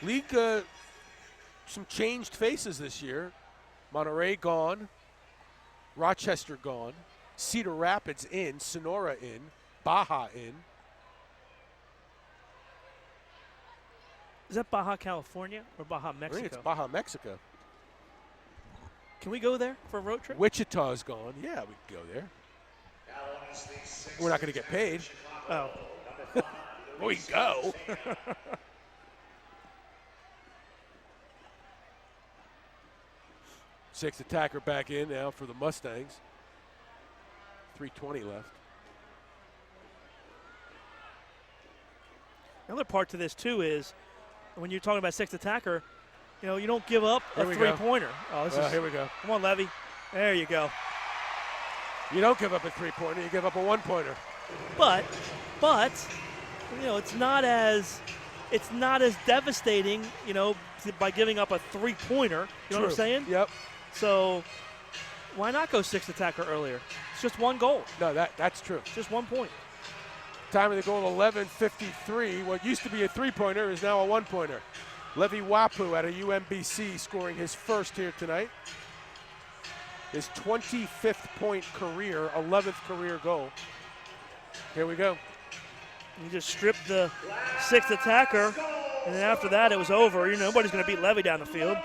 League, some changed faces this year. Monterey gone, Rochester gone, Cedar Rapids in, Sonora in, Baja in. Is that Baja, California or Baja, Mexico? I think it's Baja, Mexico. Can we go there for a road trip? Wichita's gone. Yeah, we can go there. We're not going to get paid. Oh. We can go. Sixth attacker back in now for the Mustangs. 3:20 left. Another part to this, too, is when you're talking about sixth attacker, you know, you don't give up a three-pointer. Oh, here we go. Come on, Levy. There you go. You don't give up a three-pointer. You give up a one-pointer. But, you know, it's not as devastating, you know, by giving up a three-pointer. You know what I'm saying? Yep. So why not go sixth attacker earlier? It's just one goal. No, that's true. Just 1 point. Time of the goal, 11:53. What used to be a three-pointer is now a one-pointer. Levi Wapu out of UMBC scoring his first here tonight. His 25th point career, 11th career goal. Here we go. You just stripped the sixth attacker, and then after that it was over. You know, nobody's going to beat Levy down the field.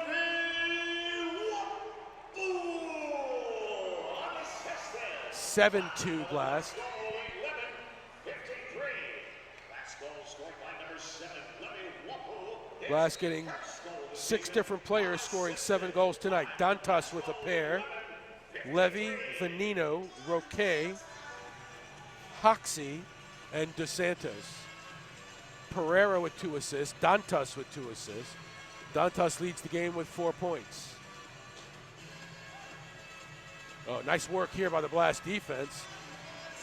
7-2 Blast. Blast getting 6 different players scoring 7 goals tonight. Dantas with a pair. Levy, Venino, Roque, Hoxie, and Dos Santos. Pereira with 2 assists. Dantas with 2 assists. Dantas leads the game with 4 points. Oh, nice work here by the Blast defense.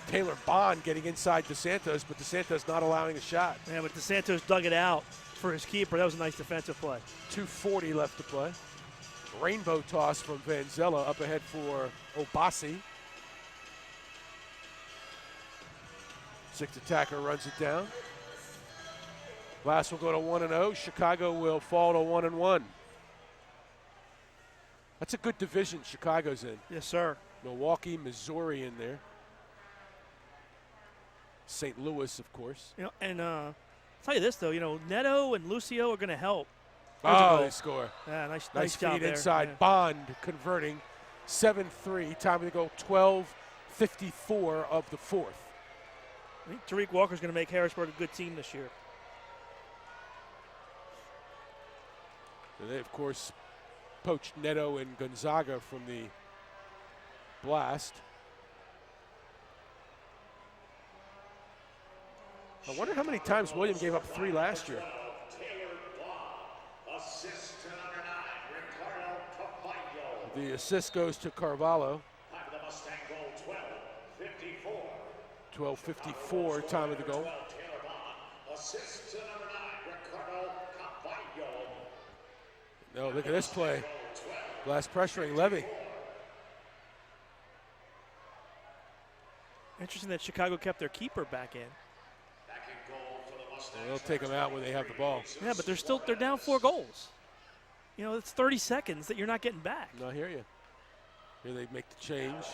Taylor Bond getting inside Dos Santos, but Dos Santos not allowing a shot. Yeah, but Dos Santos dug it out for his keeper. That was a nice defensive play. 2:40 left to play. Rainbow toss from Vanzella up ahead for Obasi. Sixth attacker runs it down. Blast will go to 1-0. Chicago will fall to 1-1. That's a good division Chicago's in. Yes, sir. Milwaukee, Missouri in there. St. Louis, of course. You know, and I'll tell you this though, you know, Neto and Lucio are going to help. Oh, they score. Yeah, Nice job feed there. inside. Yeah. Bond converting 7-3. Time to go 12:54 of the fourth. I think Tariq Walker's going to make Harrisburg a good team this year. And they, of course, poached Neto and Gonzaga from the Blast. I wonder how many times William gave up 3 last year. The assist goes to Carvalho. 12:54, time of the goal. No, look at this play. Blast pressuring Levy. Interesting that Chicago kept their keeper back in. Well, they'll take them out when they have the ball. Yeah, but they're down 4 goals. You know, it's 30 seconds that you're not getting back. No, I hear you. Here they make the change.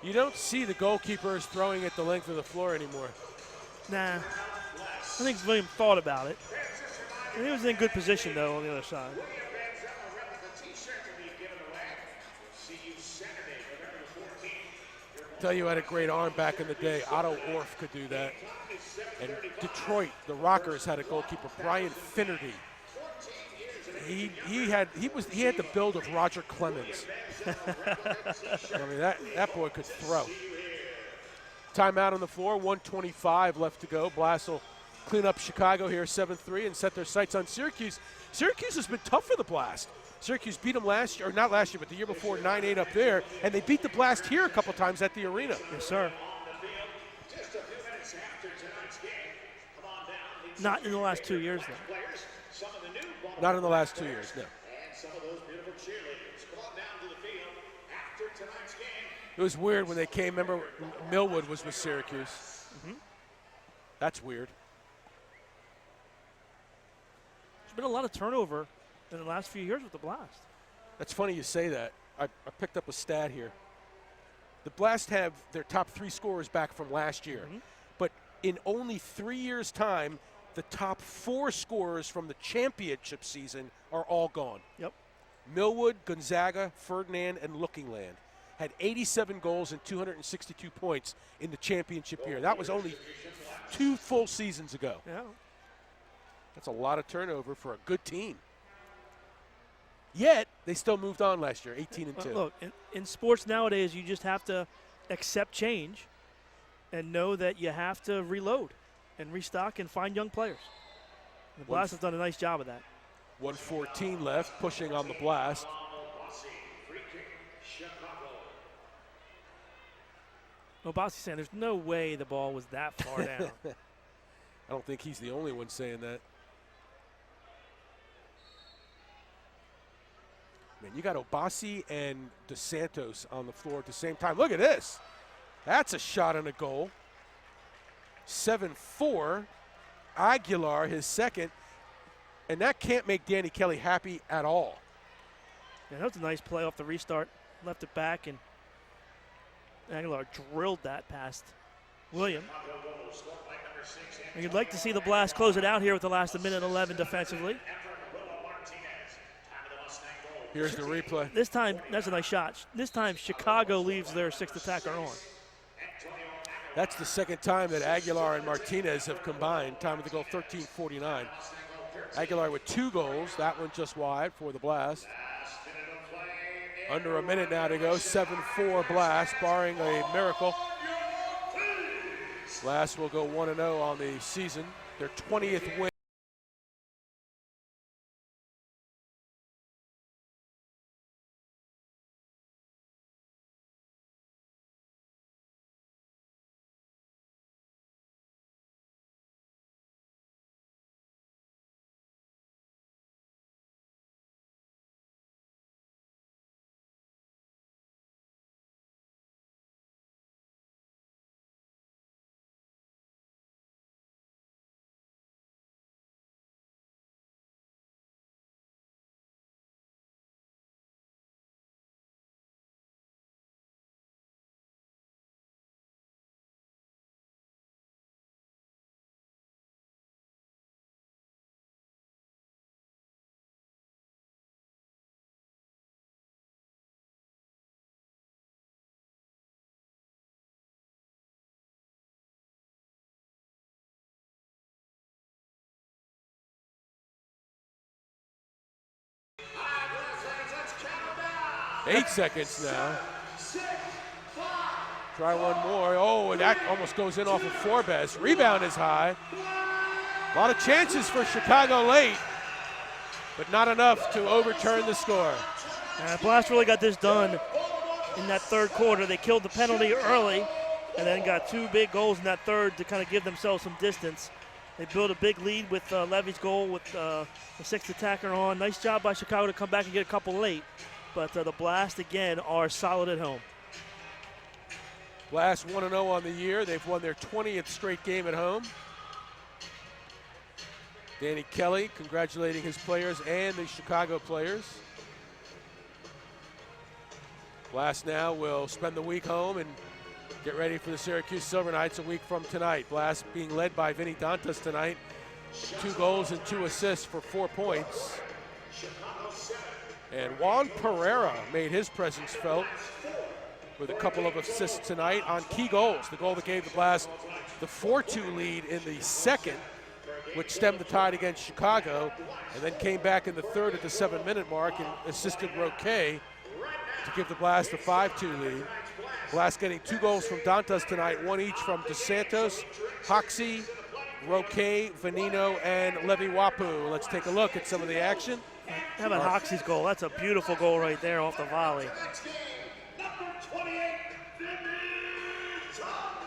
You don't see the goalkeepers throwing it the length of the floor anymore. Nah. I think William thought about it. And he was in good position, though, on the other side. Tell you, had a great arm back in the day. Otto Orff could do that. And Detroit, the Rockers, had a goalkeeper, Brian Finnerty. He had the build of Roger Clemens. I mean, that boy could throw. Timeout on the floor, 1:25 left to go. Blast will clean up Chicago here, 7-3, and set their sights on Syracuse. Syracuse has been tough for the Blast. Syracuse beat them last year, or not last year, but the year before, 9-8 up there, and they beat the Blast here a couple times at the arena. Yes, sir. Not in the last 2 years, though. Not in the last 2 years, no. It was weird when they came. Remember, Millwood was with Syracuse. Mm-hmm. That's weird. There's been a lot of turnover in the last few years with the Blast. That's funny you say that. I picked up a stat here. The Blast have their top 3 scorers back from last year. Mm-hmm. But in only 3 years' time, the top 4 scorers from the championship season are all gone. Yep. Millwood, Gonzaga, Ferdinand, and Lookingland had 87 goals and 262 points in the championship year. That was only 2 full seasons ago. Yeah. That's a lot of turnover for a good team. Yet, they still moved on last year, 18-2. Look, in sports nowadays, you just have to accept change and know that you have to reload and restock and find young players. The Blast has done a nice job of that. 1:14 left, pushing on the Blast. Obasi saying there's no way the ball was that far down. I don't think he's the only one saying that. Man, you got Obasi and DeSantos on the floor at the same time. Look at this. That's a shot and a goal. 7-4. Aguilar, his second. And that can't make Danny Kelly happy at all. Yeah, that was a nice play off the restart. Left it back, and Aguilar drilled that past William. And you'd like to see the Blast close it out here with the last minute 11 defensively. Here's the replay. This time, that's a nice shot. This time, Chicago leaves their 6th attacker on. That's the second time that Aguilar and Martinez have combined. Time of the goal, 13:49. Aguilar with 2 goals. That one just wide for the Blast. Under a minute now to go. 7-4 Blast, barring a miracle. Blast will go 1-0 on the season. Their 20th win. 8 seconds now. Try one more. Oh, and that almost goes in off of Forbes. Rebound is high. A lot of chances for Chicago late, but not enough to overturn the score. Blast really got this done in that third quarter. They killed the penalty early and then got 2 big goals in that third to kind of give themselves some distance. They built a big lead with Levy's goal with the 6th attacker on. Nice job by Chicago to come back and get a couple late. But the Blast, again, are solid at home. Blast 1-0 on the year. They've won their 20th straight game at home. Danny Kelly congratulating his players and the Chicago players. Blast now will spend the week home and get ready for the Syracuse Silver Knights a week from tonight. Blast being led by Vinny Dantas tonight. 2 goals and 2 assists for 4 points. And Juan Pereira made his presence felt with a couple of assists tonight on key goals. The goal that gave the Blast the 4-2 lead in the second, which stemmed the tide against Chicago, and then came back in the third at the 7-minute mark and assisted Roque to give the Blast a 5-2 lead. Blast getting 2 goals from Dantas tonight, 1 each from DeSantos, Hoxie, Roque, Venino, and Levy Wapu. Let's take a look at some of the action. How about Hoxie's goal? That's a beautiful goal right there off the volley.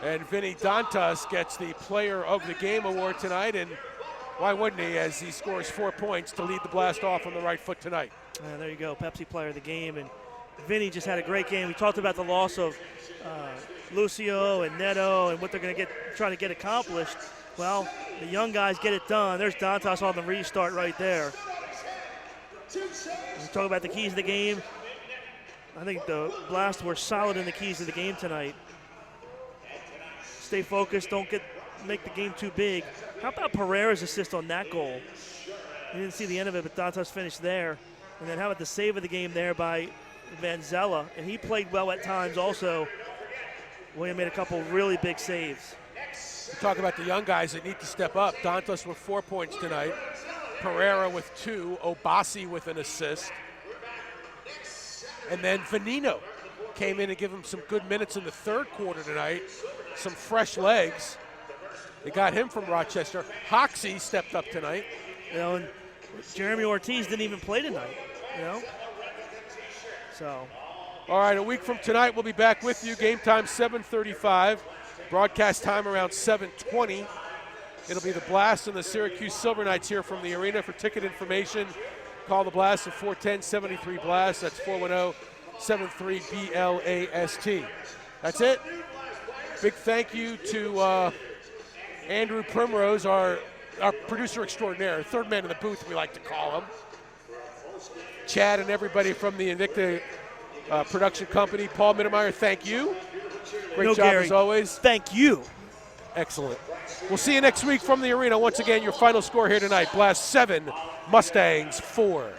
And Vinny Dantas gets the Player of the Game award tonight, and why wouldn't he, as he scores 4 points to lead the Blast off on the right foot tonight. There you go, Pepsi Player of the Game. And Vinny just had a great game. We talked about the loss of Lucio and Neto and what they're going to trying to get accomplished. Well, the young guys get it done. There's Dantas on the restart right there. We talk about the keys of the game. I think the Blast were solid in the keys of the game tonight. Stay focused, don't make the game too big. How about Pereira's assist on that goal? You didn't see the end of it, but Dantas finished there. And then how about the save of the game there by Vanzella? And he played well at times also. William made a couple really big saves. We talk about the young guys that need to step up. Dantas with 4 points tonight. Pereira with 2. Obasi with an assist. And then Venino came in and gave him some good minutes in the third quarter tonight. Some fresh legs. They got him from Rochester. Hoxie stepped up tonight. You know, and Jeremy Ortiz didn't even play tonight, you know? So. All right, a week from tonight, we'll be back with you. Game time 7:35. Broadcast time around 7:20. It'll be the Blast and the Syracuse Silver Knights here from the arena. For ticket information, call the Blast at 410-73-BLAST. That's 410-73-BLAST. That's it. Big thank you to Andrew Primrose, our producer extraordinaire, third man in the booth, we like to call him. Chad and everybody from the Invicta production company. Paul Mittermeier, thank you. Great job Gary, as always. Thank you. Excellent. We'll see you next week from the arena. Once again, your final score here tonight, Blast 7, Mustangs 4.